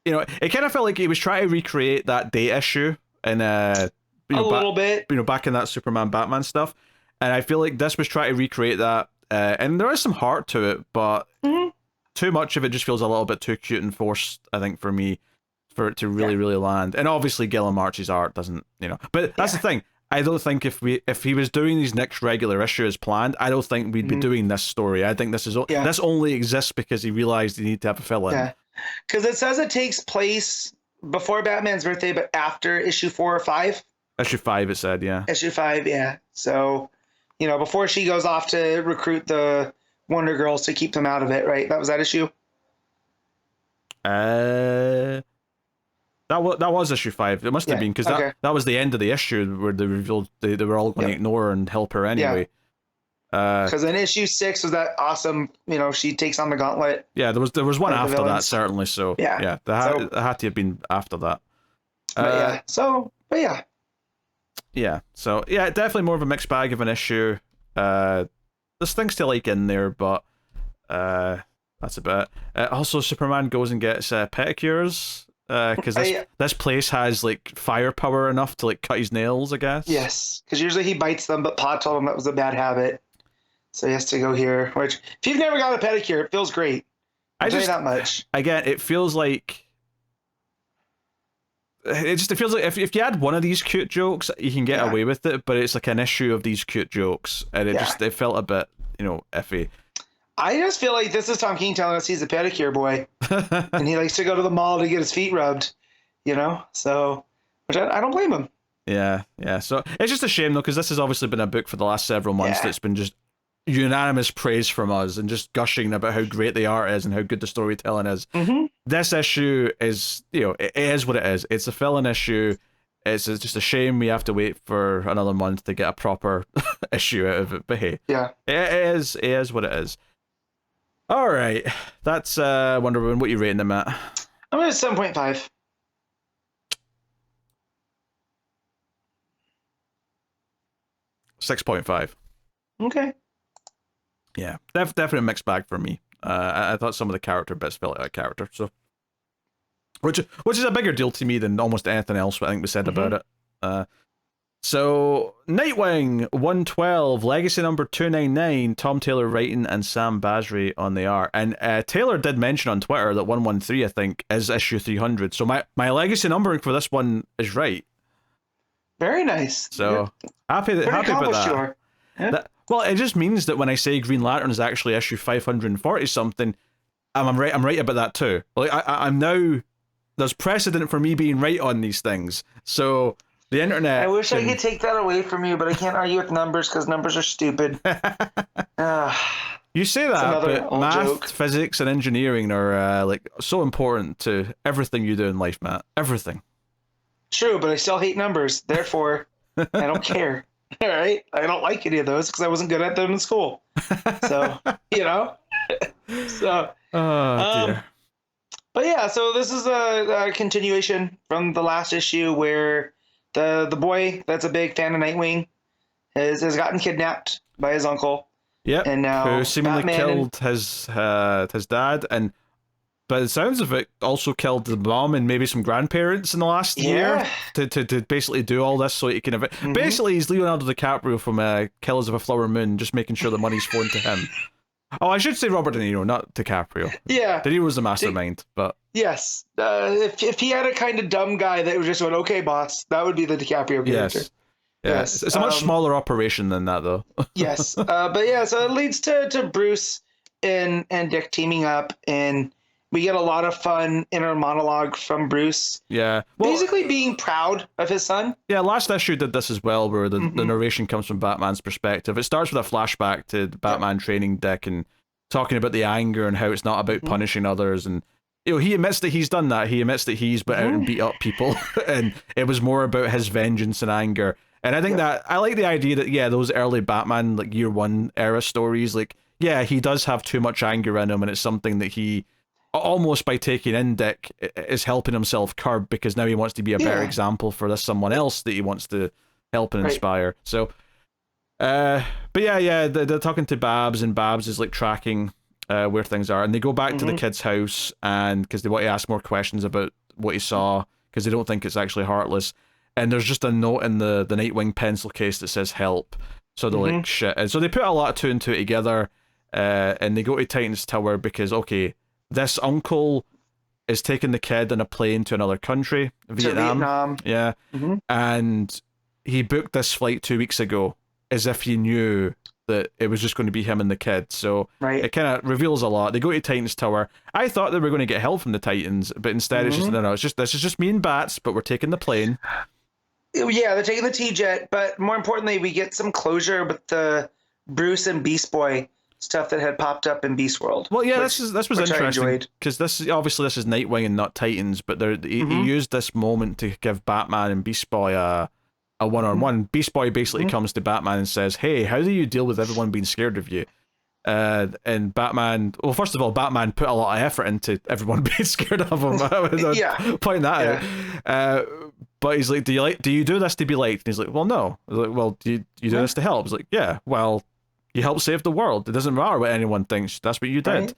You know, it kind of felt like he was trying to recreate that Day issue and a little bit. You know, back in that Superman Batman stuff, and I feel like this was trying to recreate that. And there is some heart to it, but too much of it just feels a little bit too cute and forced, I think, for me, for it to really, really land. And obviously, Guillem Archie's art doesn't, you know. But that's the thing. I don't think if he was doing these next regular issue as planned, I don't think we'd be doing this story. I think this only exists because he realized he needed to have a fill-in. Yeah, because it says it takes place before Batman's birthday, but after issue 4 or 5. Issue 5, it said, yeah. Issue 5, yeah. So, you know, before she goes off to recruit the Wonder Girls to keep them out of it, right? That was that issue? That was issue 5. It must have been, because that was the end of the issue where they revealed they were all going to ignore her and help her anyway. Because in issue 6 was that awesome, you know, she takes on the gauntlet. Yeah, there was one after that, certainly. So, yeah, that had to have been after that. But yeah. Yeah, so yeah, definitely more of a mixed bag of an issue. There's things to like in there, but that's about it. Also, Superman goes and gets pedicures because this place has like firepower enough to like cut his nails, I guess. Yes, because usually he bites them, but Pa told him that was a bad habit, so he has to go here. Which, if you've never got a pedicure, it feels great. I'll tell you that much. Again, it feels like. It feels like if you had one of these cute jokes, you can get away with it, but it's like an issue of these cute jokes, and it felt a bit, you know, iffy. I just feel like this is Tom King telling us he's a pedicure boy, and he likes to go to the mall to get his feet rubbed, you know. So, which I don't blame him. Yeah. So it's just a shame though, because this has obviously been a book for the last several months that's been just unanimous praise from us and just gushing about how great the art is and how good the storytelling is. This issue is, you know, it is what it is. It's a fill-in issue. It's just a shame we have to wait for another month to get a proper issue out of it. But hey, it is what it is. All right, that's Wonder Woman. What are you rating them at? I'm at 7.5. $6.5. Okay. Yeah, definitely a mixed bag for me. I thought some of the character bits felt like a character, so which is a bigger deal to me than almost anything else I think we said about it. So Nightwing 112, Legacy number 299, Tom Taylor writing and Sam Basri on the art. And Taylor did mention on Twitter that 113, I think, is issue 300. So my legacy numbering for this one is right. Very nice. So happy about that. Yeah. Well, it just means that when I say Green Lantern is actually issue 540 something, I'm right about that too. Like I'm now, there's precedent for me being right on these things. So the internet. I wish I could take that away from you, but I can't argue with numbers because numbers are stupid. You say that, but math, physics, and engineering are like so important to everything you do in life, Matt. Everything. True, but I still hate numbers. Therefore, I don't care. All right, I don't like any of those because I wasn't good at them in school. So you know. So. Oh dear. But yeah, so this is a continuation from the last issue where the boy that's a big fan of Nightwing has gotten kidnapped by his uncle. Yep. And now who seemingly killed his dad, and by the sounds of it, also killed the mom and maybe some grandparents in the last year to basically do all this so he can basically he's Leonardo DiCaprio from Killers of a Flower Moon, just making sure the money's flowing to him. Oh, I should say Robert De Niro, not DiCaprio. Yeah. De Niro was the mastermind, but... Yes. If he had a kind of dumb guy that was just going, okay, boss, that would be the DiCaprio character. Yes. It's a much smaller operation than that, though. Yes. But yeah, so it leads to Bruce and Dick teaming up, and We get a lot of fun inner monologue from Bruce. Yeah. Well, basically being proud of his son. Yeah, last issue did this as well, where the narration comes from Batman's perspective. It starts with a flashback to Batman training Dick and talking about the anger and how it's not about punishing others. And he admits that he's done that. He admits that he's been out and beat up people, and it was more about his vengeance and anger. And I think that I like the idea that those early Batman like year one era stories, like he does have too much anger in him, and it's something that he almost by taking in Dick is helping himself curb, because now he wants to be a better example for this someone else that he wants to help and inspire. So, but they're talking to Babs, and Babs is like tracking where things are, and they go back to the kid's house, and because they want to ask more questions about what he saw, because they don't think it's actually Heartless. And there's just a note in the Nightwing pencil case that says help. So they're like, shit. And so they put a lot of two and two together, and they go to Titan's Tower because, okay, this uncle is taking the kid on a plane to another country, Vietnam. Yeah. And he booked this flight 2 weeks ago as if he knew that it was just going to be him and the kid. So it kind of reveals a lot. They go to Titan's Tower. I thought they were going to get help from the Titans, but instead it's just, no, this is just me and Bats, but we're taking the plane. Yeah, they're taking the T-Jet, but more importantly, we get some closure with the Bruce and Beast Boy stuff that had popped up in Beast World. Well, yeah, this was interesting because this is Nightwing and not Titans, but he used this moment to give Batman and Beast Boy a one-on-one. Beast Boy basically comes to Batman and says, "Hey, how do you deal with everyone being scared of you?" And Batman, well, first of all, Batman put a lot of effort into everyone being scared of him. Point that out. But he's like, "Do you do this to be liked?" And he's like, "Well, no." Like, "Well, do you do this to help?" He's like, "Yeah, well, you help save the world. It doesn't matter what anyone thinks. That's what you did."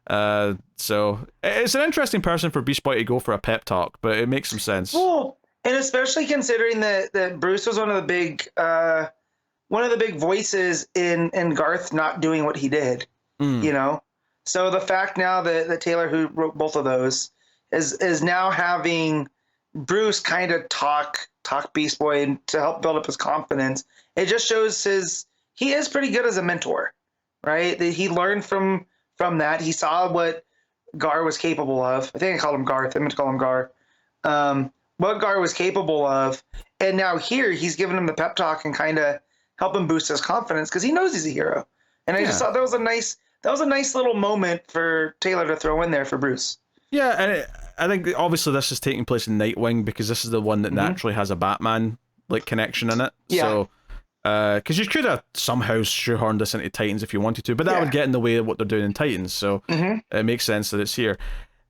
So it's an interesting person for Beast Boy to go for a pep talk, but it makes some sense. Well, and especially considering that Bruce was one of the big voices in Garth not doing what he did. You know, so the fact now that Taylor, who wrote both of those, is now having Bruce kind of talk Beast Boy and to help build up his confidence. It just shows he is pretty good as a mentor, right? That he learned from that. He saw what Gar was capable of. I think I called him Garth. I meant to call him Gar. What Gar was capable of, and now here he's giving him the pep talk and kind of helping boost his confidence because he knows he's a hero. And I just thought that was a nice little moment for Taylor to throw in there for Bruce. Yeah, and I think obviously this is taking place in Nightwing because this is the one that naturally has a Batman like connection in it. Yeah. So, because you could have somehow shoehorned this into Titans if you wanted to, but that would get in the way of what they're doing in Titans. So it makes sense that it's here.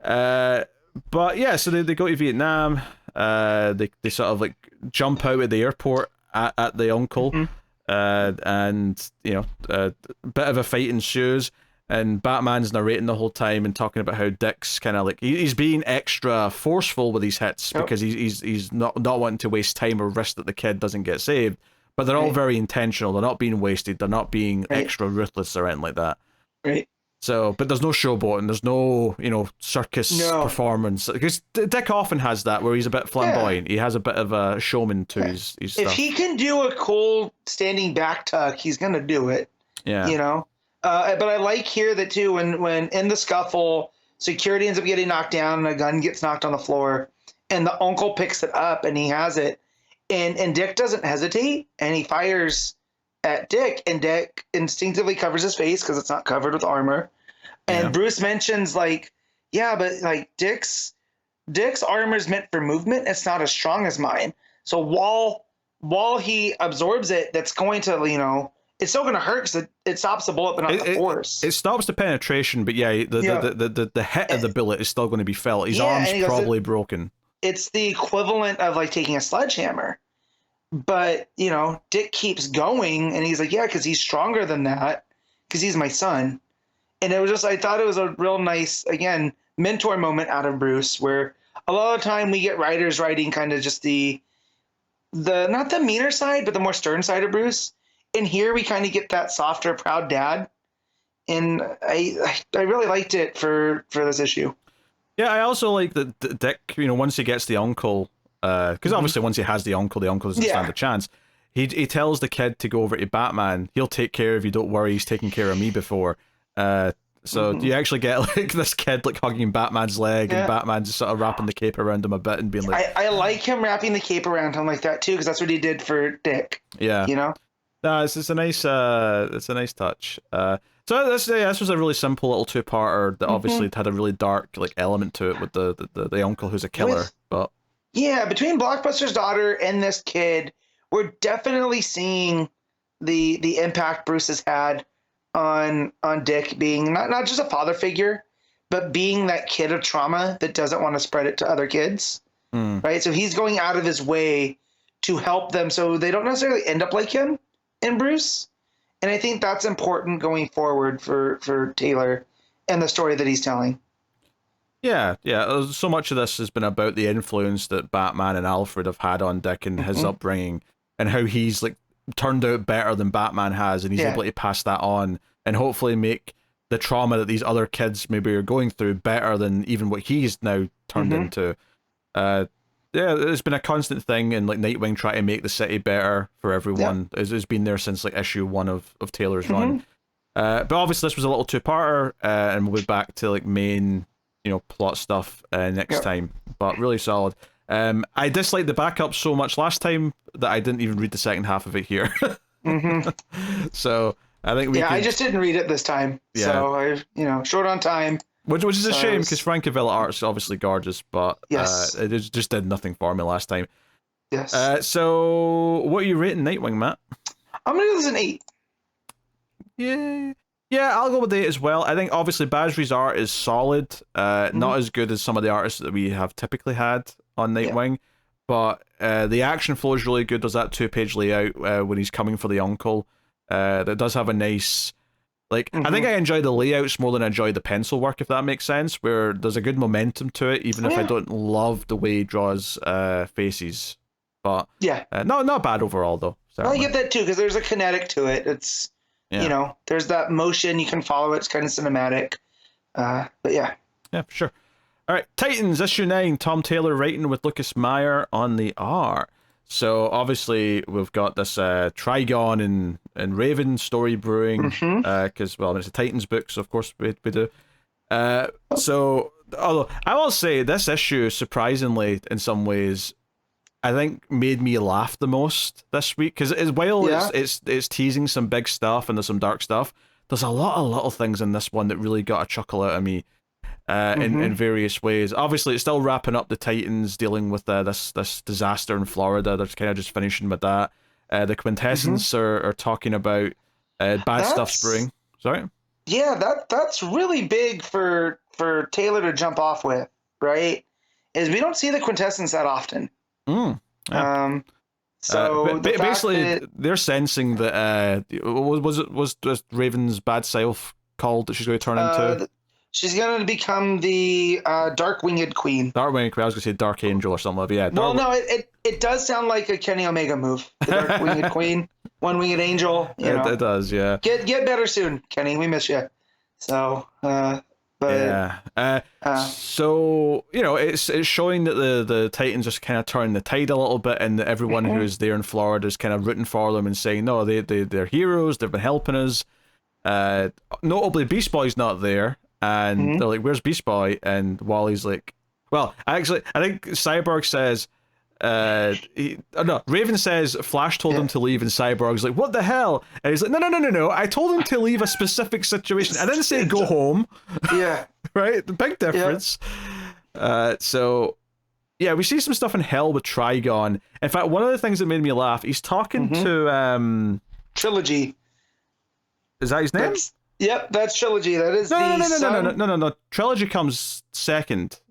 But yeah, so they go to Vietnam. They sort of like jump out at the airport at the uncle, and a bit of a fight ensues. And Batman's narrating the whole time and talking about how Dick's kind of like he's being extra forceful with these hits because he's not wanting to waste time or risk that the kid doesn't get saved. But they're all very intentional. They're not being wasted. They're not being extra ruthless or anything like that. Right. So, but there's no showboating. There's no circus performance because Dick often has that where he's a bit flamboyant. He has a bit of a showman to his stuff. If he can do a cool standing back tuck, he's gonna do it. Yeah. But I like here that too when in the scuffle, security ends up getting knocked down and a gun gets knocked on the floor, and the uncle picks it up and he has it, and Dick doesn't hesitate and he fires at Dick, and Dick instinctively covers his face because it's not covered with armor. And Bruce mentions but Dick's armor is meant for movement. It's not as strong as mine. So while he absorbs it, that's going to it's still going to hurt because it stops the bullet, but not the force. It stops the penetration, but the hit of the bullet is still going to be felt. His arm's probably broken. It's the equivalent of like taking a sledgehammer. But, Dick keeps going, and he's like, yeah, because he's stronger than that, because he's my son. And it was just, I thought it was a real nice, again, mentor moment out of Bruce, where a lot of the time we get writers writing kind of just the not the meaner side, but the more stern side of Bruce. And here we kind of get that softer, proud dad. And I really liked it for this issue. Yeah, I also like that Dick, once he gets the uncle, because obviously once he has the uncle doesn't stand a chance. He tells the kid to go over to Batman. He'll take care of you, don't worry, he's taken care of me before. So you actually get like this kid like hugging Batman's leg, and Batman's sort of wrapping the cape around him a bit and being like, I like him wrapping the cape around him like that too, because that's what he did for Dick. Yeah. You know? No, it's a nice touch. So this was a really simple little two-parter that obviously had a really dark like element to it with the uncle who's a killer. But yeah, between Blockbuster's daughter and this kid, we're definitely seeing the impact Bruce has had on Dick being not just a father figure, but being that kid of trauma that doesn't want to spread it to other kids. Right? So he's going out of his way to help them so they don't necessarily end up like him and Bruce. And I think that's important going forward for Taylor and the story that he's telling. Yeah. So much of this has been about the influence that Batman and Alfred have had on Dick and his upbringing, and how he's like turned out better than Batman has, and he's able to pass that on and hopefully make the trauma that these other kids maybe are going through better than even what he's now turned into. It's been a constant thing, and like Nightwing trying to make the city better for everyone. It's been there since like issue 1 of Taylor's run. But obviously this was a little two-parter, and we'll be back to like main, plot stuff next time. But really solid. I disliked the backup so much last time that I didn't even read the second half of it here. So I think I just didn't read it this time. Yeah. So I, short on time. Which is a shame, because Francavilla art's obviously gorgeous, but it just did nothing for me last time. Yes. So what are you rating Nightwing, Matt? I'm gonna give this an 8. Yeah, I'll go with 8 as well. I think obviously Basri's art is solid, not as good as some of the artists that we have typically had on Nightwing, but the action flow is really good. There's that 2-page layout when he's coming for the uncle. That does have a nice, like, I think I enjoy the layouts more than I enjoy the pencil work, if that makes sense, where there's a good momentum to it, even if I don't love the way he draws faces. But not bad overall, though. Well, I get that too, because there's a kinetic to it. It's, there's that motion, you can follow it, it's kind of cinematic. But yeah. Yeah, for sure. All right, Titans, issue 9, Tom Taylor writing with Lucas Meyer on the art. So obviously we've got this Trigon and Raven story brewing, because it's a Titans book, so of course we do. So although I will say this issue, surprisingly in some ways, I think made me laugh the most this week, because it's teasing some big stuff and there's some dark stuff. There's a lot of little things in this one that really got a chuckle out of me. In various ways. Obviously, it's still wrapping up the Titans dealing with this disaster in Florida. They're kind of just finishing with that. The Quintessence are talking about bad stuff brewing. Sorry? Yeah, that's really big for Taylor to jump off with, right? Is we don't see the Quintessence that often. So basically, they're sensing that was Raven's bad self called that she's going to turn into. She's going to become the Dark-Winged Queen. Dark-Winged Queen. I was going to say Dark Angel or something. But yeah. No, it does sound like a Kenny Omega move. The Dark-Winged Queen, One-Winged Angel. It does, yeah. Get better soon, Kenny. We miss you. So, so it's showing that the Titans just kind of turn the tide a little bit, and that everyone who is there in Florida is kind of rooting for them and saying, no, they're heroes. They've been helping us. Notably, Beast Boy's not there. And they're like, where's Beast Boy? And Wally's like, well, I think Cyborg says, Raven says Flash told him to leave, and Cyborg's like, what the hell? And he's like, no, I told him to leave a specific situation. I didn't say go home. Yeah. Right? The big difference. So, yeah, we see some stuff in Hell with Trigon. In fact, one of the things that made me laugh, he's talking to... Trilogy. Is that his name? Yep, that's Trilogy. That is no. Trilogy comes second.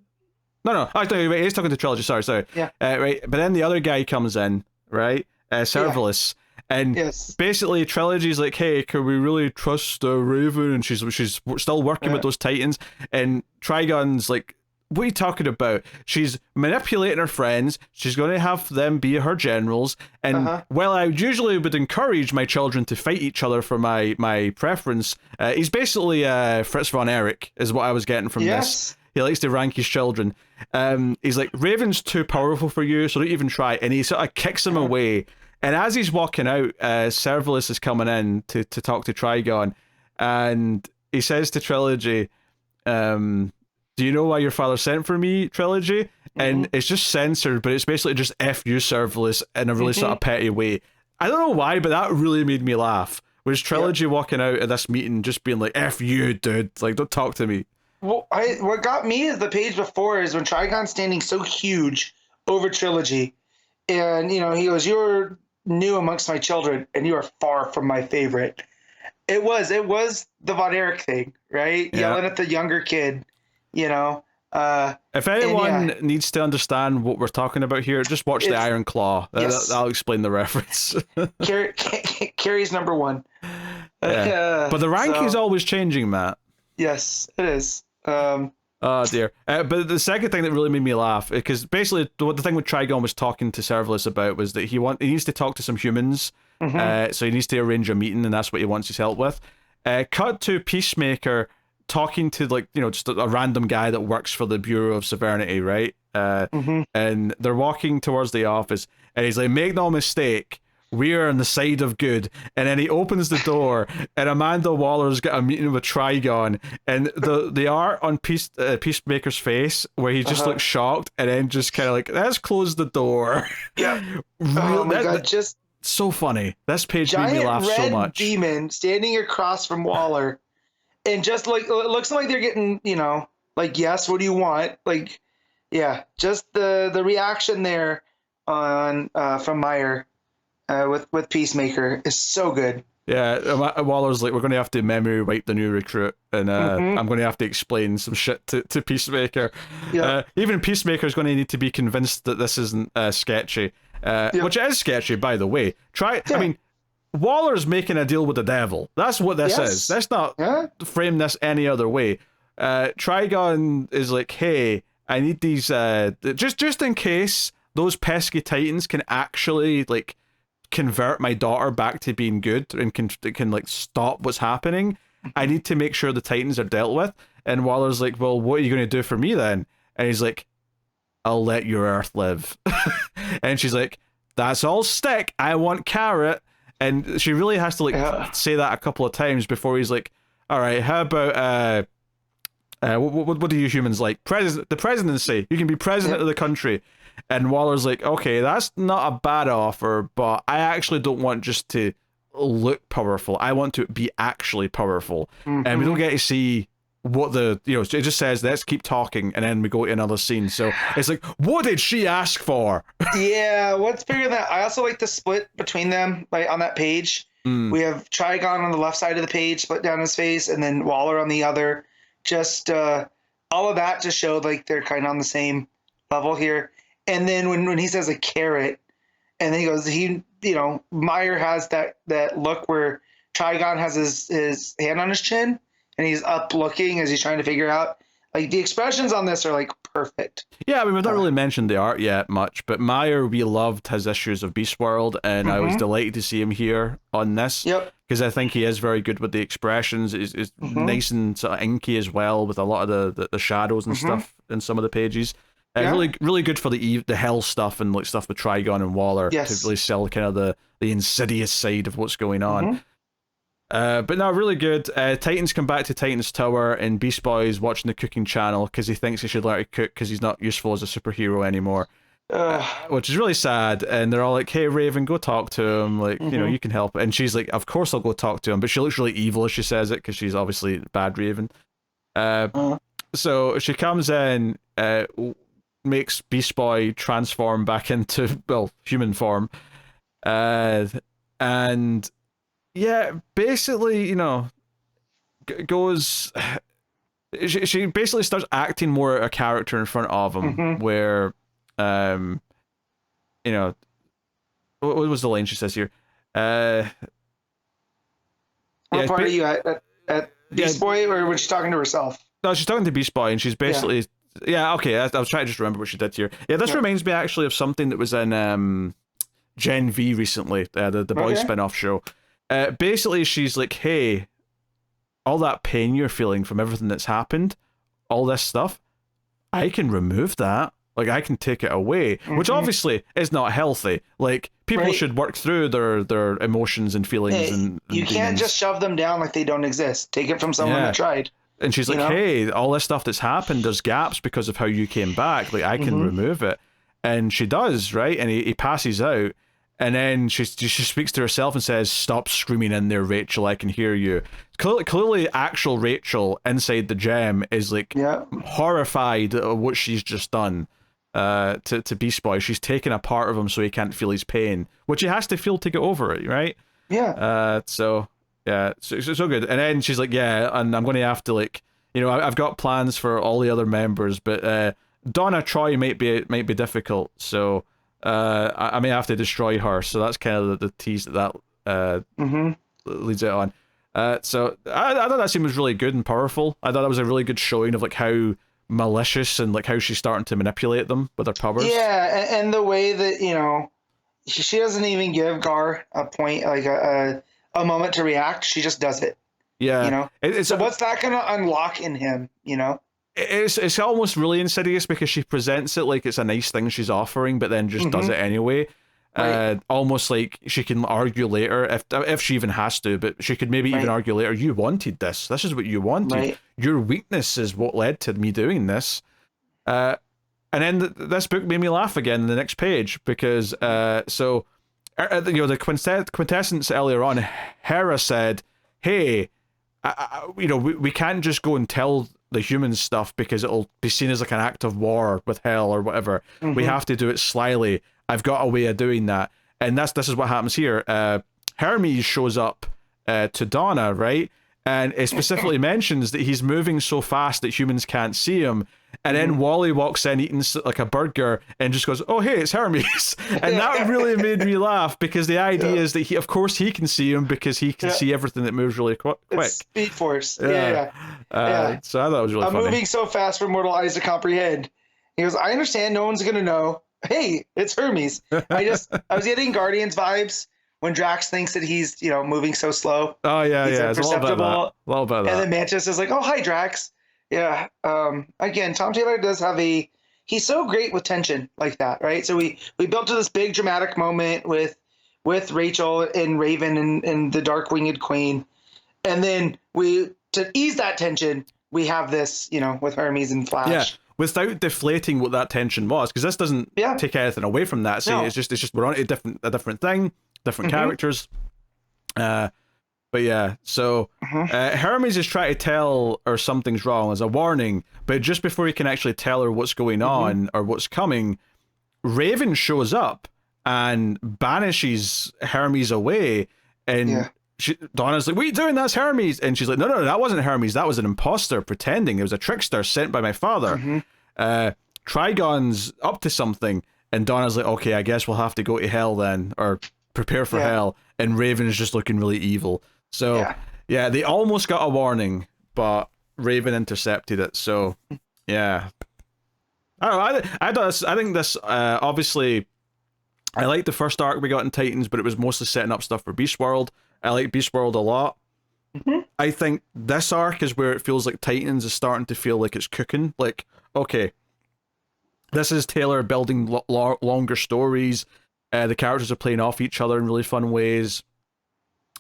No. Wait, he's talking to Trilogy. Sorry. Yeah. Right, but then the other guy comes in, right? Serverless. And basically Trilogy's like, hey, can we really trust Raven? And she's still working with those Titans. And Trigon's like, what are you talking about? She's manipulating her friends. She's going to have them be her generals. And while I usually would encourage my children to fight each other for my preference, he's basically Fritz von Erich, is what I was getting from this. He likes to rank his children. He's like, Raven's too powerful for you, so don't even try. And he sort of kicks him away. And as he's walking out, Serverless is coming in to talk to Trigon. And he says to Trilogy, do you know why your father sent for me, Trilogy? And it's just censored, but it's basically just F you, Serverless, in a really sort of petty way. I don't know why, but that really made me laugh. Was Trilogy walking out of this meeting just being like, F you, dude, like, don't talk to me. Well, what got me is the page before is when Trigon's standing so huge over Trilogy, and he goes, "You're new amongst my children, and you are far from my favorite." It was the Von Erich thing, right? Yeah. Yelling at the younger kid, If anyone needs to understand what we're talking about here, just watch the Iron Claw. Yes. That'll explain the reference. Carrie's number one. Yeah. But the ranking's always changing, Matt. Yes, it is. Oh dear. But the second thing that really made me laugh, because basically what the thing with Trigon was talking to Serverless about was that he needs to talk to some humans, so he needs to arrange a meeting, and that's what he wants his help with. Cut to Peacemaker talking to, like, just a random guy that works for the Bureau of Sovereignty, right? And they're walking towards the office, and he's like, "Make no mistake, we are on the side of good." And then he opens the door, and Amanda Waller's got a meeting with Trigon, and the art on Peacemaker's face, where he just looks shocked, and then just kind of like, "Let's close the door." Yeah. Oh my God, just so funny. This page made me laugh so much. Demon standing across from Waller, and just like, it looks like they're getting, like, yes, what do you want? Like, yeah, just the reaction there on from Meyer. With Peacemaker is so good. Yeah, Waller's like, "We're going to have to memory wipe the new recruit, and I'm going to have to explain some shit to Peacemaker." Even Peacemaker's going to need to be convinced that this isn't sketchy, which is sketchy, by the way. I mean, Waller's making a deal with the devil. That's what this is. Let's not frame this any other way. Trigon is like, "Hey, I need these just in case those pesky Titans can actually, like, convert my daughter back to being good and can like stop what's happening. I need to make sure the Titans are dealt with." And Waller's like, "Well, what are you going to do for me then?" And he's like, "I'll let your Earth live." And she's like, "That's all stick. I want carrot." And she really has to like say that a couple of times before he's like, "All right, how about what do you humans like? The presidency. You can be president of the country." And Waller's like, "Okay, that's not a bad offer, but I actually don't want just to look powerful. I want to be actually powerful." And we don't get to see what it just says, "Let's keep talking," and then we go to another scene. So it's like, what did she ask for? Yeah, what's bigger than that? I also like the split between them, like on that page. We have Trigon on the left side of the page, split down his face, and then Waller on the other. Just all of that just showed like they're kind of on the same level here. And then when he says a carrot, and then he goes, Meyer has that look where Trigon has his hand on his chin, and he's up looking as he's trying to figure out. Like, the expressions on this are like perfect. Yeah, I mean, we've not really mentioned the art yet much, but Meyer, we loved his issues of Beast World, and I was delighted to see him here on this. Yep. Because I think he is very good with the expressions. It's nice and sort of inky as well, with a lot of the shadows and stuff in some of the pages. Really, really good for the hell stuff and like stuff with Trigon and Waller to really sell kind of the insidious side of what's going on. But no, really good. Titans come back to Titan's Tower, and Beast Boy is watching the cooking channel because he thinks he should learn to cook because he's not useful as a superhero anymore. Which is really sad. And they're all like, "Hey, Raven, go talk to him. Like, you can help." And she's like, "Of course I'll go talk to him." But she looks really evil as she says it because she's obviously bad Raven. So she comes in, makes Beast Boy transform back into, well, human form. And yeah, basically, goes... She basically starts acting more a character in front of him, where, what was the line she says here? What part are you at Beast Boy, or when she's talking to herself? No, she's talking to Beast Boy, and she's basically... Yeah, okay, I was trying to just remember what she did here. Yeah, this reminds me actually of something that was in Gen V recently, the Boys spin-off show. Basically, she's like, "Hey, all that pain you're feeling from everything that's happened, all this stuff, I can remove that. Like, I can take it away." Which obviously is not healthy. Like, people Right. should work through their emotions and feelings and you can't demons. just shove them down like they don't exist. Take it from someone Yeah. that tried. And she's like, hey, all this stuff that's happened, there's gaps because of how you came back. Like, I can remove it. And she does, right? And he passes out. And then she speaks to herself and says, stop screaming in there, Rachel, I can hear you. Clearly actual Rachel inside the gem is like horrified at what she's just done to Beast Boy. She's taken a part of him so he can't feel his pain, which he has to feel to get over it, right? Yeah. So good. And then she's like, yeah, and I'm going to have to, like, you know, I've got plans for all the other members, but Donna Troy might be difficult, so I may have to destroy her. So that's kind of the tease that leads it on. So I thought that scene was really good and powerful. I thought that was a really good showing of like how malicious and like how she's starting to manipulate them with her powers. Yeah, and the way that, you know, she doesn't even give Gar a point, like a moment to react. She just does it. Yeah. You know? So what's that going to unlock in him, you know? It's almost really insidious because she presents it like it's a nice thing she's offering, but then just does it anyway. Right. Almost like she can argue later, if she even has to, but she could maybe even argue later, you wanted this. This is what you wanted. Right. Your weakness is what led to me doing this. And then this book made me laugh again in the next page because, you know, the quintessence earlier on, Hera said, hey, you know, we can't just go and tell the human stuff because it'll be seen as like an act of war with hell or whatever. We have to do it slyly. I've got a way of doing that. And this is what happens here. Hermes shows up to Donna, right? And it specifically mentions that he's moving so fast that humans can't see him. And then Wally walks in eating like a burger and just goes, oh, hey, it's Hermes. And that really made me laugh because the idea is that he, of course, he can see him because he can see everything that moves really quick. It's Speed Force. So I thought it was really funny. I'm moving so fast for mortal eyes to comprehend. He goes, I understand no one's going to know. Hey, it's Hermes. I was getting Guardians vibes when Drax thinks that he's, you know, moving so slow. Oh, yeah, yeah. It's a little bit of that. And then Mantis is like, oh, hi, Drax. Yeah. Again, Tom Taylor does have he's so great with tension like that, right? So we built to this big dramatic moment with Rachel and Raven and the Dark Winged Queen. And then to ease that tension, we have this, you know, with Hermes and Flash. Yeah. Without deflating what that tension was, because this doesn't take anything away from that. So it's just we're on to a different thing, different characters. But yeah, so Hermes is trying to tell her something's wrong as a warning, but just before he can actually tell her what's going on or what's coming, Raven shows up and banishes Hermes away, and Donna's like, what are you doing? That's Hermes. And she's like, no, that wasn't Hermes. That was an imposter pretending. It was a trickster sent by my father. Trigon's up to something. And Donna's like, okay, I guess we'll have to go to hell then, or prepare for hell. And Raven's just looking really evil. So, yeah, they almost got a warning, but Raven intercepted it. So, yeah. I don't know. I think this, obviously, I liked the first arc we got in Titans, but it was mostly setting up stuff for Beast World. I like Beast World a lot. I think this arc is where it feels like Titans is starting to feel like it's cooking. Like, okay, this is Taylor building longer stories. The characters are playing off each other in really fun ways.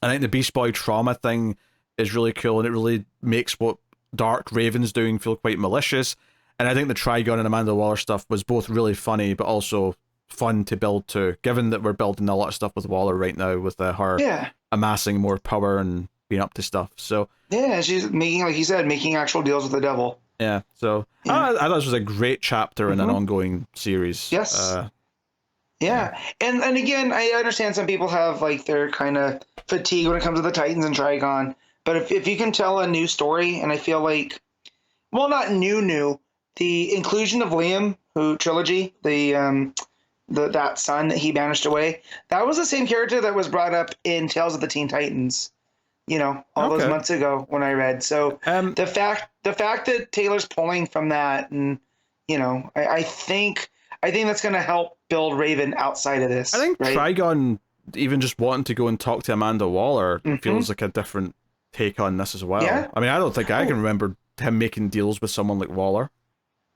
I think the Beast Boy trauma thing is really cool, and it really makes what Dark Raven's doing feel quite malicious. And I think the Trigon and Amanda Waller stuff was both really funny, but also fun to build to, given that we're building a lot of stuff with Waller right now with her amassing more power and being up to stuff. So yeah, she's making, like you said, making actual deals with the devil. Yeah, so I thought this was a great chapter in an ongoing series. Yes. And again, I understand some people have like their kind of fatigue when it comes to the Titans and Trigon, but if you can tell a new story, and I feel like, well, not new, the inclusion of Liam, who trilogy, that son that he banished away, that was the same character that was brought up in Tales of the Teen Titans, you know, all those months ago when I read. So the fact that Taylor's pulling from that, and you know, I think that's going to help build Raven outside of this. I think Trigon, even just wanting to go and talk to Amanda Waller, feels like a different take on this as well. Yeah. I mean, I don't think I can remember him making deals with someone like Waller.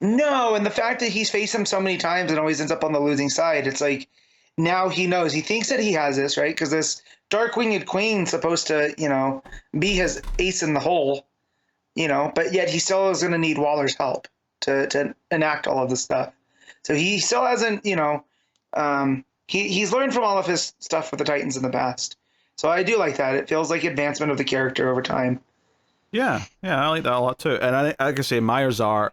No, and the fact that he's faced him so many times and always ends up on the losing side, it's like, now he knows. He thinks that he has this, right? Because this dark winged queen's supposed to, be his ace in the hole, but yet he still is going to need Waller's help to enact all of this stuff. So he still hasn't, he's learned from all of his stuff with the Titans in the past. So I do like that. It feels like advancement of the character over time. Yeah, I like that a lot too. And like I say, Meyer's art,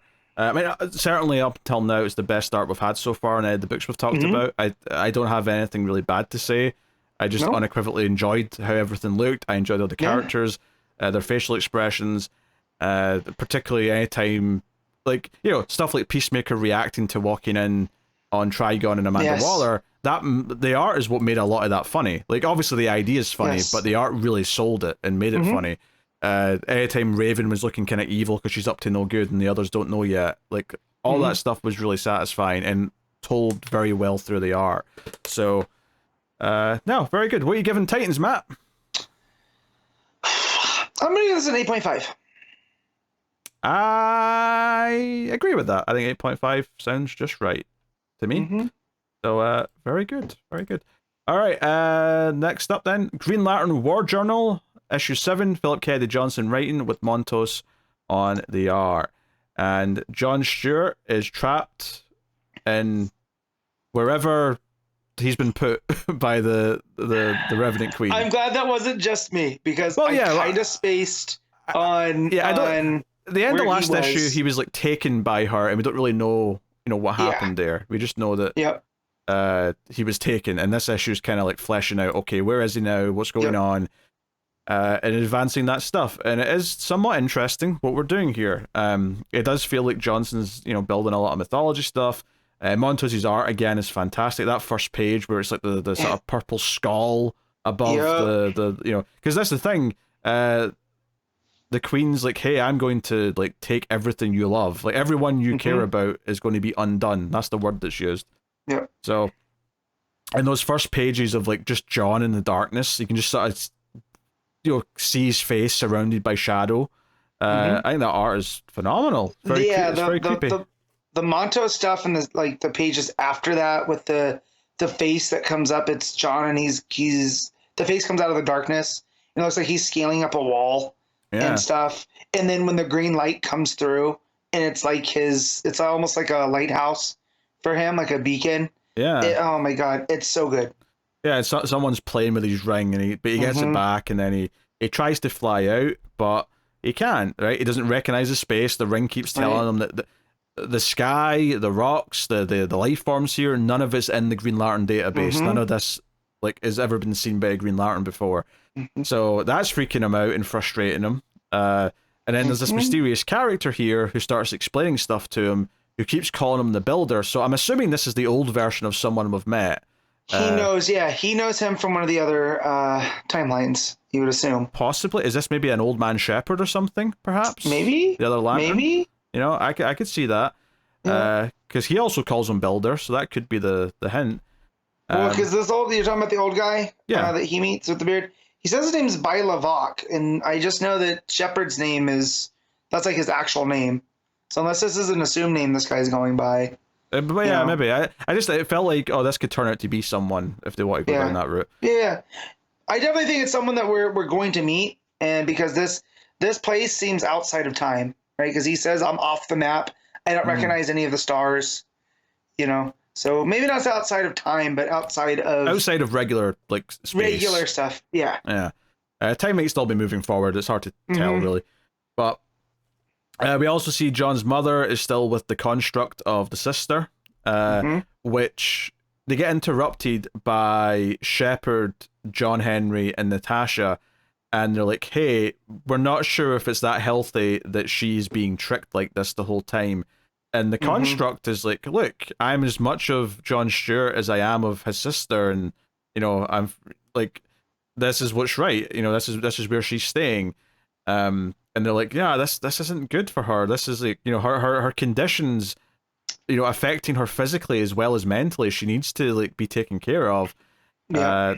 certainly up until now, it's the best art we've had so far in the books we've talked about. I don't have anything really bad to say. I just unequivocally enjoyed how everything looked. I enjoyed all the characters, their facial expressions, particularly anytime, like, stuff like Peacemaker reacting to walking in on Trigon and Amanda Waller. That the art is what made a lot of that funny. Like, obviously the idea is funny, but the art really sold it and made it funny. Anytime Raven was looking kind of evil because she's up to no good and the others don't know yet, like, all that stuff was really satisfying and told very well through the art. So, no, very good. What are you giving Titans, Matt? I'm going to give this an 8.5. I agree with that. I think 8.5 sounds just right to me. So, very good. Very good. All right, next up then, Green Lantern War Journal, issue 7, Philip Kennedy Johnson writing with Montos on the art. And John Stewart is trapped in wherever he's been put by the Revenant Queen. I'm glad that wasn't just me, because I kind of spaced on... Yeah, I don't... The end of last issue, he was like taken by her, and we don't really know, what happened there. We just know that he was taken, and this issue is kind of like fleshing out, okay, where is he now? What's going on? And advancing that stuff. And it is somewhat interesting what we're doing here. It does feel like Johnson's, building a lot of mythology stuff. Montos' art, again, is fantastic. That first page where it's like the sort of purple skull above the because that's the thing. The Queen's like, hey, I'm going to like take everything you love. Like, everyone you care about is going to be undone. That's the word that's used. Yeah. So, in those first pages of like just John in the darkness, you can just sort of see his face surrounded by shadow. I think that art is phenomenal. It's very creepy. The Montos stuff and the pages after that with the face that comes up, it's John, and he's the face comes out of the darkness. It looks like he's scaling up a wall. And stuff, and then when the green light comes through, and it's like it's almost like a lighthouse for him, like a beacon. Oh my god, it's so good. Yeah, someone's playing with his ring, and he gets it back, and then he tries to fly out, but he can't. Right, he doesn't recognize the space. The ring keeps telling him that the sky, the rocks, the life forms here, none of it's in the Green Lantern database. None of this has ever been seen by a Green Lantern before. So that's freaking him out and frustrating him. And then there's this mysterious character here who starts explaining stuff to him, who keeps calling him the Builder. So I'm assuming this is the old version of someone we've met. He knows him from one of the other timelines, you would assume. Possibly. Is this maybe an old man shepherd or something, perhaps? Maybe. The other Lantern? Maybe. I could see that. Because he also calls him Builder, so that could be the hint. Well, because you're talking about the old guy that he meets with the beard. He says his name is Bailavok, and I just know that Shepard's name that's like his actual name. So unless this is an assumed name this guy's going by. But maybe. It felt like, this could turn out to be someone if they want to go down that route. Yeah. I definitely think it's someone that we're going to meet, and because this place seems outside of time, right? Because he says, I'm off the map. I don't recognize any of the stars, So maybe not outside of time, but outside of regular space. Regular stuff, yeah. Time might still be moving forward. It's hard to tell, really. But we also see John's mother is still with the construct of the sister, which they get interrupted by Shepard, John Henry, and Natasha, and they're like, hey, we're not sure if it's that healthy that she's being tricked like this the whole time. And the construct is like, look, I'm as much of John Stewart as I am of his sister, and I'm like, this is what's right. This is where she's staying. And they're like, yeah, this isn't good for her. This is like, her conditions, affecting her physically as well as mentally. She needs to like be taken care of.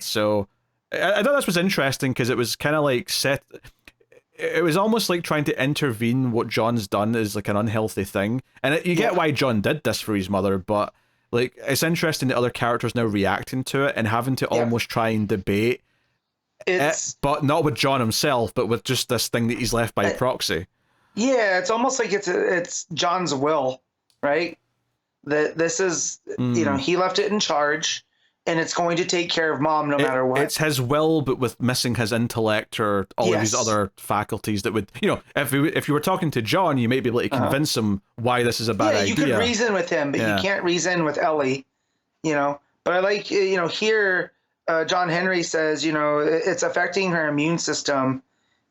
So I thought this was interesting because it was kind of like it was almost like trying to intervene what John's done is like an unhealthy thing. And you get why John did this for his mother, but like it's interesting that other characters now reacting to it and having to almost try and debate it, but not with John himself, but with just this thing that he's left by proxy. Yeah, it's almost like it's John's will, right? That this is, you know, he left it in charge, and it's going to take care of Mom no matter what. It's his will, but with missing his intellect or all of these other faculties that would, you know, if you were talking to John, you might be able to convince him why this is a bad idea. You could reason with him, but you can't reason with Ellie, you know. But I like, you know, here John Henry says, you know, it's affecting her immune system,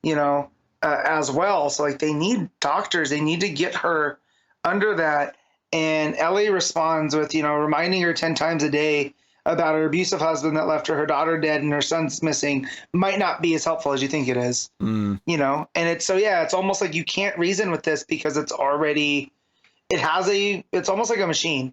you know, as well. So like they need doctors, they need to get her under that. And Ellie responds with, you know, reminding her 10 times a day about her abusive husband that left her daughter dead and her son's missing might not be as helpful as you think it is, you know? And it's, so yeah, it's almost like you can't reason with this because it's already, it's almost like a machine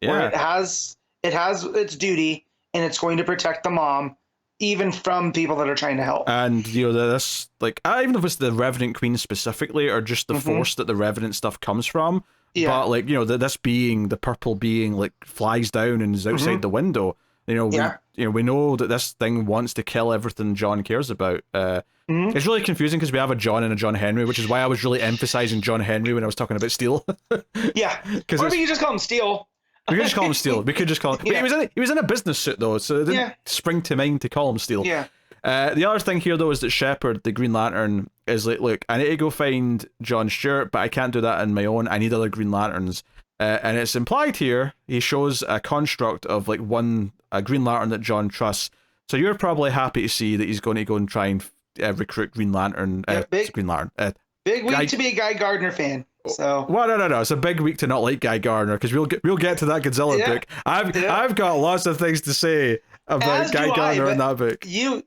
where it has its duty and it's going to protect the mom, even from people that are trying to help. And, you know, this, like, I don't even know if it's the Revenant Queen specifically or just the force that the Revenant stuff comes from. Yeah. But, like, you know, this being, the purple being, like, flies down and is outside the window. You know, we know that this thing wants to kill everything John cares about. It's really confusing because we have a John and a John Henry, which is why I was really emphasizing John Henry when I was talking about Steel. Yeah. Or we could just call him Steel. We could just call him Steel. We could just call him... But he was in a business suit, though, so it didn't spring to mind to call him Steel. Yeah. The other thing here, though, is that Shepard, the Green Lantern, is like, look, I need to go find John Stewart, but I can't do that on my own. I need other Green Lanterns. And it's implied here, he shows a construct of, like, a Green Lantern that John trusts. So you're probably happy to see that he's going to go and try and recruit Green Lantern. Green Lantern. Big week to be a Guy Gardner fan. So well, no. It's a big week to not like Guy Gardner because we'll get to that Godzilla book. I've got lots of things to say about Guy Gardner in that book. You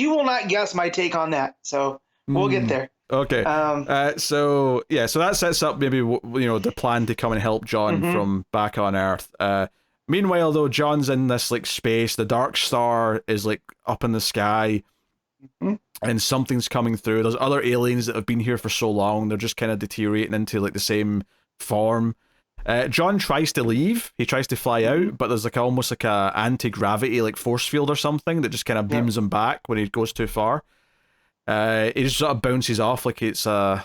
will not guess my take on that. So we'll get there. Okay. So that sets up maybe the plan to come and help John from back on Earth. Meanwhile, though, John's in this like space. The Dark Star is like up in the sky. And something's coming through. There's other aliens that have been here for so long. They're just kind of deteriorating into like the same form. John tries to leave. He tries to fly out, but there's like almost like a anti-gravity like force field or something that just kind of beams him back when he goes too far. He just sort of bounces off like it's like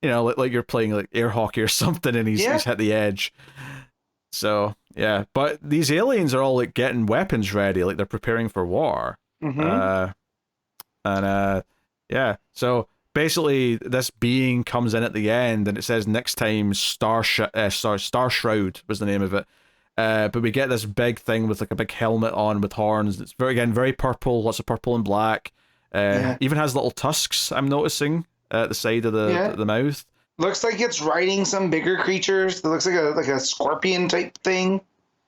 you're playing like air hockey or something, and he's hit the edge. So yeah, but these aliens are all like getting weapons ready, like they're preparing for war. So basically this being comes in at the end and it says next time Star Shroud was the name of it. But we get this big thing with like a big helmet on with horns. It's very purple, lots of purple and black. Even has little tusks, I'm noticing, at the side of the mouth. Looks like it's riding some bigger creatures. It looks like a scorpion type thing.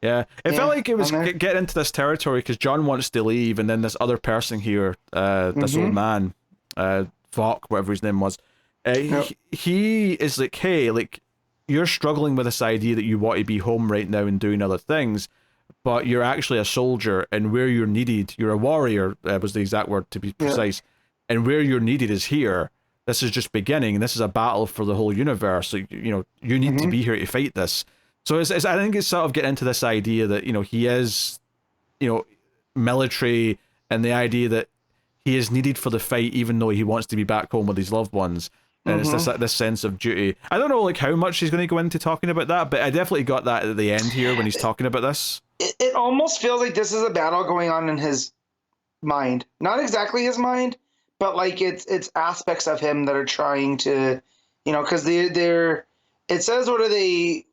Yeah, it felt like it was getting into this territory because John wants to leave, and then this other person here, this old man, Vok, whatever his name was, he is like, hey, like, you're struggling with this idea that you want to be home right now and doing other things, but you're actually a soldier, and where you're needed, you're a warrior, was the exact word to be precise, and where you're needed is here. This is just beginning, and this is a battle for the whole universe, so, you need to be here to fight this. So I think it's sort of getting into this idea that, he is, military, and the idea that he is needed for the fight, even though he wants to be back home with his loved ones. And it's this sense of duty. I don't know like how much he's going to go into talking about that, but I definitely got that at the end here when he's talking about this. It almost feels like this is a battle going on in his mind. Not exactly his mind, but like it's aspects of him that are trying to, because they're. It says what are they,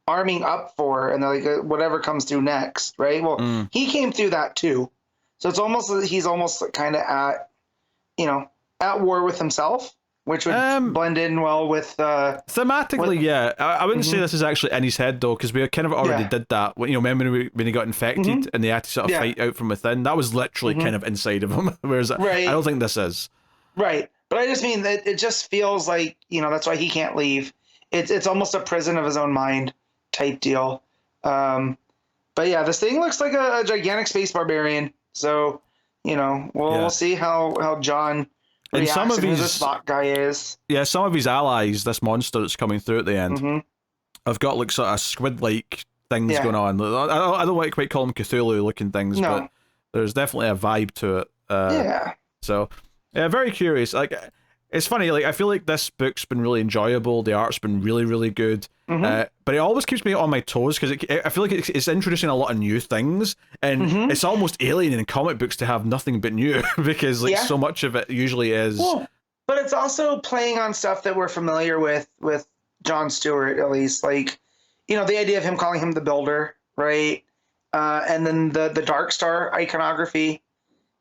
arming up for, and they're like whatever comes through next, right? Well, he came through that too, so it's almost he's almost kind of at war with himself, which would blend in well with thematically. I wouldn't say this is actually in his head though, because we kind of already did that. Remember when he got infected and they had to sort of fight out from within? That was literally kind of inside of him. Whereas I don't think this is right. But I just mean that it just feels like, that's why he can't leave. It's almost a prison of his own mind type deal. But yeah, this thing looks like a gigantic space barbarian. So, we'll see how John reacts and who this Vok guy is. Yeah, some of his allies, this monster that's coming through at the end, I've got like sort of squid-like things going on. I don't want to quite call them Cthulhu-looking things, but there's definitely a vibe to it. So, yeah, very curious. Like, it's funny. Like, I feel like this book's been really enjoyable. The art's been really, really good. But it always keeps me on my toes because I feel like it's introducing a lot of new things, and it's almost alien in comic books to have nothing but new because like so much of it usually is. Well, but it's also playing on stuff that we're familiar with John Stewart, at least. Like, you know, the idea of him calling him the Builder, right? And then the Dark Star iconography.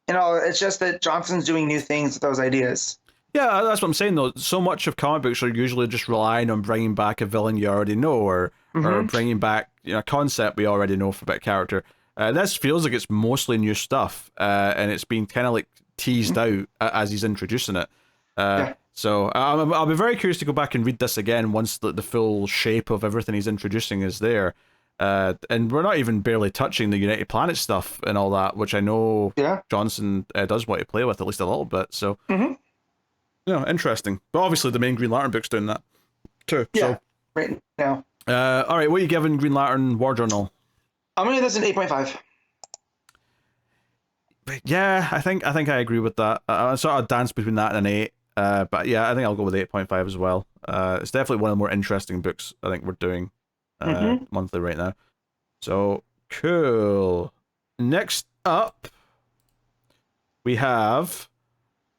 You know, it's just that Johnson's doing new things with those ideas. Yeah, that's what I'm saying, though. So much of comic books are usually just relying on bringing back a villain you already know, or bringing back, you know, a concept we already know for a character. This feels like it's mostly new stuff, and it's been kind of like teased out as he's introducing it. So I'll be very curious to go back and read this again once the full shape of everything he's introducing is there. And we're not even barely touching the United Planet stuff and all that, which I know Johnson does want to play with at least a little bit. So, you know, interesting. But obviously, the main Green Lantern book's doing that too. Yeah, so. right now. All right, what are you giving Green Lantern War Journal? I'm gonna give this an 8.5. Yeah, I think I agree with that. I sort of dance between that and an 8. But yeah, I think I'll go with 8.5 as well. It's definitely one of the more interesting books I think we're doing monthly right now. So cool. Next up, we have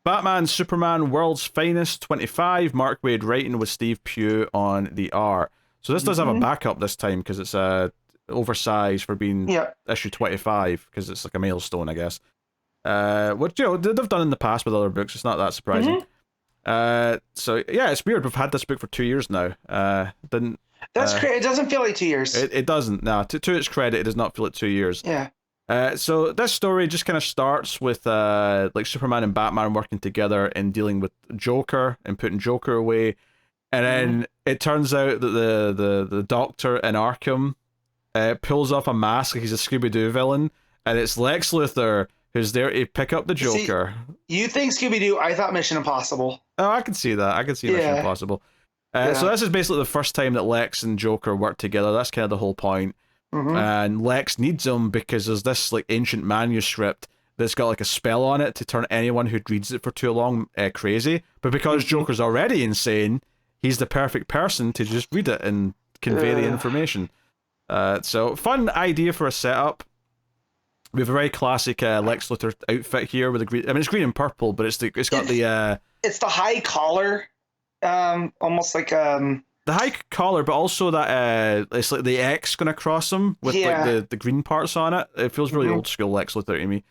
Batman Superman World's Finest 25, Mark Waid writing with Steve Pugh on the art. So this does have a backup this time because it's oversized for being issue 25 because it's like a milestone, I guess. Which, you know, they've done in the past with other books. It's not that surprising. So yeah, it's weird. We've had this book for 2 years now. That's great. It doesn't feel like 2 years. It doesn't. No, to its credit, it does not feel like 2 years. Yeah. So this story just kind of starts with like Superman and Batman working together and dealing with Joker and putting Joker away, and then it turns out that the Doctor in Arkham pulls off a mask like he's a Scooby-Doo villain, and it's Lex Luthor who's there to pick up the Joker. See, you think Scooby-Doo? I thought Mission Impossible. Oh, I can see that. I can see Mission Impossible. So this is basically the first time that Lex and Joker work together. That's kind of the whole point. And Lex needs him because there's this like ancient manuscript that's got like a spell on it to turn anyone who reads it for too long crazy. But because Joker's already insane, he's the perfect person to just read it and convey the information. So fun idea for a setup. We have a very classic Lex Luthor outfit here with the green. I mean, it's green and purple, but it's got the it's the high collar, almost like the high collar, but also that it's like the X going across him with like the green parts on it. It feels really old school Lex Luthor to me.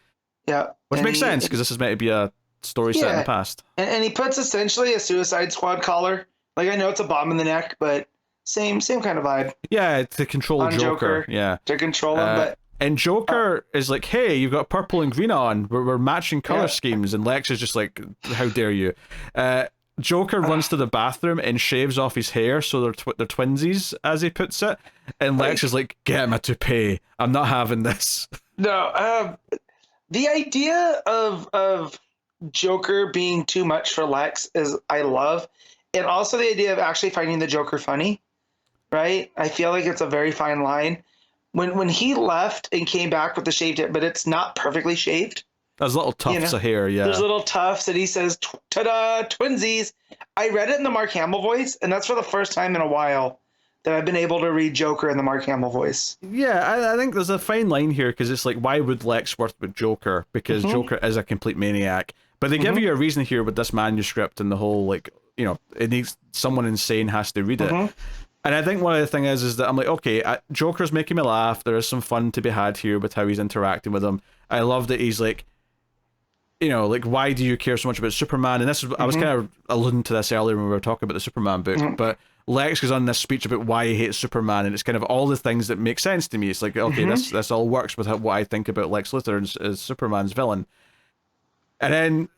Yeah, which makes sense because this is meant to be a story set in the past. And he puts essentially a Suicide Squad collar. Like, I know it's a bomb in the neck, but same kind of vibe. Yeah, to control Joker. Yeah, to control him, but. And Joker is like, hey, you've got purple and green on. We're matching color schemes. And Lex is just like, how dare you? Joker runs to the bathroom and shaves off his hair so they're twinsies, as he puts it. And Lex is like, get him a toupee. I'm not having this. No, the idea of Joker being too much for Lex is I love. And also the idea of actually finding the Joker funny, right? I feel like it's a very fine line. When he left and came back with the shaved head, but it's not perfectly shaved. There's little tufts of hair, yeah. There's little tufts, and he says, ta-da, twinsies. I read it in the Mark Hamill voice, and that's for the first time in a while that I've been able to read Joker in the Mark Hamill voice. Yeah, I think there's a fine line here, because it's like, why would Lex work with Joker? Because Joker is a complete maniac. But they give you a reason here with this manuscript and the whole, like, you know, it needs someone insane has to read it. And I think one of the things is that I'm like, okay, Joker's making me laugh. There is some fun to be had here with how he's interacting with him. I love that he's like, you know, like, why do you care so much about Superman? And this is, I was kind of alluding to this earlier when we were talking about the Superman book, but Lex goes on this speech about why he hates Superman, and it's kind of all the things that make sense to me. It's like, okay, this all works with what I think about Lex Luthor as Superman's villain. And then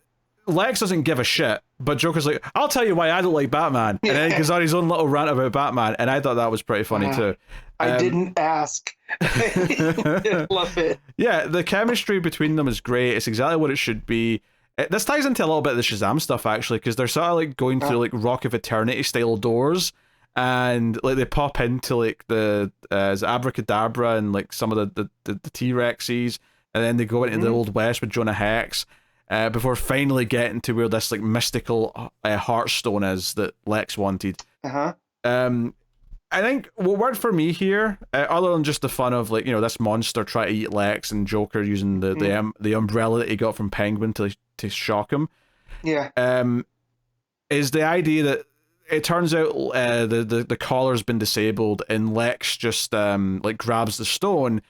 Lex doesn't give a shit, but Joker's like, I'll tell you why I don't like Batman. And then he goes on his own little rant about Batman, and I thought that was pretty funny too. I didn't ask. I love it. Yeah, the chemistry between them is great. It's exactly what it should be. This ties into a little bit of the Shazam stuff, actually, because they're sort of like going through like Rock of Eternity style doors, and like they pop into like the Abracadabra and like some of the T-Rexes, and then they go into the Old West with Jonah Hex, before finally getting to where this like mystical Heartstone is that Lex wanted. I think what worked for me here, other than just the fun of like, you know, this monster trying to eat Lex and Joker using the umbrella that he got from Penguin to shock him, is the idea that it turns out the collar's been disabled, and Lex just like grabs the stone,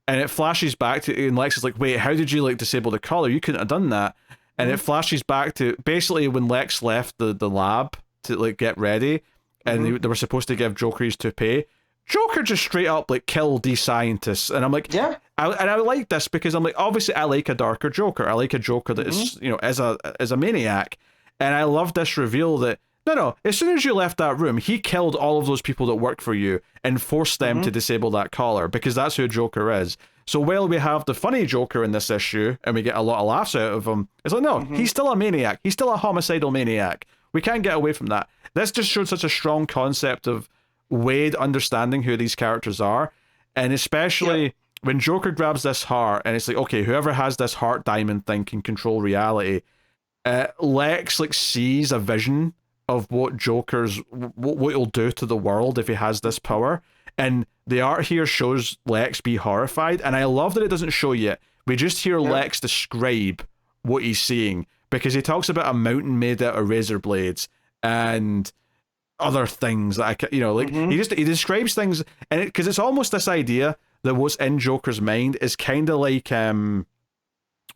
and it flashes back to, and Lex is like, wait, how did you like disable the collar? You couldn't have done that. And it flashes back to basically when Lex left the lab to like get ready, and they were supposed to give Joker his toupee. Joker just straight up like killed these scientists, and I'm like, I like this because I'm like, obviously I like a darker Joker. I like a Joker that is, you know, as a maniac, and I love this reveal that no, as soon as you left that room, he killed all of those people that work for you and forced them to disable that collar, because that's who Joker is. So while we have the funny Joker in this issue and we get a lot of laughs out of him, it's like, no, he's still a maniac. He's still a homicidal maniac. We can't get away from that. This just showed such a strong concept of Waid understanding who these characters are, and especially when Joker grabs this heart and it's like, okay, whoever has this heart diamond thing can control reality. Lex like sees a vision of what what he'll do to the world if he has this power, and the art here shows Lex be horrified, and I love that it doesn't show yet. We just hear Lex describe what he's seeing, because he talks about a mountain made out of razor blades and other things that he describes things, and because it's almost this idea that what's in Joker's mind is kind of like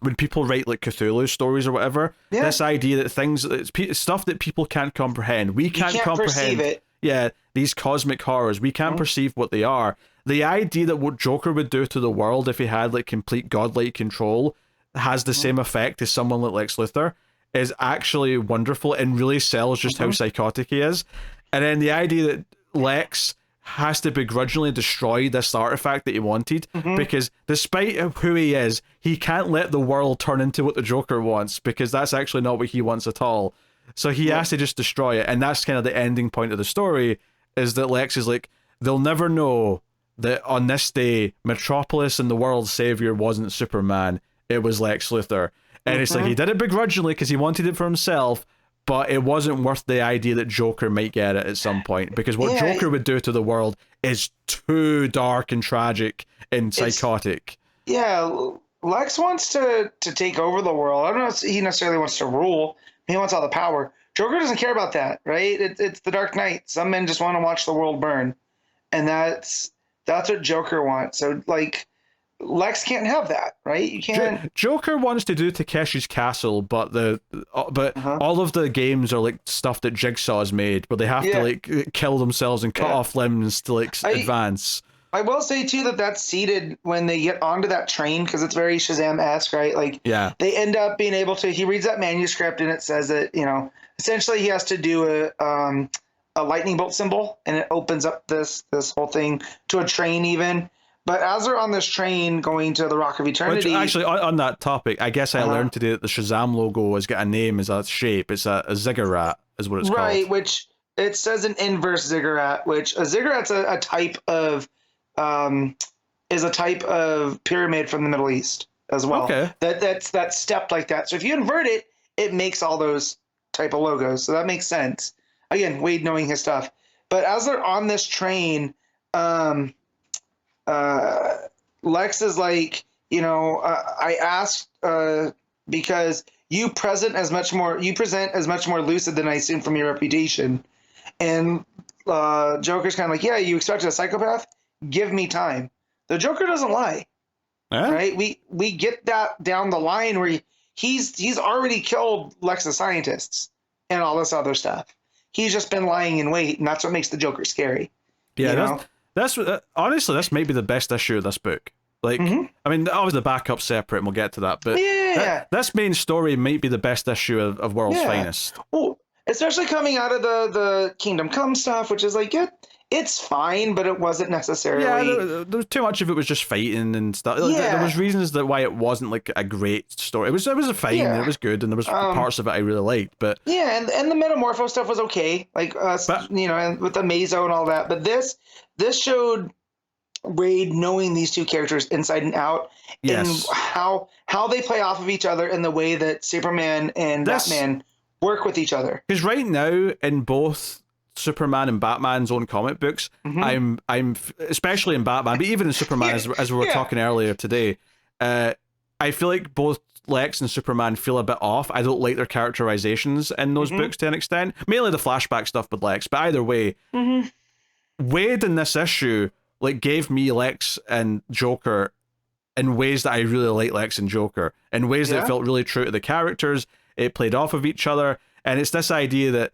when people write like Cthulhu stories or whatever, this idea that things, it's stuff that people can't comprehend. We can't comprehend it. Yeah, these cosmic horrors. We can't perceive what they are. The idea that what Joker would do to the world if he had like complete godlike control has the same effect as someone like Lex Luthor is actually wonderful and really sells just how psychotic he is. And then the idea that Lex has to begrudgingly destroy this artifact that he wanted, because despite who he is, he can't let the world turn into what the Joker wants, because that's actually not what he wants at all. So he has to just destroy it, and that's kind of the ending point of the story, is that Lex is like, they'll never know that on this day, Metropolis and the world's savior wasn't Superman, it was Lex Luthor. And it's like, he did it begrudgingly because he wanted it for himself, but it wasn't worth the idea that Joker might get it at some point, because what Joker would do to the world is too dark and tragic and psychotic. Lex wants to take over the world. I don't know if he necessarily wants to rule. He wants all the power. Joker doesn't care about that, right? It's the Dark Knight. Some men just want to watch the world burn, and that's what Joker wants. So like, Lex can't have that, right? You can't. Joker wants to do Takeshi's Castle, but all of the games are like stuff that Jigsaw's made, where they have to like kill themselves and cut off limbs to like advance. I will say too that that's seeded when they get onto that train, because it's very Shazam-esque, right? Like, they end up being able to. He reads that manuscript and it says that, you know, essentially he has to do a lightning bolt symbol, and it opens up this whole thing to a train even. But as they're on this train going to the Rock of Eternity... Which, actually, on that topic, I guess I learned today that the Shazam logo has got a name, as a shape. It's a ziggurat, is what it's called. Right, which it says an inverse ziggurat, which a ziggurat's a type of... is a type of pyramid from the Middle East as well. Okay. That's stepped like that. So if you invert it, it makes all those type of logos. So that makes sense. Again, Waid knowing his stuff. But as they're on this train... Lex is like, you know, I asked because you present as much more lucid than I assume from your reputation, and Joker's kind of like, yeah, you expected a psychopath? Give me time. The Joker doesn't lie, right? We get that down the line where he's already killed Lex's scientists and all this other stuff. He's just been lying in wait, and that's what makes the Joker scary. Yeah, you know? That's honestly, this might be the best issue of this book. Like, I mean, obviously the backup's separate, and we'll get to that. But this main story might be the best issue of World's Finest. Well, especially coming out of the Kingdom Come stuff, which is like, it's fine, but it wasn't necessarily. Yeah, there was too much of it was just fighting and stuff. Yeah. There was reasons that why it wasn't like a great story. It was a fine, it was good, and there was parts of it I really liked. But yeah, and the Metamorpho stuff was okay, like and with the Mazo and all that. But this showed Waid knowing these two characters inside and out, and how they play off of each other in the way that Superman and Batman work with each other. Because right now in both Superman and Batman's own comic books, I'm especially in Batman, but even in Superman, as we were talking earlier today, I feel like both Lex and Superman feel a bit off. I don't like their characterizations in those books to an extent, mainly the flashback stuff with Lex. But either way, Waid in this issue like gave me Lex and Joker in ways that I really like Lex and Joker, in ways that felt really true to the characters. It played off of each other, and it's this idea that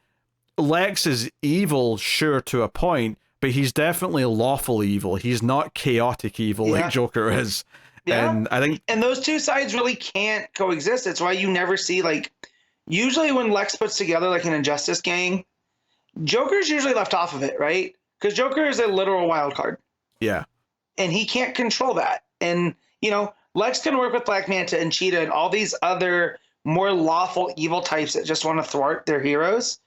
Lex is evil, sure, to a point, but he's definitely lawful evil. He's not chaotic evil like Joker is. Yeah. And I think... And those two sides really can't coexist. It's why you never see, like... Usually when Lex puts together, like, an Injustice gang, Joker's usually left off of it, right? Because Joker is a literal wild card. Yeah. And he can't control that. And, you know, Lex can work with Black Manta and Cheetah and all these other more lawful evil types that just want to thwart their heroes.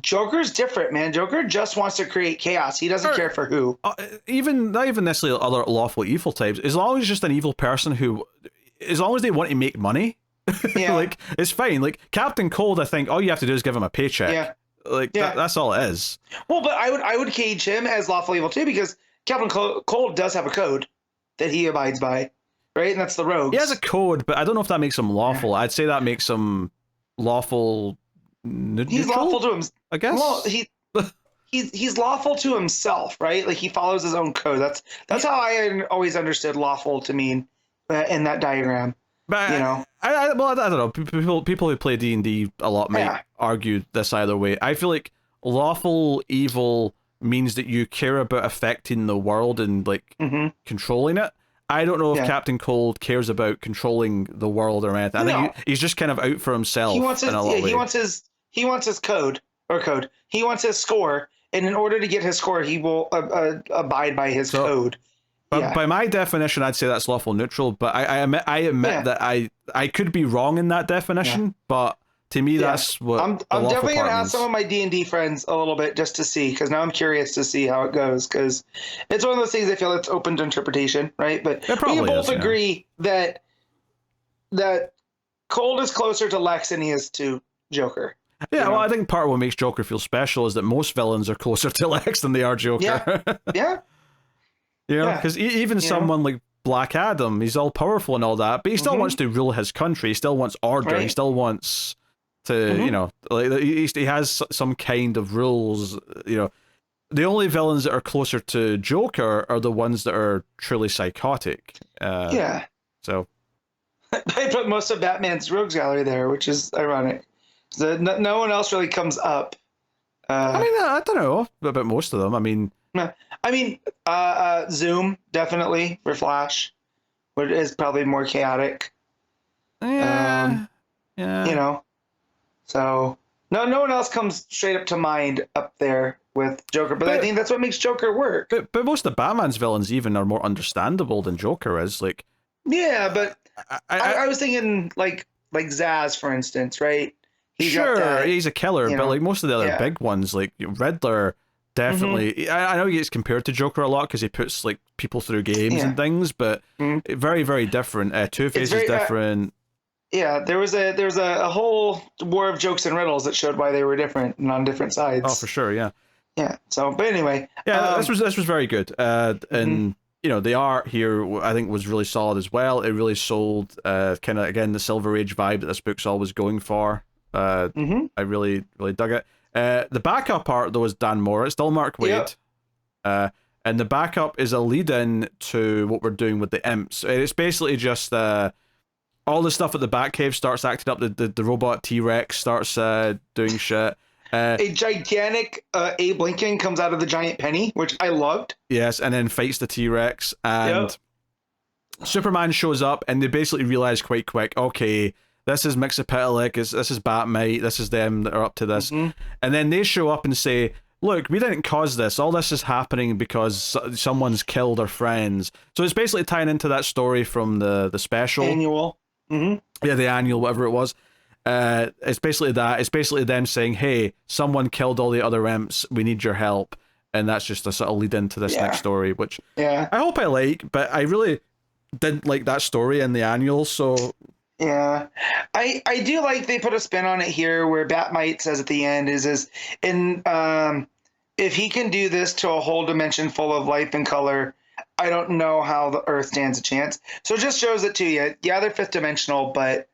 Joker's different, man. Joker just wants to create chaos. He doesn't care for who. Not even necessarily other lawful evil types. As long as just an evil person as long as they want to make money, like, it's fine. Like, Captain Cold, I think all you have to do is give him a paycheck. Yeah. Like, that's all it is. Well, but I would cage him as lawful evil too, because Captain Cold does have a code that he abides by, right? And that's the rogues. He has a code, but I don't know if that makes him lawful. Yeah. I'd say that makes him lawful... Neutral? He's lawful to him, I guess. Well, he's lawful to himself, right? Like, he follows his own code. That's how I always understood lawful to mean in that diagram. But you know, I don't know. People who play D&D a lot might argue this either way. I feel like lawful evil means that you care about affecting the world and like controlling it. I don't know if Captain Cold cares about controlling the world or anything. I think he's just kind of out for himself. He wants his code. He wants his score, and in order to get his score, he will abide by his code. But by my definition, I'd say that's lawful neutral. But I admit that I could be wrong in that definition. But to me, that's what I'm definitely gonna ask some of my D&D friends a little bit just to see, because now I'm curious to see how it goes, because it's one of those things I feel it's open to interpretation, right? But we can both agree that Cold is closer to Lex than he is to Joker. Yeah, well, I think part of what makes Joker feel special is that most villains are closer to Lex than they are Joker. Yeah. You know, because even someone like Black Adam, he's all powerful and all that, but he still wants to rule his country. He still wants order. Right. He still wants to, you know, like he has some kind of rules. You know, the only villains that are closer to Joker are the ones that are truly psychotic. So I put most of Batman's rogues gallery there, which is ironic. So no one else really comes up. I mean, I don't know about most of them. I mean, Zoom definitely for Flash, but it is probably more chaotic. Yeah. You know, so no one else comes straight up to mind up there with Joker, but I think that's what makes Joker work. But most of Batman's villains even are more understandable than Joker is. Like, yeah, but I was thinking like Zaz, for instance, right? He's a killer, but like most of the other big ones, like Riddler, definitely. I know he gets compared to Joker a lot because he puts like people through games and things, but very, very different. Two-Face is different. There was a whole war of jokes and riddles that showed why they were different and on different sides. Oh, for sure, yeah. Yeah. So, but anyway, this was very good, and you know the art here I think was really solid as well. It really sold kind of again the Silver Age vibe that this book's always going for. I really dug it. The backup art though is Dan Moore. It's still Mark Waid. And the backup is a lead-in to what we're doing with the imps. It's basically just all the stuff at the Batcave starts acting up. The robot T-Rex starts doing shit. A gigantic Abe Lincoln comes out of the giant penny, which I loved. Yes, and then fights the T-Rex. And Superman shows up, and they basically realize quite quick, okay, this is Mxyzptlk, this is Batmite, this is them that are up to this. And then they show up and say, look, we didn't cause this. All this is happening because someone's killed our friends. So it's basically tying into that story from the special. Annual. Mm-hmm. Yeah, the annual, whatever it was. It's basically that. It's basically them saying, hey, someone killed all the other imps. We need your help. And that's just a sort of lead into this next story, which I hope I like, but I really didn't like that story in the annual, so... Yeah. I do like they put a spin on it here where Batmite says at the end is if he can do this to a whole dimension full of life and color, I don't know how the Earth stands a chance. So it just shows it to you. Yeah, they're fifth dimensional, but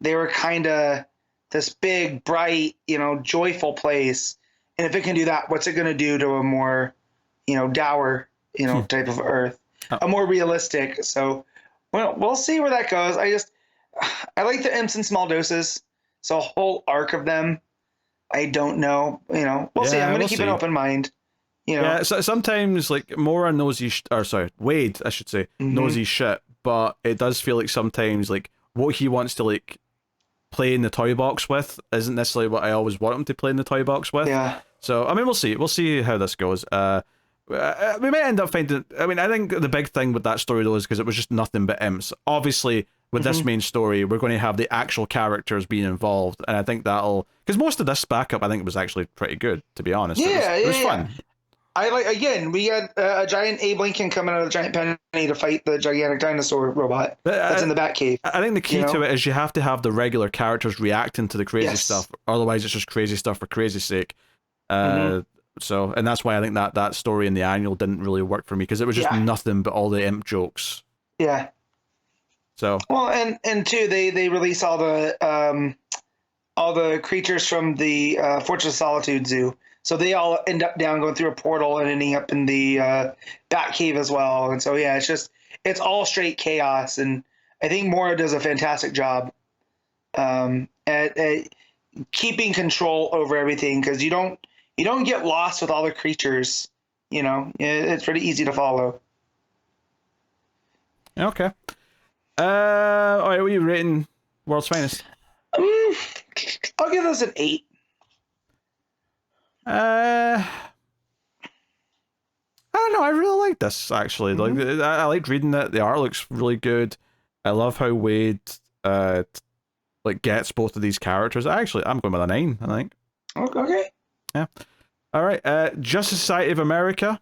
they were kind of this big, bright, joyful place. And if it can do that, what's it going to do to a more, dour, type of Earth, a more realistic? So, well, we'll see where that goes. I like the imps in small doses. So a whole arc of them, I don't know. We'll see. I'm going to keep an open mind. Yeah, so sometimes like Mora knows Waid, I should say, knows his shit, but it does feel like sometimes like what he wants to like play in the toy box with isn't necessarily what I always want him to play in the toy box with. Yeah. So I mean, we'll see. We'll see how this goes. We may end up finding. I mean, I think the big thing with that story though is because it was just nothing but imps. Obviously, with this main story, we're going to have the actual characters being involved, and I think that'll because most of this backup, I think, was actually pretty good. To be honest, it was fun. I like we had a giant Abe Lincoln coming out of the giant penny to fight the gigantic dinosaur robot that's in the Batcave. I think the key to it is you have to have the regular characters reacting to the crazy stuff. Otherwise, it's just crazy stuff for crazy sake. So, and that's why I think that story in the annual didn't really work for me because it was just nothing but all the imp jokes. Yeah. So. Well, and too, they release all the creatures from the Fortress of Solitude Zoo. So they all end up going through a portal and ending up in the Batcave as well. And so, yeah, it's all straight chaos. And I think Mora does a fantastic job at keeping control over everything because you don't get lost with all the creatures. It's pretty easy to follow. Okay. All right, what are you rating World's Finest? I'll give this an 8. I don't know. I really like this actually. Like, I like reading it. The art looks really good. I love how Waid gets both of these characters. Actually, I'm going with a 9. I think. Okay. Yeah. All right. Justice Society of America,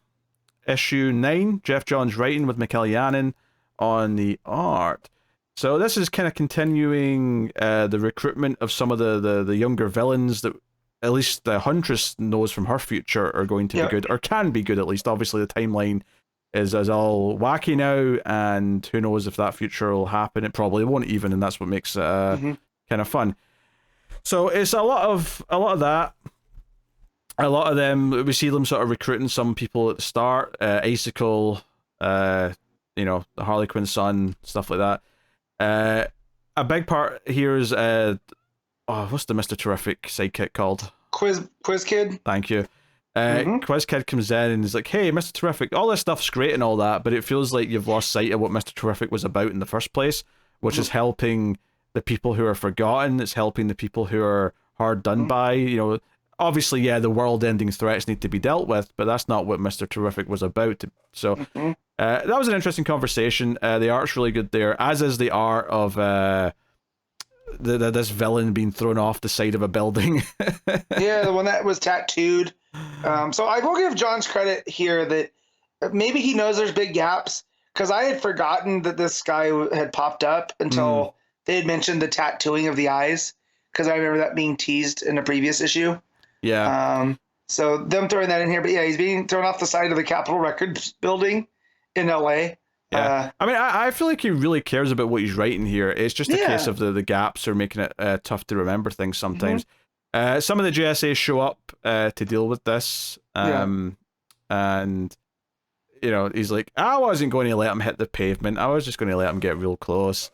issue 9. Geoff Johns writing with Mikel Janin on the art. So this is kind of continuing the recruitment of some of the younger villains that. At least the Huntress knows from her future are going to be good, or can be good at least. Obviously, the timeline is all wacky now, and who knows if that future will happen. It probably won't even, and that's what makes it kind of fun. So it's a lot of that. A lot of them, we see them sort of recruiting some people at the start. Icicle, the Harley Quinn's son, stuff like that. A big part here is what's the Mr. Terrific sidekick called? Quiz Kid. Thank you. Quiz Kid comes in and is like, hey, Mr. Terrific, all this stuff's great and all that, but it feels like you've lost sight of what Mr. Terrific was about in the first place, which is helping the people who are forgotten. It's helping the people who are hard done by. Obviously, the world-ending threats need to be dealt with, but that's not what Mr. Terrific was about. So that was an interesting conversation. The art's really good there, as is the art of... this villain being thrown off the side of a building. Yeah, the one that was tattooed. So I will give John's credit here that maybe he knows there's big gaps because I had forgotten that this guy had popped up until they had mentioned the tattooing of the eyes because I remember that being teased in a previous issue. Yeah. So them throwing that in here, but yeah, he's being thrown off the side of the Capitol Records building in LA. Yeah, I mean, I feel like he really cares about what he's writing here. It's just a case of the gaps are making it tough to remember things sometimes. Some of the JSA show up to deal with this, and he's like, I wasn't going to let him hit the pavement. I was just going to let him get real close.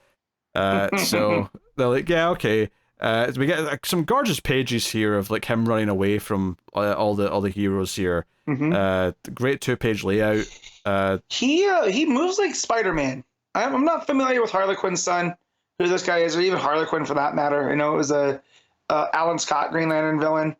So they're like, yeah, okay. So we get some gorgeous pages here of like him running away from all the heroes here. Great 2-page layout. He moves like Spider-Man. I'm not familiar with Harley Quinn's son, who this guy is, or even Harley Quinn for that matter. I know it was a Alan Scott Green Lantern villain.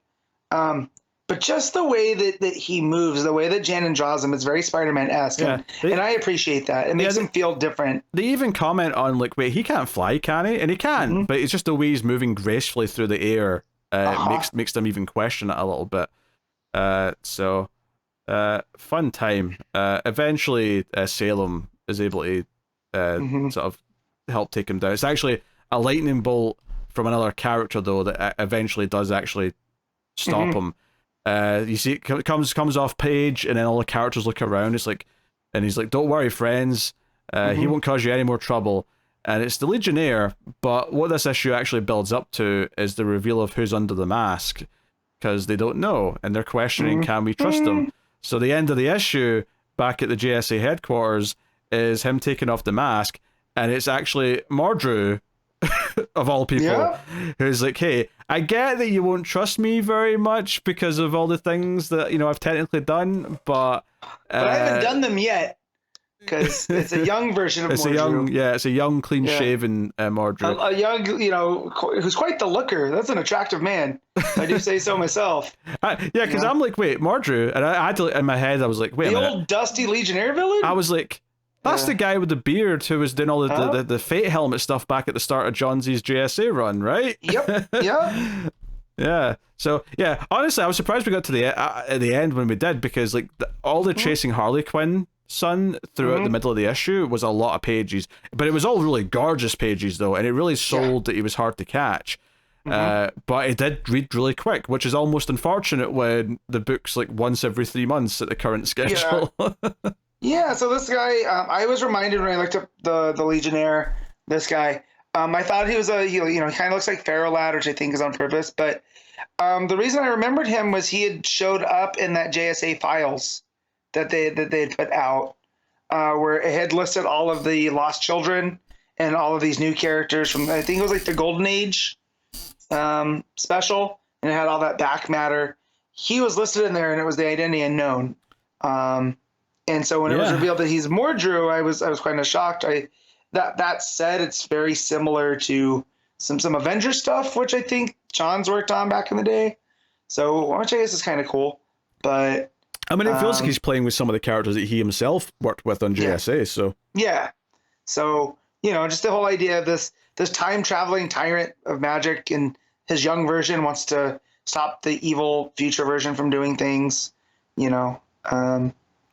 But just the way that he moves, the way that Janin draws him, it's very Spider-Man-esque. Yeah. And I appreciate that. It makes him feel different. They even comment on, like, wait, he can't fly, can he? And he can, but it's just the way he's moving gracefully through the air makes them even question it a little bit. Fun time. Eventually, Salem is able to sort of help take him down. It's actually a lightning bolt from another character, though, that eventually does actually stop him. You see it comes off page, and then all the characters look around. It's like, and he's like, "Don't worry, friends. He won't cause you any more trouble." And it's the Legionnaire, but what this issue actually builds up to is the reveal of who's under the mask, because they don't know, and they're questioning, can we trust them? So the end of the issue, back at the JSA headquarters, is him taking off the mask, and it's actually Mordru, of all people, who's like, hey, I get that you won't trust me very much because of all the things that, I've technically done, but I haven't done them yet. Because it's a young version of Mordru. It's a young, clean-shaven Mordru. A young, who's quite the looker. That's an attractive man. I do say so myself. Because I'm like, wait, Mordru, and I had to, in my head, I was like, wait a minute. The old dusty Legionnaire villain? I was like, that's the guy with the beard who was doing all the Fate helmet stuff back at the start of John Z's JSA run, right? Yep. Yeah. So honestly, I was surprised we got to the end when we did, because like all the chasing Harley Quinn throughout the middle of the issue was a lot of pages, but it was all really gorgeous pages though, and it really sold that he was hard to catch. But it did read really quick, which is almost unfortunate when the book's like once every 3 months at the current schedule. So this guy, I was reminded when I looked up the Legionnaire, this guy, I thought he was he kind of looks like Pharaoh Lad, which I think is on purpose, but the reason I remembered him was he had showed up in that JSA files that they had put out, where it had listed all of the lost children and all of these new characters from, I think it was like the Golden Age special, and it had all that back matter. He was listed in there, and it was the Identity Unknown. And so when it was revealed that he's Mordru, I was kind of shocked. That said, it's very similar to some Avengers stuff, which I think John's worked on back in the day. So which I guess is kind of cool, but. I mean, it feels like he's playing with some of the characters that he himself worked with on JSA, so... Yeah. So, just the whole idea of this time-traveling tyrant of magic, and his young version wants to stop the evil future version from doing things, But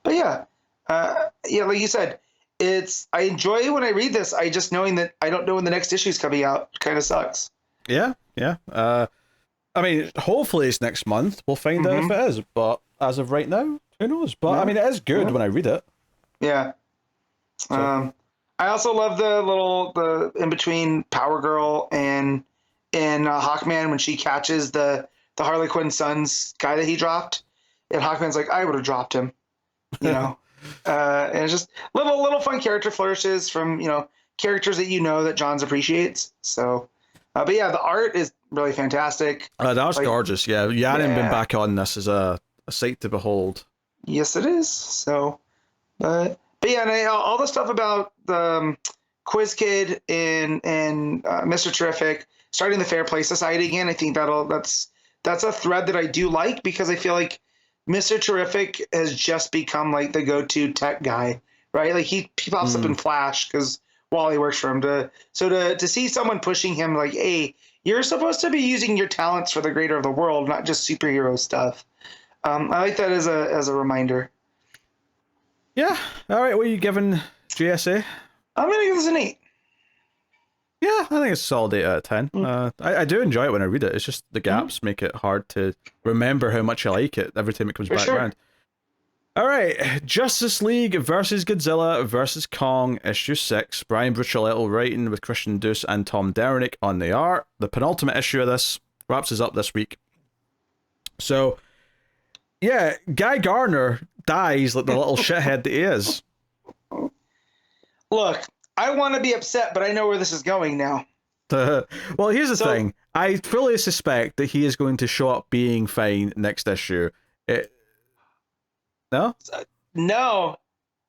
like you said, I enjoy it when I read this. I just knowing that I don't know when the next issue is coming out kind of sucks. Yeah. I mean, hopefully it's next month. We'll find out if it is, but... As of right now, who knows? But I mean, it is good when I read it. Yeah. So. I also love the in between Power Girl and Hawkman when she catches the Harley Quinn son's guy that he dropped, and Hawkman's like, I would have dropped him, and it's just little fun character flourishes from characters that Johns appreciates. So, but the art is really fantastic. That was gorgeous. Yeah, Janin been back on this is a sight to behold. Yes, it is. So, but and all the stuff about the Quiz Kid and Mr. Terrific starting the Fair Play Society again. I think that's a thread that I do like, because I feel like Mr. Terrific has just become like the go-to tech guy, right? Like he pops up in Flash because Wally works for him. To see someone pushing him like, hey, you're supposed to be using your talents for the greater of the world, not just superhero stuff. I like that as a reminder. Yeah. All right. What are you giving GSA? I'm gonna give this an 8. Yeah, I think it's a solid 8 out of 10. I do enjoy it when I read it. It's just the gaps make it hard to remember how much I like it every time it comes back around. All right, Justice League versus Godzilla versus Kong, issue 6. Brian Buccellato writing with Christian Duce and Tom Derenick on the art. The penultimate issue of this wraps us up this week. So, yeah, Guy Gardner dies like the little shithead that he is. Look, I want to be upset, but I know where this is going now. Well, here's the thing. I fully suspect that he is going to show up being fine next issue. No? No.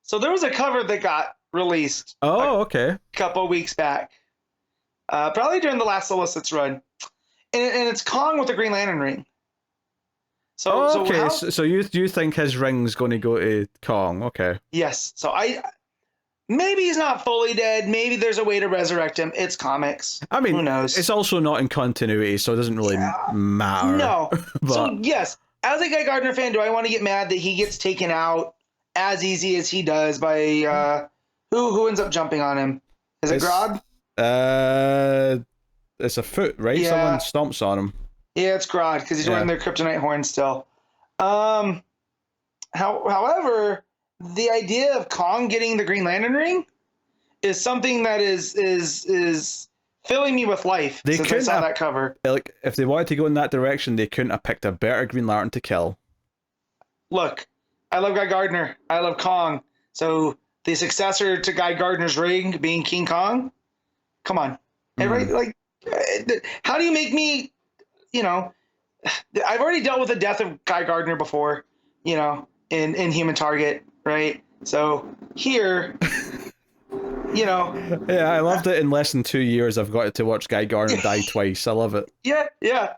So there was a cover that got released. Oh, okay. A couple of weeks back. Probably during the last Solicits run. And it's Kong with the Green Lantern ring. So Okay, how? so you think his ring's going to go to Kong? Okay. Yes. So maybe he's not fully dead. Maybe there's a way to resurrect him. It's comics. I Who mean, knows? it's also not in continuity, so it doesn't really matter. No. So But yes, as a Guy Gardner fan, do I want to get mad that he gets taken out as easy as he does by who ends up jumping on him? Is it Grodd? It's a foot, right? Yeah. Someone stomps on him. Yeah, it's Grodd because he's Yeah. wearing their kryptonite horn still. However, the idea of Kong getting the Green Lantern ring is something that is filling me with life They since I couldn't saw have- that cover. Like, if they wanted to go in that direction, they couldn't have picked a better Green Lantern to kill. Look, I love Guy Gardner. I love Kong. So the successor to Guy Gardner's ring being King Kong? Come on. And right, like, how do you make me, I've already dealt with the death of Guy Gardner before, in Human Target, right? So here, Yeah, I loved it. In less than 2 years, I've got to watch Guy Gardner die twice. I love it. yeah. Yeah.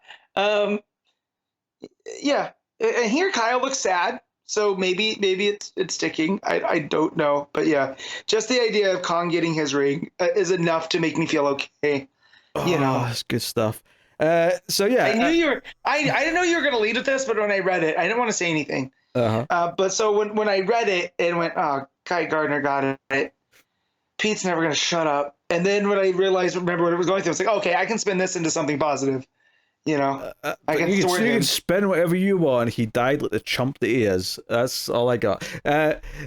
And here Kyle looks sad. So maybe it's sticking. I don't know. But yeah, just the idea of Kong getting his ring is enough to make me feel okay. That's good stuff. So yeah, I knew I didn't know you were going to lead with this, but when I read it, I didn't want to say anything. But so when I read it and went, oh, Guy Gardner got it. Pete's never going to shut up. And then when I remember what it was going through, I was like, okay, I can spin this into something positive. I can you thwart him. can spin whatever you want. He died like the chump that he is. That's all I got.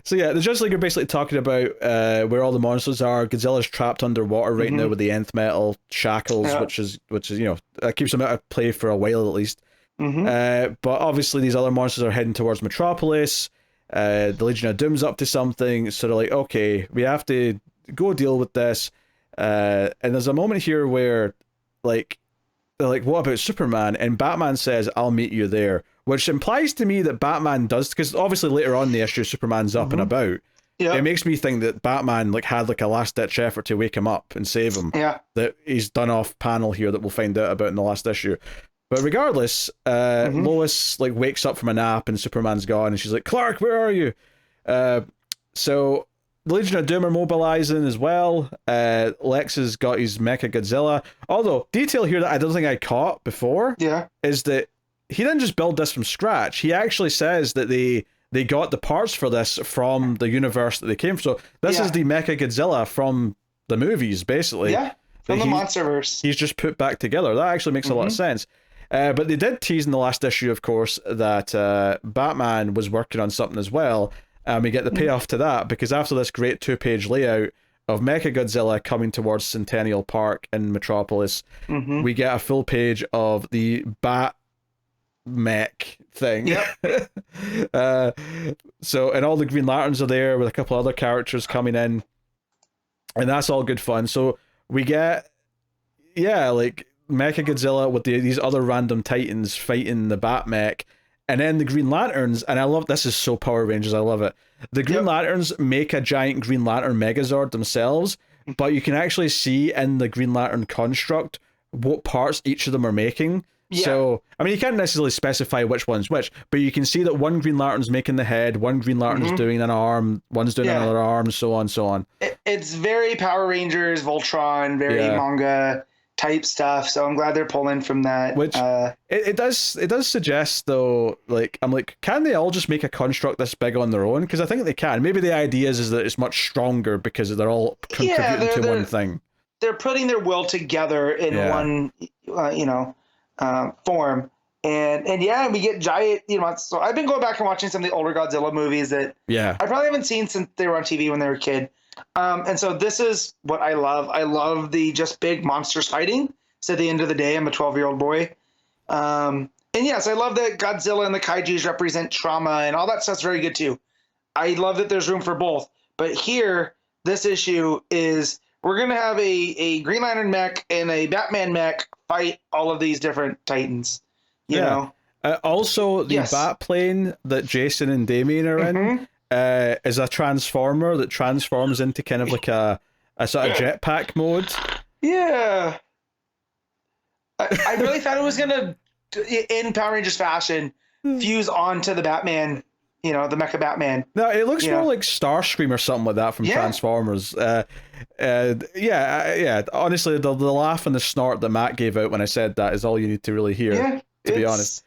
So yeah, the Justice League are basically talking about where all the monsters are. Godzilla's trapped underwater right now with the nth metal shackles, which is that keeps him out of play for a while at least. But obviously these other monsters are heading towards Metropolis. The Legion of Doom's up to something, so they're like, okay, we have to go deal with this. And there's a moment here where they're like, what about Superman? And Batman says, I'll meet you there, which implies to me that Batman does, because obviously later on in the issue Superman's up and about. Yeah. It makes me think that Batman had a last ditch effort to wake him up and save him. Yeah. That he's done off panel here that we'll find out about in the last issue. But regardless, Lois wakes up from a nap and Superman's gone and she's like, Clark, where are you? So the Legion of Doom are mobilizing as well. Lex has got his Mecha Godzilla. Although, detail here that I don't think I caught before is that he didn't just build this from scratch. He actually says that they got the parts for this from the universe that they came from. So this is the Mecha Godzilla from the movies, basically. Yeah, from the Monsterverse. He's just put back together. That actually makes a lot of sense. But they did tease in the last issue, of course, that Batman was working on something as well. And we get the payoff to that, because after this great 2-page layout of Mechagodzilla coming towards Centennial Park in Metropolis, we get a full page of the Bat mech thing. Yep. And all the Green Lanterns are there with a couple other characters coming in. And that's all good fun. So we get, Mechagodzilla with these other random titans fighting the Bat mech. And then the Green Lanterns, and I love, this is so Power Rangers, I love it. The Green Lanterns make a giant Green Lantern Megazord themselves, but you can actually see in the Green Lantern construct what parts each of them are making. Yeah. So, I mean, you can't necessarily specify which one's which, but you can see that one Green Lantern's making the head, one Green Lantern's doing an arm, one's doing another arm, so on, so on. It's very Power Rangers, Voltron, very manga type stuff, so I'm glad they're pulling from that. Which it does suggest though, I'm like, can they all just make a construct this big on their own? Because I think they can. Maybe the idea is that it's much stronger because they're all contributing to one thing. They're putting their will together in one, form, and we get giant. So I've been going back and watching some of the older Godzilla movies that I probably haven't seen since they were on TV when they were a kid. And so this is what I love. I love the just big monsters fighting. So at the end of the day, I'm a 12-year-old boy. And yes, I love that Godzilla and the kaijus represent trauma and all that stuff's very good too. I love that there's room for both. But here, this issue is we're going to have a Green Lantern mech and a Batman mech fight all of these different titans. You know? Also, the Bat plane that Jason and Damien are in is a transformer that transforms into kind of like a sort of jetpack mode. Yeah. I really thought it was going to, in Power Rangers fashion, fuse onto the Batman, the Mecha Batman. No, it looks more like Starscream or something like that from Transformers. Yeah. Honestly, the laugh and the snort that Matt gave out when I said that is all you need to really hear, to be honest.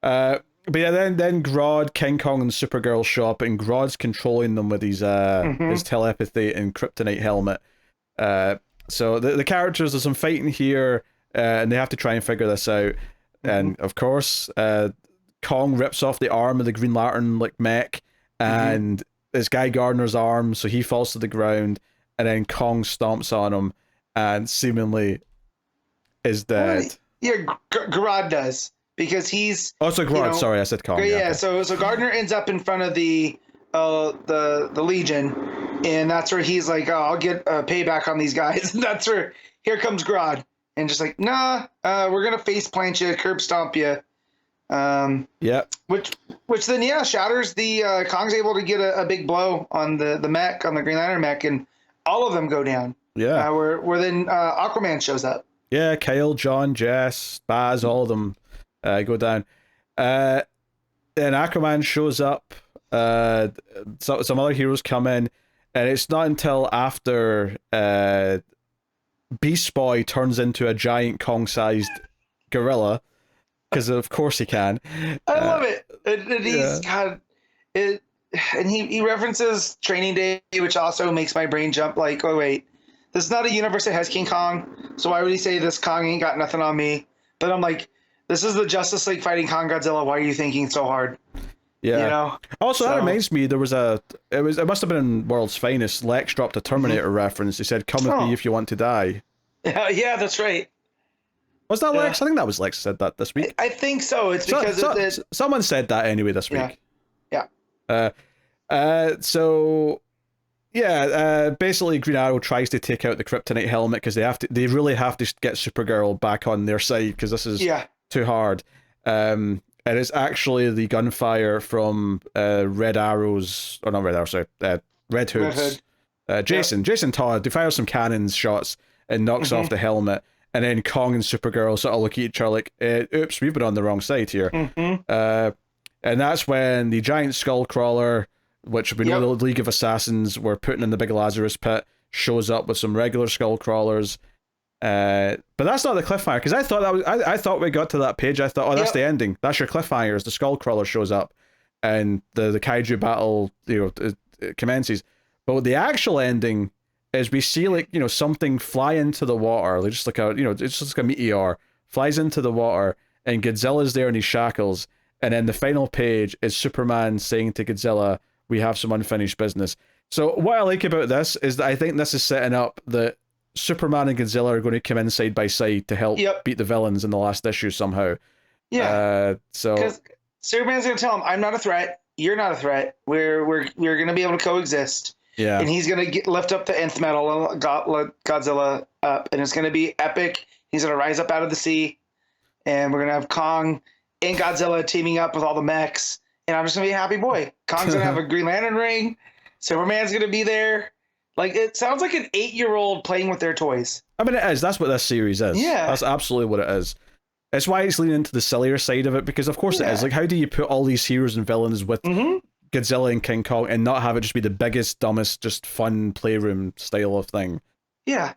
But yeah, then Grodd, King Kong, and Supergirl show up, and Grodd's controlling them with his telepathy and kryptonite helmet. So the characters, there's some fighting here, and they have to try and figure this out. And of course, Kong rips off the arm of the Green Lantern mech, and it's Guy Gardner's arm, so he falls to the ground, and then Kong stomps on him, and seemingly is dead. Grodd does, because he's... Oh, so Grodd, sorry, I said Kong. Yeah, okay. So Gardner ends up in front of the Legion, and that's where he's like, oh, I'll get payback on these guys. And that's where, here comes Grodd. And just like, nah, we're going to face plant you, curb stomp you. Which then, shatters the, Kong's able to get a big blow on the mech, on the Green Lantern mech, and all of them go down. Yeah. Where then Aquaman shows up. Yeah, Kyle, John, Jess, Baz, all of them go down. Then Aquaman shows up. Some other heroes come in, and it's not until after Beast Boy turns into a giant Kong-sized gorilla, because of course he can. I love it. And he's got it, and he references Training Day, which also makes my brain jump. Like, oh wait, this is not a universe that has King Kong, so why would he say this Kong ain't got nothing on me? But I'm like, this is the Justice League fighting Kong Godzilla. Why are you thinking so hard? Yeah. Also, that reminds me, it must have been in World's Finest. Lex dropped a Terminator reference. He said, "Come with me if you want to die." Yeah, that's right. Was that Lex? I think that was Lex who said that this week. I think so. It's because someone said that anyway this week. Yeah. Basically Green Arrow tries to take out the kryptonite helmet because they really have to get Supergirl back on their side, because this is too hard. And it's actually the gunfire from Red Hood's Jason Todd. He fires some cannons shots and knocks off the helmet, and then Kong and Supergirl sort of look at each other like, oops, we've been on the wrong side here. And that's when the giant Skullcrawler, which we know the League of Assassins were putting in the big Lazarus pit, shows up with some regular Skullcrawlers. But that's not the cliffhanger, because I thought we got to that page. I thought, that's the ending. That's your cliffhanger, as the Skullcrawler shows up and the kaiju battle it commences. But the actual ending is we see something fly into the water, it's just like a meteor flies into the water, and Godzilla's there in his shackles, and then the final page is Superman saying to Godzilla, "We have some unfinished business." So what I like about this is that I think this is setting up that Superman and Godzilla are going to come in side by side to help beat the villains in the last issue somehow. So because Superman's going to tell him, "I'm not a threat. You're not a threat. We're going to be able to coexist." Yeah. And he's going to lift up the nth metal and Godzilla up, and it's going to be epic. He's going to rise up out of the sea, and we're going to have Kong and Godzilla teaming up with all the mechs, and I'm just going to be a happy boy. Kong's going to have a Green Lantern ring. Superman's going to be there. Like, it sounds like an 8-year-old playing with their toys. I mean, it is. That's what this series is. Yeah. That's absolutely what it is. It's why it's leaning into the sillier side of it, because of course it is. Like, how do you put all these heroes and villains with Godzilla and King Kong and not have it just be the biggest, dumbest, just fun playroom style of thing? Yeah.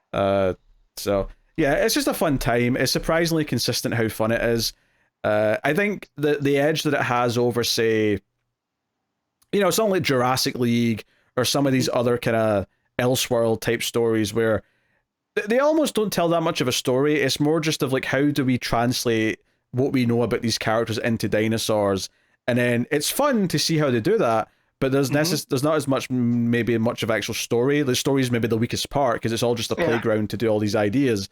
So, yeah, it's just a fun time. It's surprisingly consistent how fun it is. I think the edge that it has over, say, something like Jurassic League or some of these other kind of Elseworld type stories where they almost don't tell that much of a story. It's more just of how do we translate what we know about these characters into dinosaurs, and then it's fun to see how they do that, but there's not as much of actual story. The story is maybe the weakest part, because it's all just a playground to do all these ideas.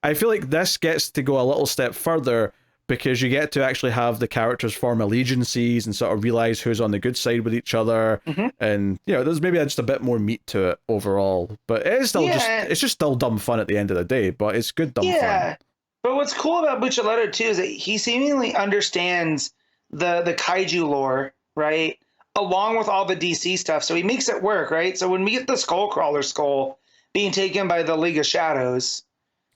I feel like this gets to go a little step further, because you get to actually have the characters form allegiances and sort of realize who's on the good side with each other. And, there's maybe just a bit more meat to it overall. But it is still it's just still dumb fun at the end of the day, but it's good dumb fun. But what's cool about Buccellato, too, is that he seemingly understands the kaiju lore, right? Along with all the DC stuff. So he makes it work, right? So when we get the Skullcrawler skull being taken by the League of Shadows,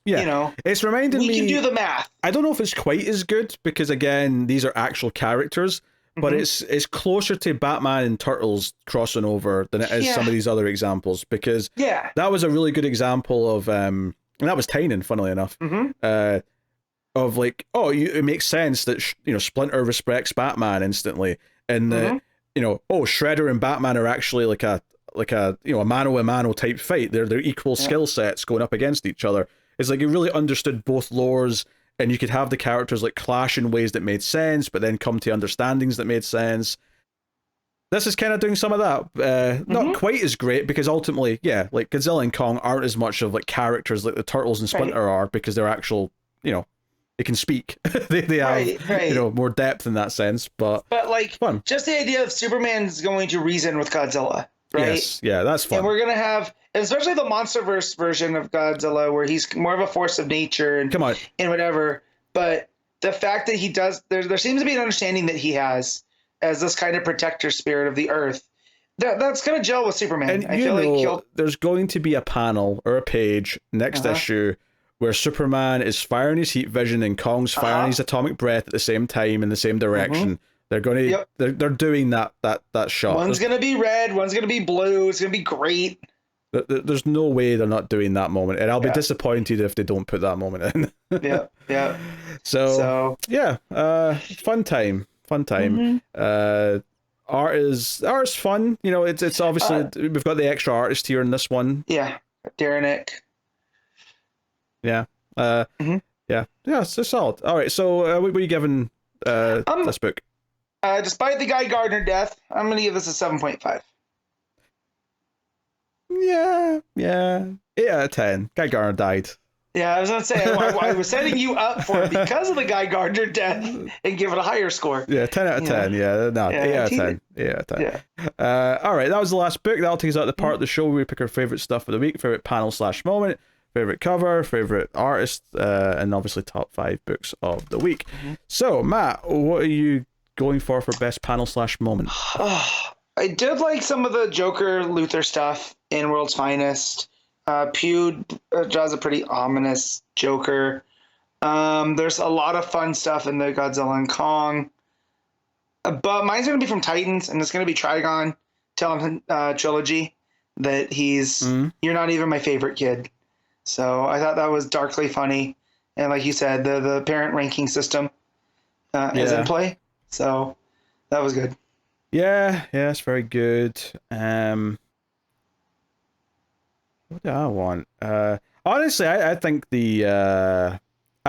Yeah, you know, it's reminding me. We can do the math. I don't know if it's quite as good because again, these are actual characters, but it's closer to Batman and Turtles crossing over than it is some of these other examples, because that was a really good example of and that was Tynan, funnily enough. Of like, it makes sense that Splinter respects Batman instantly, and that Shredder and Batman are actually like a mano a mano type fight. They're equal skill sets going up against each other. It's like you really understood both lores, and you could have the characters like clash in ways that made sense, but then come to understandings that made sense. This is kind of doing some of that. Not quite as great, because ultimately, like Godzilla and Kong aren't as much of like characters like the Turtles and Splinter are, because they're actual, they can speak. they have more depth in that sense. But like fun. Just the idea of Superman's going to reason with Godzilla, right? Yes, yeah, that's fun. And we're gonna have, especially the MonsterVerse version of Godzilla, where he's more of a force of nature and whatever. But the fact that he does, there seems to be an understanding that he has as this kind of protector spirit of the Earth. That's gonna gel with Superman. And I feel like there's going to be a panel or a page next issue where Superman is firing his heat vision and Kong's firing his atomic breath at the same time in the same direction. They're going to they're doing that shot. One's going to be red, one's going to be blue. It's going to be great. There's no way they're not doing that moment, and I'll be disappointed if they don't put that moment in. So fun time. Art's fun. It's obviously we've got the extra artist here in this one. Derenick. It's solid. All right, so what were you giving this book? Despite the Guy Gardner death, I'm going to give this a 7.5. Yeah. 8 out of 10. Guy Gardner died. Yeah, I was going to say, I was setting you up for it because of the Guy Gardner death and give it a higher score. Yeah, 10 out of 10. 8 out of 10. 8 out of 10. All right, that was the last book. That'll take us out of the part of the show where we pick our favorite stuff of the week, favorite panel/moment, favorite cover, favorite artist, and obviously top 5 books of the week. So, Matt, what are you going for best panel/moment? I did like some of the Joker Luthor stuff in World's Finest. Pugh does a pretty ominous Joker. There's a lot of fun stuff in the Godzilla and Kong. But mine's going to be from Titans, and it's going to be Trigon telling trilogy that he's you're not even my favorite kid. So I thought that was darkly funny. And like you said, the parent ranking system is in play. So that was good. Yeah, it's very good. What do I want? Honestly, I think I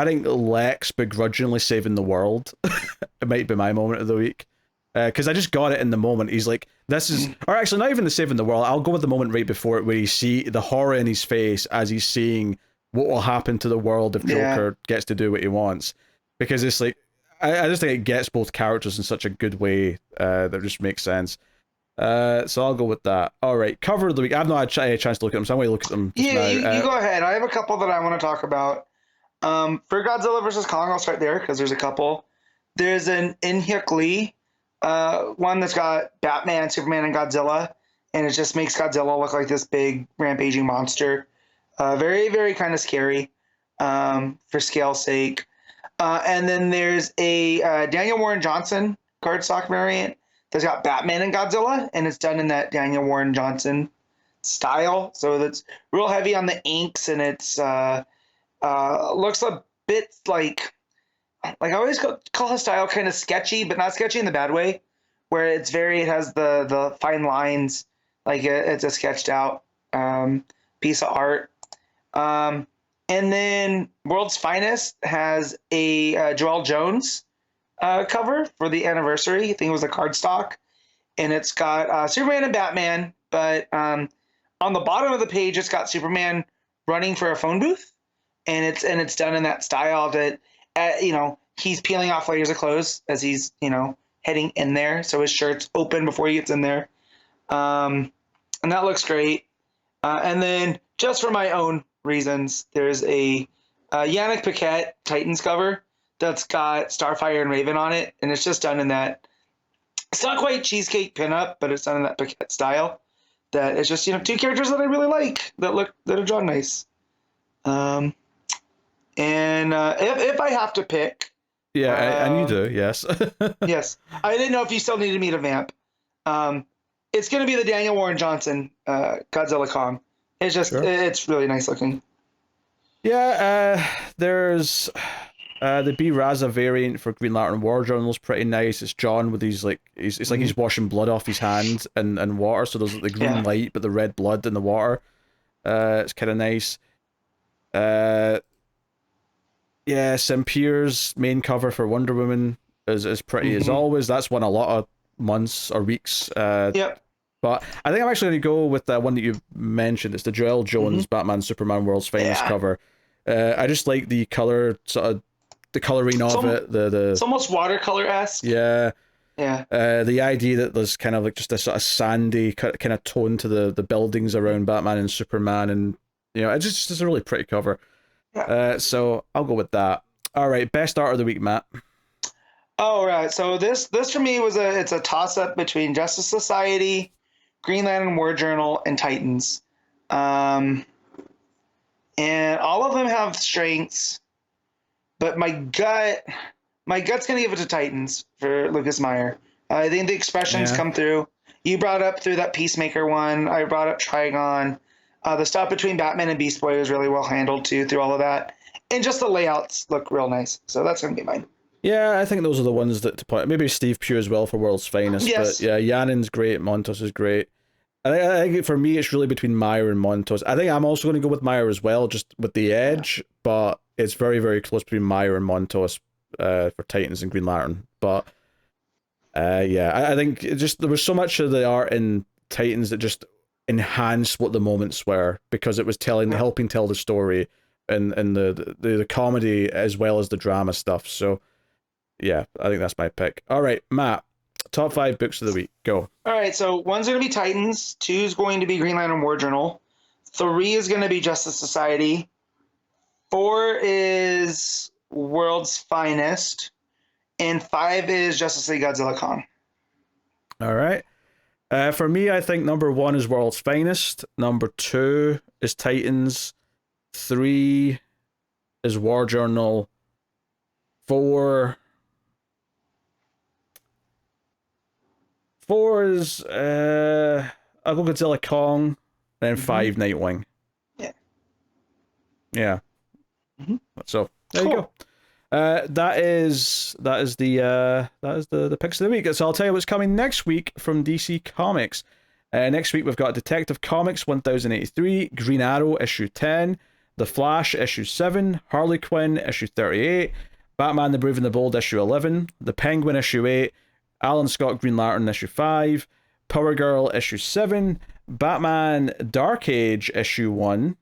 think Lex begrudgingly saving the world it might be my moment of the week. Because I just got it in the moment. He's like, this is, or actually not even the saving the world. I'll go with the moment right before it where you see the horror in his face as he's seeing what will happen to the world if Joker gets to do what he wants. Because it's like, I just think it gets both characters in such a good way that just makes sense. So I'll go with that. All right, cover of the week. I've not had a chance to look at them, so I'm going to look at them just now. You go ahead. I have a couple that I want to talk about. For Godzilla vs. Kong, I'll start there because there's a couple. There's an In-Hyuk Lee, one that's got Batman, Superman, and Godzilla, and it just makes Godzilla look like this big rampaging monster. Very, very kind of scary for scale's sake. And then there's a Daniel Warren Johnson cardstock variant that's got Batman and Godzilla, and it's done in that Daniel Warren Johnson style. So that's real heavy on the inks, and it's looks a bit like I always call his style kind of sketchy, but not sketchy in the bad way, where it has the fine lines, like it's a sketched out piece of art. And then World's Finest has a Joel Jones cover for the anniversary. I think it was a cardstock, and it's got Superman and Batman, but on the bottom of the page, it's got Superman running for a phone booth, and it's done in that style that he's peeling off layers of clothes as he's heading in there, so his shirt's open before he gets in there, and that looks great. And then just for my own reasons, there's a Yannick Paquette Titans cover that's got Starfire and Raven on it, and it's just done in that. It's not quite cheesecake pinup, but it's done in that Paquette style. That it's just two characters that I really like that are drawn nice. And if I have to pick, Yeah, and you do, yes. yes, I didn't know if you still needed me to vamp. It's going to be the Daniel Warren Johnson Godzilla Kong. It's just it's really nice looking. Yeah, there's the B Raza variant for Green Lantern War Journal is pretty nice. It's John with these like it's like he's washing blood off his hand and water, so there's like the green light but the red blood in the water. It's kind of nice. Yeah, Sampier's main cover for Wonder Woman is pretty as always. That's won a lot of months or weeks. Yep. But I think I'm actually going to go with the one that you mentioned. It's the Joel Jones Batman Superman World's Finest cover. I just like the color, sort of the coloring of it. It's almost watercolor-esque. Yeah. Yeah. The idea that there's kind of like just a sort of sandy kind of tone to the buildings around Batman and Superman, and you know, it's a really pretty cover. Yeah. So I'll go with that. All right, best art of the week, Matt. All right, so this for me it's a toss up between Justice Society, Green Lantern War Journal, and Titans, and all of them have strengths, but my gut's gonna give it to Titans for Lucas Meyer. I think the expressions come through. You brought up through that Peacemaker one. I brought up Trigon. The stuff between Batman and Beast Boy was really well handled too through all of that, and just the layouts look real nice. So that's gonna be mine. Yeah, I think those are the ones that to point. Maybe Steve Pugh as well for World's Finest. Yes. But yeah, Janin's great. Montos is great. I think for me, it's really between Meyer and Montos. I think I'm also going to go with Meyer as well, just with the edge. But it's very, very close between Meyer and Montos for Titans and Green Lantern. But yeah, I think it just there was so much of the art in Titans that just enhanced what the moments were, because it was helping tell the story and the comedy as well as the drama stuff. So yeah, I think that's my pick. All right, Matt, top 5 books of the week. Go. All right, so 1's going to be Titans, 2's going to be Green Lantern War Journal, 3 is going to be Justice Society, 4 is World's Finest, and 5 is Justice League Godzilla Kong. All right. For me, I think number 1 is World's Finest. Number 2 is Titans. 3 is War Journal. 4 is I'll go Godzilla Kong. And then 5 Nightwing. Yeah. Yeah. So there you go. That is the picks of the week. So I'll tell you what's coming next week from DC Comics. Next week we've got Detective Comics 1083, Green Arrow issue 10, The Flash issue 7, Harley Quinn issue 38, Batman the Brave and the Bold issue 11, The Penguin issue 8, Alan Scott Green Lantern issue 5, Power Girl issue 7, Batman Dark Age issue 1.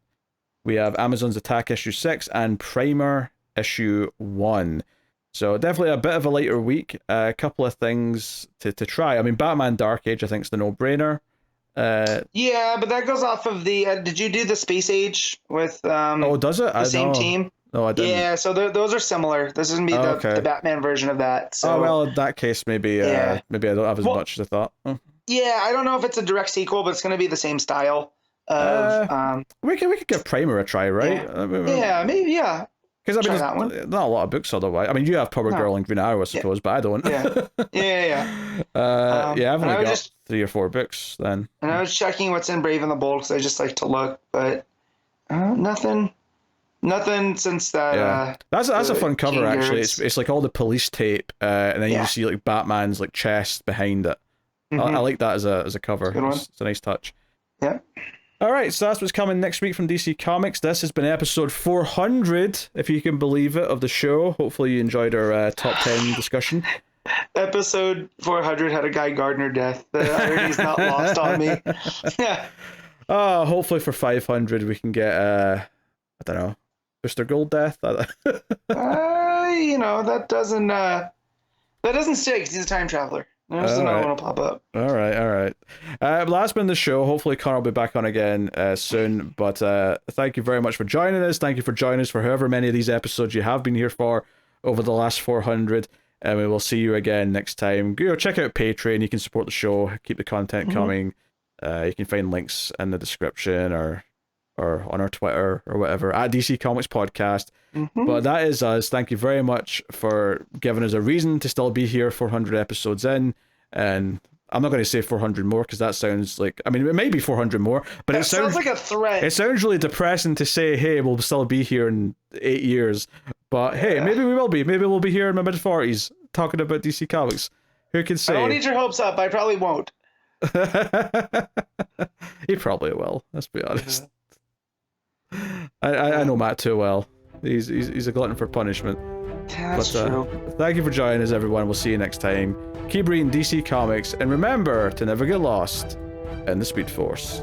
We have Amazon's Attack issue 6 and Primer issue 1. So definitely a bit of a lighter week. A couple of things to try. I mean, Batman Dark Age, I think, is the no-brainer. Yeah, but that goes off of the... did you do the Space Age with oh, does it? The same team? No, I didn't. Yeah, so those are similar. This is going to be the Batman version of that. So. Oh, well, in that case, maybe maybe I don't have as much as I thought. Oh. Yeah, I don't know if it's a direct sequel, but it's going to be the same style. Of, we could give Primer a try, right? Yeah, maybe, yeah. Because I mean, there's not a lot of books otherwise. I mean, you have Power Girl and Green Arrow, I suppose, but I don't. Yeah. I've only got 3 or 4 books then. And I was checking what's in Brave and the Bold because I just like to look, but nothing since that. Yeah. That's a fun cover actually. It's like all the police tape, and then you see like Batman's like chest behind it. I like that as a cover. It's a nice touch. Yeah. All right, so that's what's coming next week from DC Comics. This has been episode 400, if you can believe it, of the show. Hopefully you enjoyed our top 10 discussion. Episode 400 had a Guy Gardner death. The irony's not lost on me. Yeah. Hopefully for 500 we can get, I don't know, Mr. Gold death. That doesn't stick because he's a time traveler. There's another one will pop up. All right. Last been the show. Hopefully Connor will be back on again soon. But thank you very much for joining us. Thank you for joining us for however many of these episodes you have been here for over the last 400. And we will see you again next time. Check out Patreon. You can support the show. Keep the content coming. You can find links in the description or or on our Twitter or whatever, at DC Comics Podcast. But that is us. Thank you very much for giving us a reason to still be here 400 episodes in. And I'm not going to say 400 more because that sounds like, I mean, it may be 400 more, but it sounds like a threat. It sounds really depressing to say, hey, we'll still be here in 8 years. But hey, maybe we will be. Maybe we'll be here in my mid-40s talking about DC Comics. Who can say? I don't need your hopes up. I probably won't. He probably will. Let's be honest. I know Matt too well. He's a glutton for punishment. That's true. Thank you for joining us, everyone. We'll see you next time. Keep reading DC Comics, and remember to never get lost in the Speed Force.